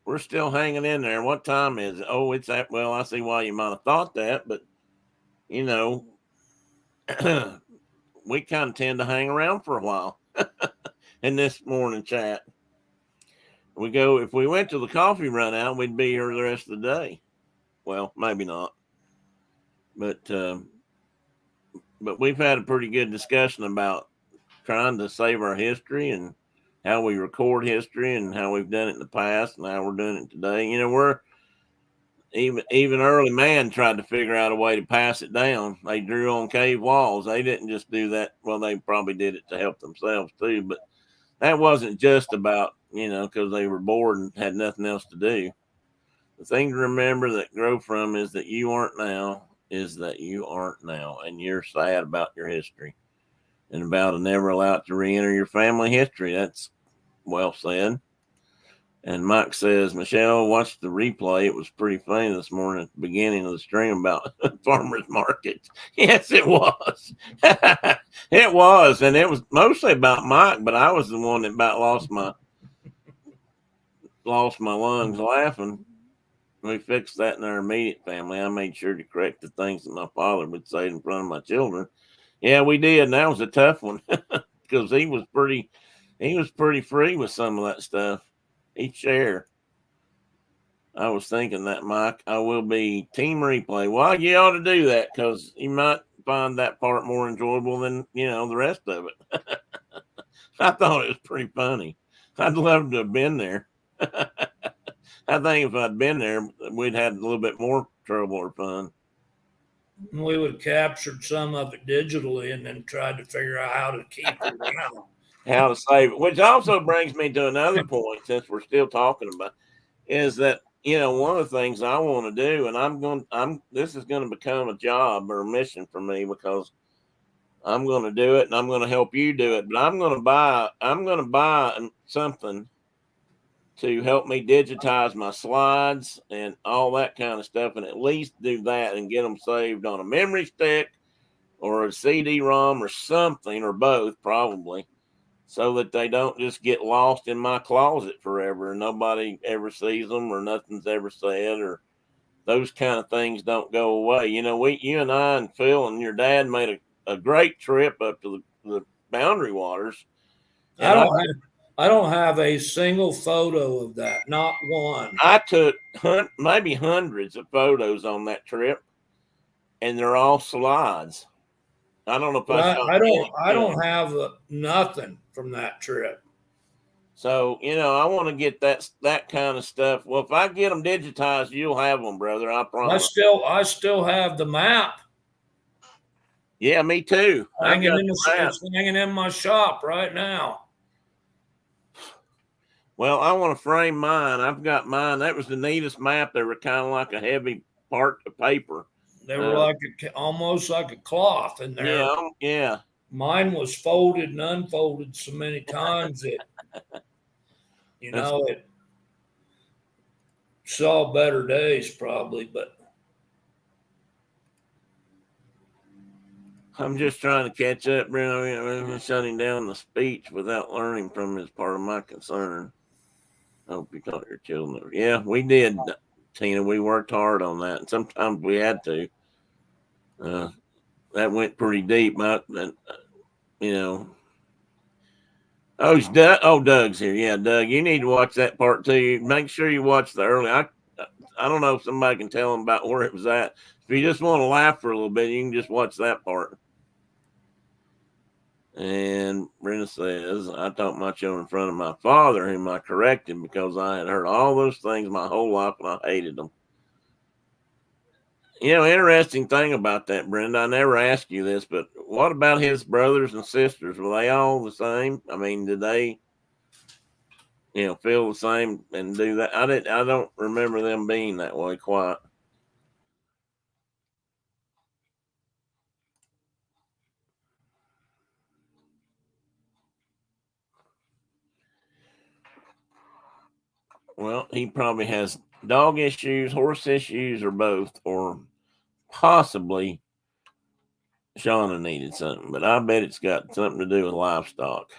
We're still hanging in there. What time is it? Oh, it's at, well, I see why you might have thought that, but, you know, we kind of tend to hang around for a while in this morning chat. If we went to the coffee run out, we'd be here the rest of the day. Well, maybe not, but we've had a pretty good discussion about trying to save our history and how we record history and how we've done it in the past and how we're doing it today. You know, we're even early man tried to figure out a way to pass it down. They drew on cave walls. They didn't just do that. Well, they probably did it to help themselves too, but that wasn't just about, because they were bored and had nothing else to do. The thing to remember that grow from is that you aren't now, and you're sad about your history and about to never allowed to re-enter your family history. That's well said. And Mike says, Michelle, watch the replay. It was pretty funny this morning at the beginning of the stream about farmers markets. Yes, it was. It was. And it was mostly about Mike, but I was the one that about lost my lungs laughing. We fixed that in our immediate family. I made sure to correct the things that my father would say in front of my children. Yeah, we did. And that was a tough one because he was pretty free with some of that stuff. He'd share. I was thinking that, Mike, I will be team replay. Well, you ought to do that because you might find that part more enjoyable than, the rest of it. I thought it was pretty funny. I'd love to have been there. I think if I'd been there, we'd had a little bit more trouble or fun. We would have captured some of it digitally and then tried to figure out how to keep it around. How to save it, which also brings me to another point, since we're still talking about, is that one of the things I want to do, and this is going to become a job or a mission for me because I'm going to do it and I'm going to help you do it. But I'm going to buy something to help me digitize my slides and all that kind of stuff, and at least do that and get them saved on a memory stick or a CD-ROM or something, or both probably, so that they don't just get lost in my closet forever and nobody ever sees them or nothing's ever said, or those kind of things don't go away. You and I and Phil and your dad made a great trip up to the Boundary Waters, I don't have a single photo of that, not one. I took maybe hundreds of photos on that trip, and they're all slides. I don't know if I But shot I any don't have nothing from that trip. So, I want to get that kind of stuff. Well, if I get them digitized, you'll have them, brother. I promise. I still have the map Yeah, me too. I got the map. it's hanging in my shop right now. Well, I want to frame mine. I've got mine. That was the neatest map. They were kind of like a heavy part of paper. They were like almost like a cloth in there. Yeah, yeah. Mine was folded and unfolded so many times that it saw better days probably, but I'm just trying to catch up, Bruno. I'm shutting down the speech without learning from is part of my concern. I hope you taught your children. Yeah, we did, Tina. We worked hard on that, and sometimes we had to. That went pretty deep. Oh, Doug's here. Yeah, Doug, you need to watch that part too. Make sure you watch the early. I don't know if somebody can tell them about where it was at. If you just want to laugh for a little bit, you can just watch that part. And Brenda says, I taught my children in front of my father, whom I corrected because I had heard all those things my whole life and I hated them. Interesting thing about that, Brenda, I never asked you this, but what about his brothers and sisters? Were they all the same? I mean, did they, feel the same and do that? I don't remember them being that way quite. Well, he probably has dog issues, horse issues, or both, or possibly Shauna needed something, but I bet it's got something to do with livestock.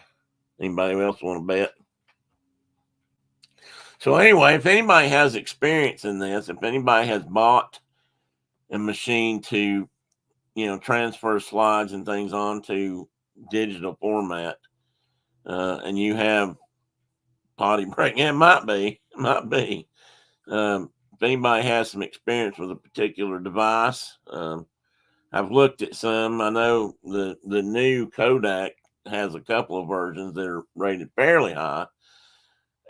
Anybody else want to bet? So anyway, if anybody has experience in this, if anybody has bought a machine to, transfer slides and things onto digital format, and you have potty break, it might be. If anybody has some experience with a particular device, I've looked at some. I know the new Kodak has a couple of versions that are rated fairly high.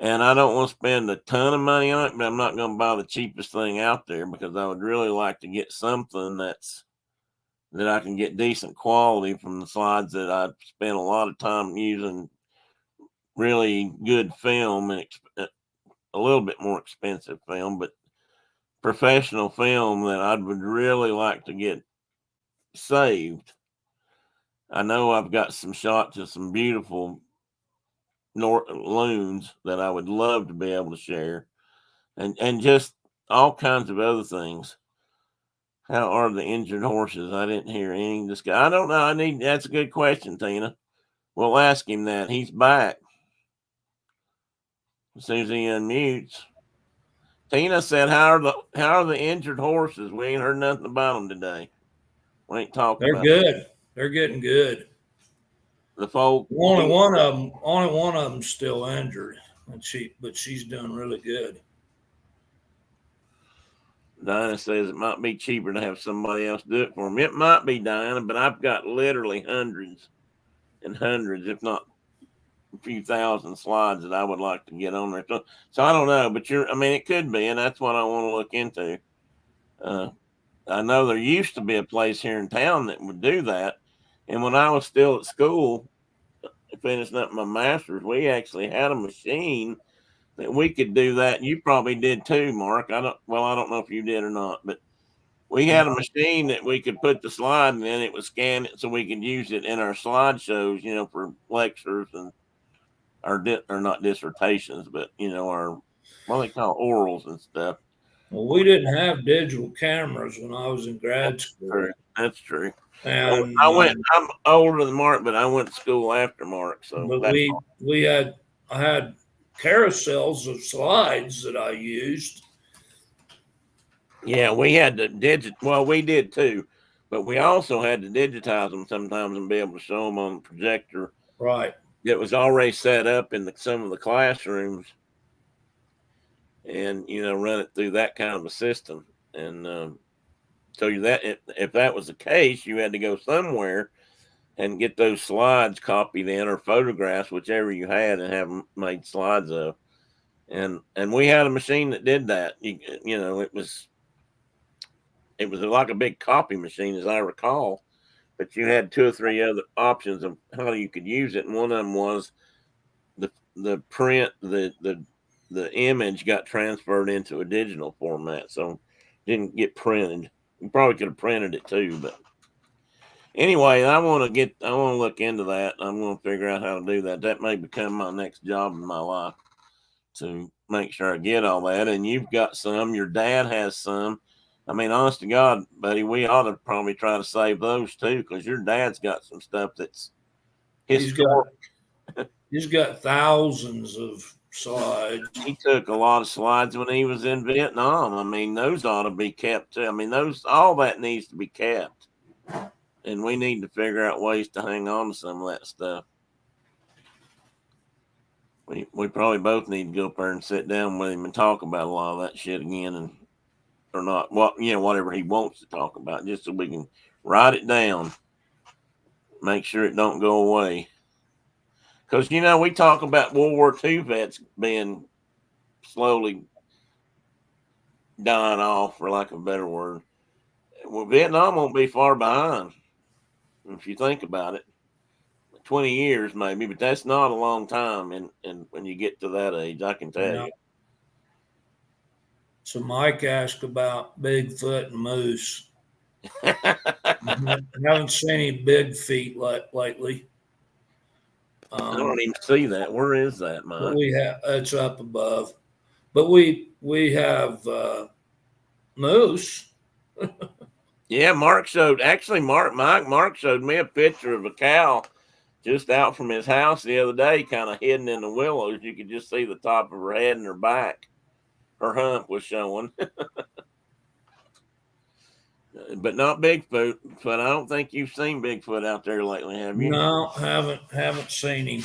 And I don't want to spend a ton of money on it, but I'm not going to buy the cheapest thing out there because I would really like to get something that I can get decent quality from the slides that I spent a lot of time using really good film and a little bit more expensive film, but professional film that I would really like to get saved. I know I've got some shots of some beautiful loons that I would love to be able to share, and just all kinds of other things. How are the injured horses? I didn't hear any discuss. I don't know. That's a good question, Tina. We'll ask him that. He's back as soon as he unmutes. Tina said, "How are the injured horses? We ain't heard nothing about them today. We ain't talking they're about good. Them. They're getting good. The folk. Only one of them's still injured, but she's doing really good." Diana says it might be cheaper to have somebody else do it for them. It might be, Diana, but I've got literally hundreds and hundreds, if not a few thousand slides that I would like to get on there. So I don't know, but it could be, and that's what I want to look into. I know there used to be a place here in town that would do that. And when I was still at school, finishing up my master's, we actually had a machine that we could do that. You probably did too, Mark. I don't know if you did or not, but we had a machine that we could put the slide in, and it would scan it so we could use it in our slideshows, for lectures and or not dissertations, but our what they call orals and stuff. Well, we didn't have digital cameras when I was in grad school. That's true. And I'm older than Mark, but I went to school after Mark. So, but I had carousels of slides that I used. Yeah, we had to well, we did too, but we also had to digitize them sometimes and be able to show them on the projector. Right. that was already set up in some of the classrooms, and run it through that kind of a system. And so that if that was the case, you had to go somewhere and get those slides copied in, or photographs, whichever you had, and have them made slides of. And we had a machine that did that. It was like a big copy machine, as I recall, but you had two or three other options of how you could use it, and one of them was the print, the image got transferred into a digital format, so it didn't get printed. You probably could have printed it too, but anyway, I want to look into that. I'm going to figure out how to do that. That may become my next job in my life, to make sure I get all that. And you've got some, your dad has some. I mean, honest to God, buddy, we ought to probably try to save those too, because your dad's got some stuff that's historic. He's got thousands of slides. He took a lot of slides when he was in Vietnam. I mean, those ought to be kept too. I mean, all that needs to be kept. And we need to figure out ways to hang on to some of that stuff. We probably both need to go up there and sit down with him and talk about a lot of that shit again, or not. Well, whatever he wants to talk about, just so we can write it down, make sure it don't go away. Because we talk about World War II vets being slowly dying off, for lack of a better word. Well, Vietnam won't be far behind, if you think about it. 20 years maybe, but that's not a long time. And when you get to that age, I can tell you. So Mike asked about Bigfoot and moose. I haven't seen any big feet lately. I don't even see that. Where is that, Mike? It's up above, but we have moose. Yeah, Mark showed me a picture of a cow just out from his house the other day, kind of hidden in the willows. You could just see the top of her head and her back. Her hump was showing. But not Bigfoot. But I don't think you've seen Bigfoot out there lately, have you? No, haven't seen him.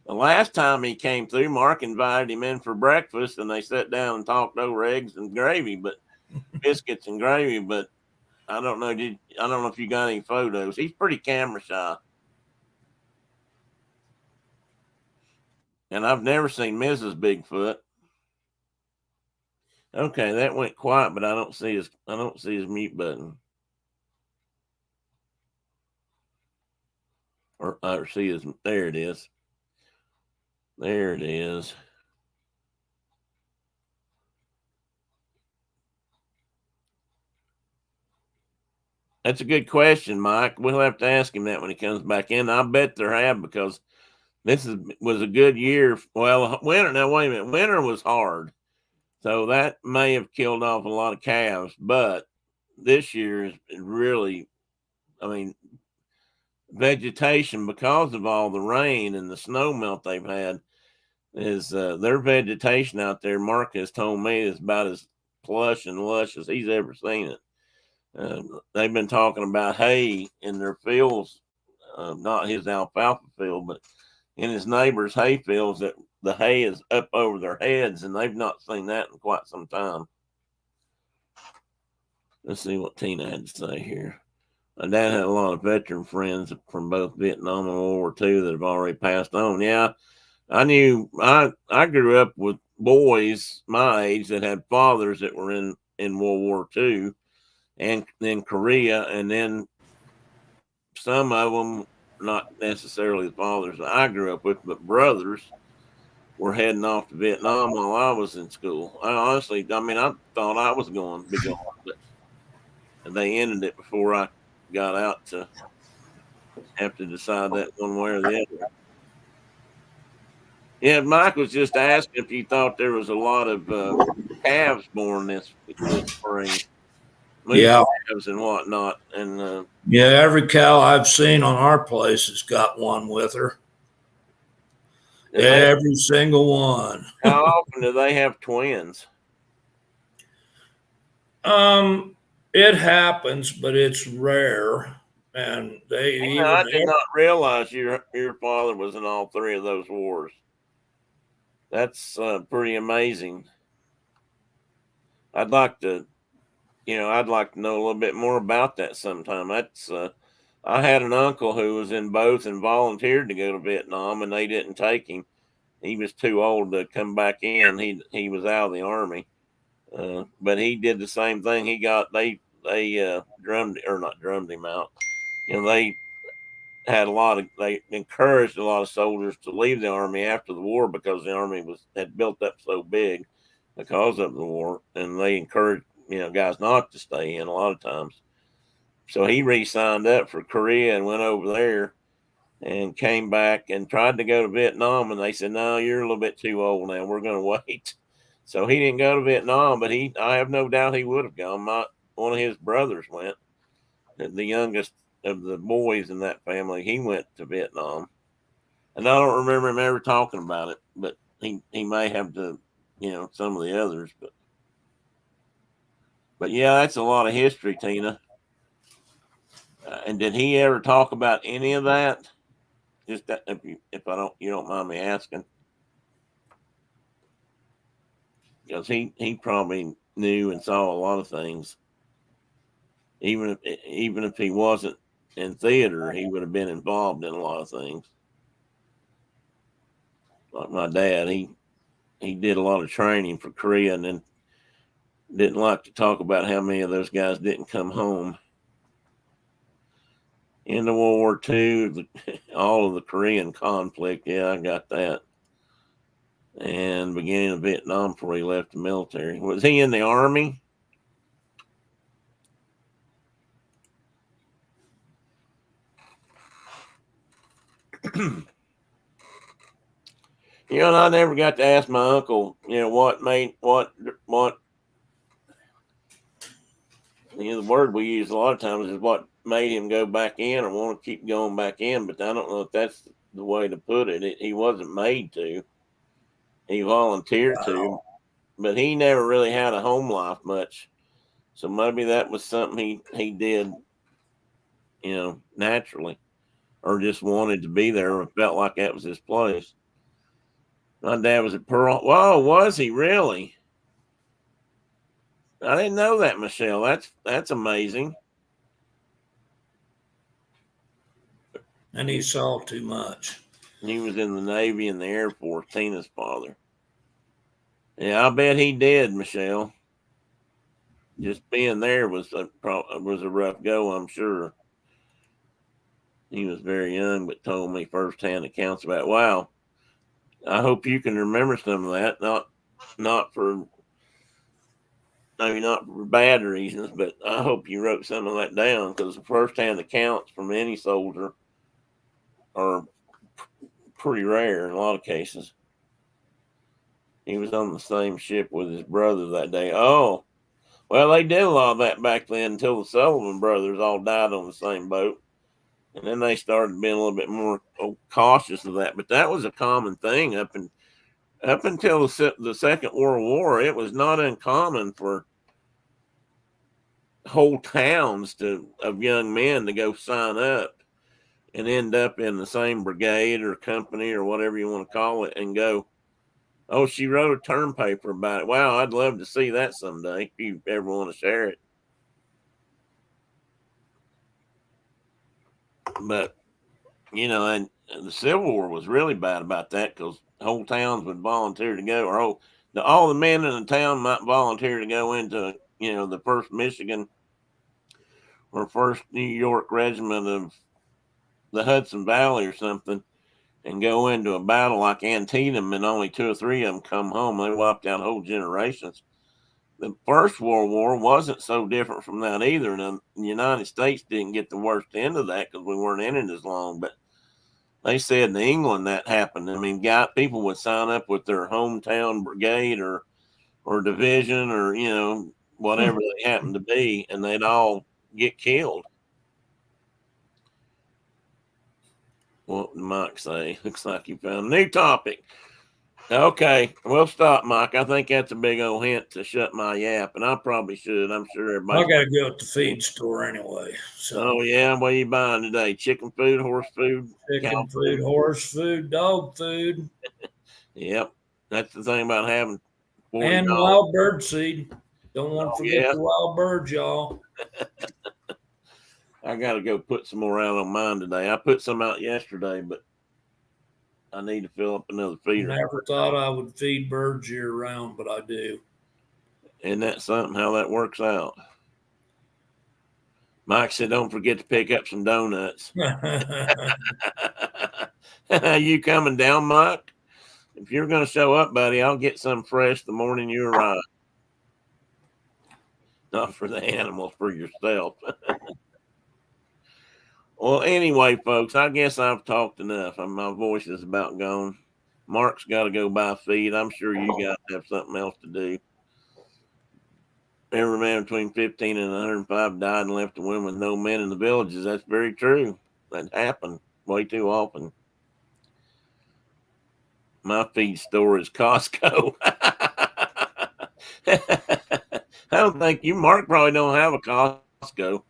The last time he came through, Mark invited him in for breakfast, and they sat down and talked over eggs and gravy, but biscuits and gravy. But I don't know. I don't know if you got any photos. He's pretty camera shy. And I've never seen Mrs. Bigfoot. Okay, that went quiet, but I don't see his mute button. Or see his, there it is. There it is. That's a good question, Mike. We'll have to ask him that when he comes back in. I bet there have, because this was a good year. Well, winter. Now wait a minute. Winter was hard, so that may have killed off a lot of calves. But this year is really, I mean, vegetation, because of all the rain and the snow melt they've had, is their vegetation out there. Mark has told me is about as plush and lush as he's ever seen it. They've been talking about hay in their fields, not his alfalfa field, but in his neighbor's hay fields, that the hay is up over their heads, and they've not seen that in quite some time. Let's see what Tina had to say here. My dad had a lot of veteran friends from both Vietnam and World War II that have already passed on. Yeah, I grew up with boys my age that had fathers that were in World War II, and then Korea, and then some of them, not necessarily the fathers that I grew up with, but brothers, were heading off to Vietnam while I was in school. I thought I was going to be going, but they ended it before I got out to have to decide that one way or the other. Yeah, Mike was just asking if you thought there was a lot of calves born this spring. Calves and whatnot. And every cow I've seen on our place has got one with her. Every single one. How often do they have twins? It happens, but it's rare. And they I even did not realize your father was in all three of those wars. That's pretty amazing. I'd like to, I'd like to know a little bit more about that sometime. That's I had an uncle who was in both and volunteered to go to Vietnam, and they didn't take him. He was too old to come back in. He was out of the army, but he did the same thing. They drummed or not drummed him out. They they encouraged a lot of soldiers to leave the army after the war because the army had built up so big because of the war, and they encouraged guys not to stay in a lot of times. So he re-signed up for Korea and went over there and came back and tried to go to Vietnam, and they said, "No, you're a little bit too old now. We're going to wait." So he didn't go to Vietnam, but I have no doubt he would have gone. One of his brothers went, the youngest of the boys in that family. He went to Vietnam, and I don't remember him ever talking about it, but he may have to, some of the others, but yeah, that's a lot of history, Tina. And did he ever talk about any of that? Just that, if you don't mind me asking, because he probably knew and saw a lot of things. Even if he wasn't in theater, he would have been involved in a lot of things. Like my dad, he did a lot of training for Korea, and then didn't like to talk about how many of those guys didn't come home. In the World War II, all of the Korean conflict, yeah, I got that. And beginning of Vietnam before he left the military. Was he in the army? And I never got to ask my uncle, what made what the word we use a lot of times is what made him go back in or want to keep going back in, but I don't know if that's the way to put it. He wasn't made to. He volunteered to, but he never really had a home life much. So maybe that was something he did, naturally, or just wanted to be there or felt like that was his place. My dad was at Pearl. Whoa, was he really? I didn't know that, Michelle. That's amazing. and he saw too much. He was in the Navy and the Air Force, Tina's father. Yeah, I bet he did, Michelle. Just being there was a rough go, I'm sure. He was very young, but told me firsthand accounts about it. Wow. I hope you can remember some of that. Not for maybe not for bad reasons, but I hope you wrote some of that down because the firsthand accounts from any soldier are pretty rare in a lot of cases. He was on the same ship with his brother that day. Oh, well, they did a lot of that back then until the Sullivan brothers all died on the same boat. And then they started being a little bit more cautious of that. But that was a common thing up until the Second World War. It was not uncommon for whole towns of young men to go sign up and end up in the same brigade or company or whatever you want to call it and go, "Oh, she wrote a term paper about it. Wow, I'd love to see that someday if you ever want to share it." But, and the Civil War was really bad about that because whole towns would volunteer to go, or all the men in the town might volunteer to go into, the 1st Michigan or 1st New York Regiment of the Hudson Valley or something and go into a battle like Antietam, and only 2 or 3 of them come home. They wiped out whole generations. The First World War wasn't so different from that either. And the United States didn't get the worst end of that because we weren't in it as long. But they said in England that happened. I mean, people would sign up with their hometown brigade or division or whatever they happened to be, and they'd all get killed. What did Mike say? Looks like you found a new topic. Okay, we'll stop, Mike. I think that's a big old hint to shut my yap, and I probably should. I'm sure I everybody's. got to go to the feed store anyway. So Oh yeah, what are you buying today? Chicken food, horse food, cow chicken food, food? horse food, dog food, Yep, that's the thing about having 40 and dollars. wild bird seed. Don't want Oh to forget yeah, the wild birds, y'all. I got to go put some more out on mine today. I put some out yesterday, but I need to fill up another feeder. Never thought I would feed birds year round, but I do. Isn't that something how that works out? Mike said, "Don't forget to pick up some donuts." You coming down, Mike? If you're going to show up, buddy, I'll get some fresh the morning you arrive. Not for the animals, for yourself. Well, anyway, folks, I guess I've talked enough. My voice is about gone. Mark's got to go buy feed. I'm sure you guys have something else to do. Every man between 15 and 105 died and left a woman with no men in the villages. That's very true. That happened way too often. My feed store is Costco. I don't think you, Mark, probably don't have a Costco.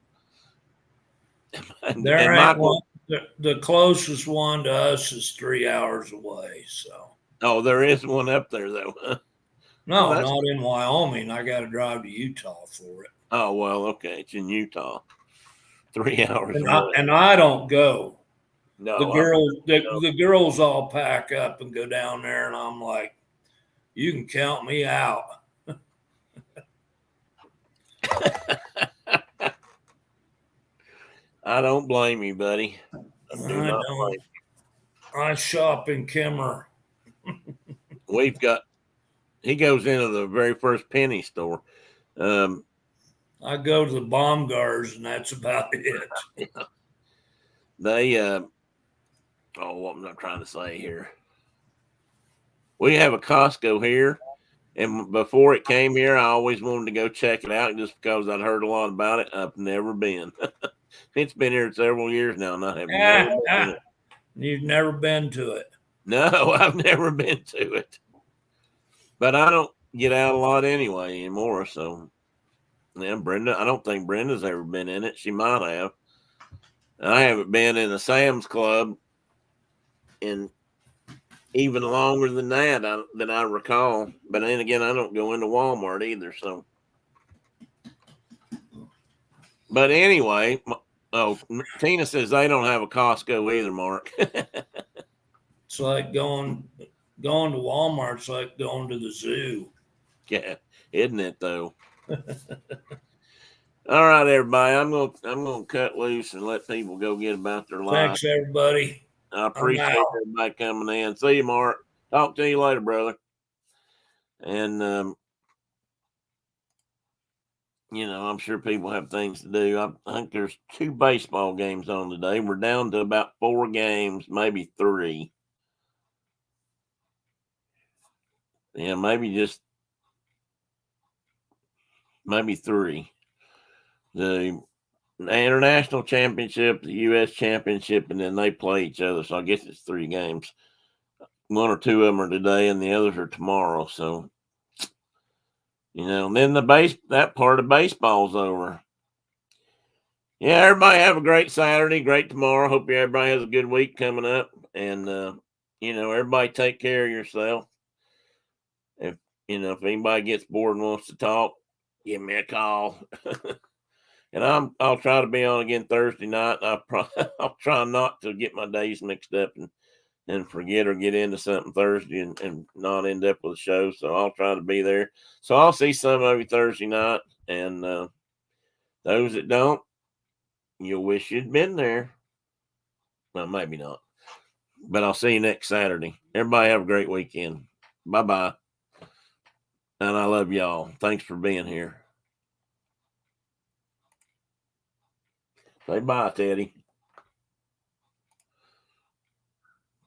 There And ain't Michael, one. The closest one to us is 3 hours away. So oh, there is one up there though. Well, no, that's not in Wyoming. I got to drive to Utah for it. oh well, okay. It's in Utah, 3 hours And I, away. and I don't go. The No, I girls, the, no. the girls all pack up and go down there, and I'm like, you can count me out. I don't blame you, buddy. I do I not don't. blame I shop in Kimmer. you. We've got. He goes into the very first penny store. Um, I go to the Baumgars, and that's about it. they. Oh, what am I trying to say here? We have a Costco here, and before it came here, I always wanted to go check it out just because I'd heard a lot about it. I've never been. It's been here several years now, and I have never Ah, been in it. you've never been to it. No, I've never been to it. But I don't get out a lot anyway anymore. So, yeah, Brenda, I don't think Brenda's ever been in it. She might have. I haven't been in a Sam's Club in even longer than that I recall. But then again, I don't go into Walmart either. So, but anyway, oh, Tina says they don't have a Costco either, Mark. It's like going to Walmart. It's like going to the zoo. Yeah, isn't it though? All right, everybody. I'm gonna cut loose and let people go get about their lives. Thanks, everybody. I I'm appreciate out. everybody coming in. See you, Mark. Talk to you later, brother. And I'm sure people have things to do. I think there's 2 baseball games on today. We're down to about 4 games, maybe 3. Yeah, maybe 3. The international championship, the U.S. championship, and then they play each other. So I guess it's 3 games. 1 or 2 of them are today, and the others are tomorrow. So and then that part of baseball's over. Yeah, everybody have a great Saturday, great tomorrow. Hope everybody has a good week coming up. And everybody take care of yourself. If anybody gets bored and wants to talk, give me a call. And I'll try to be on again Thursday night. I'll try not to get my days mixed up and forget or get into something Thursday and not end up with a show. So I'll try to be there. So I'll see some of you Thursday night. And those that don't, you'll wish you'd been there. Well, maybe not. But I'll see you next Saturday. Everybody have a great weekend. Bye bye. And I love y'all. Thanks for being here. Say bye, Teddy.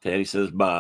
Teddy says bye.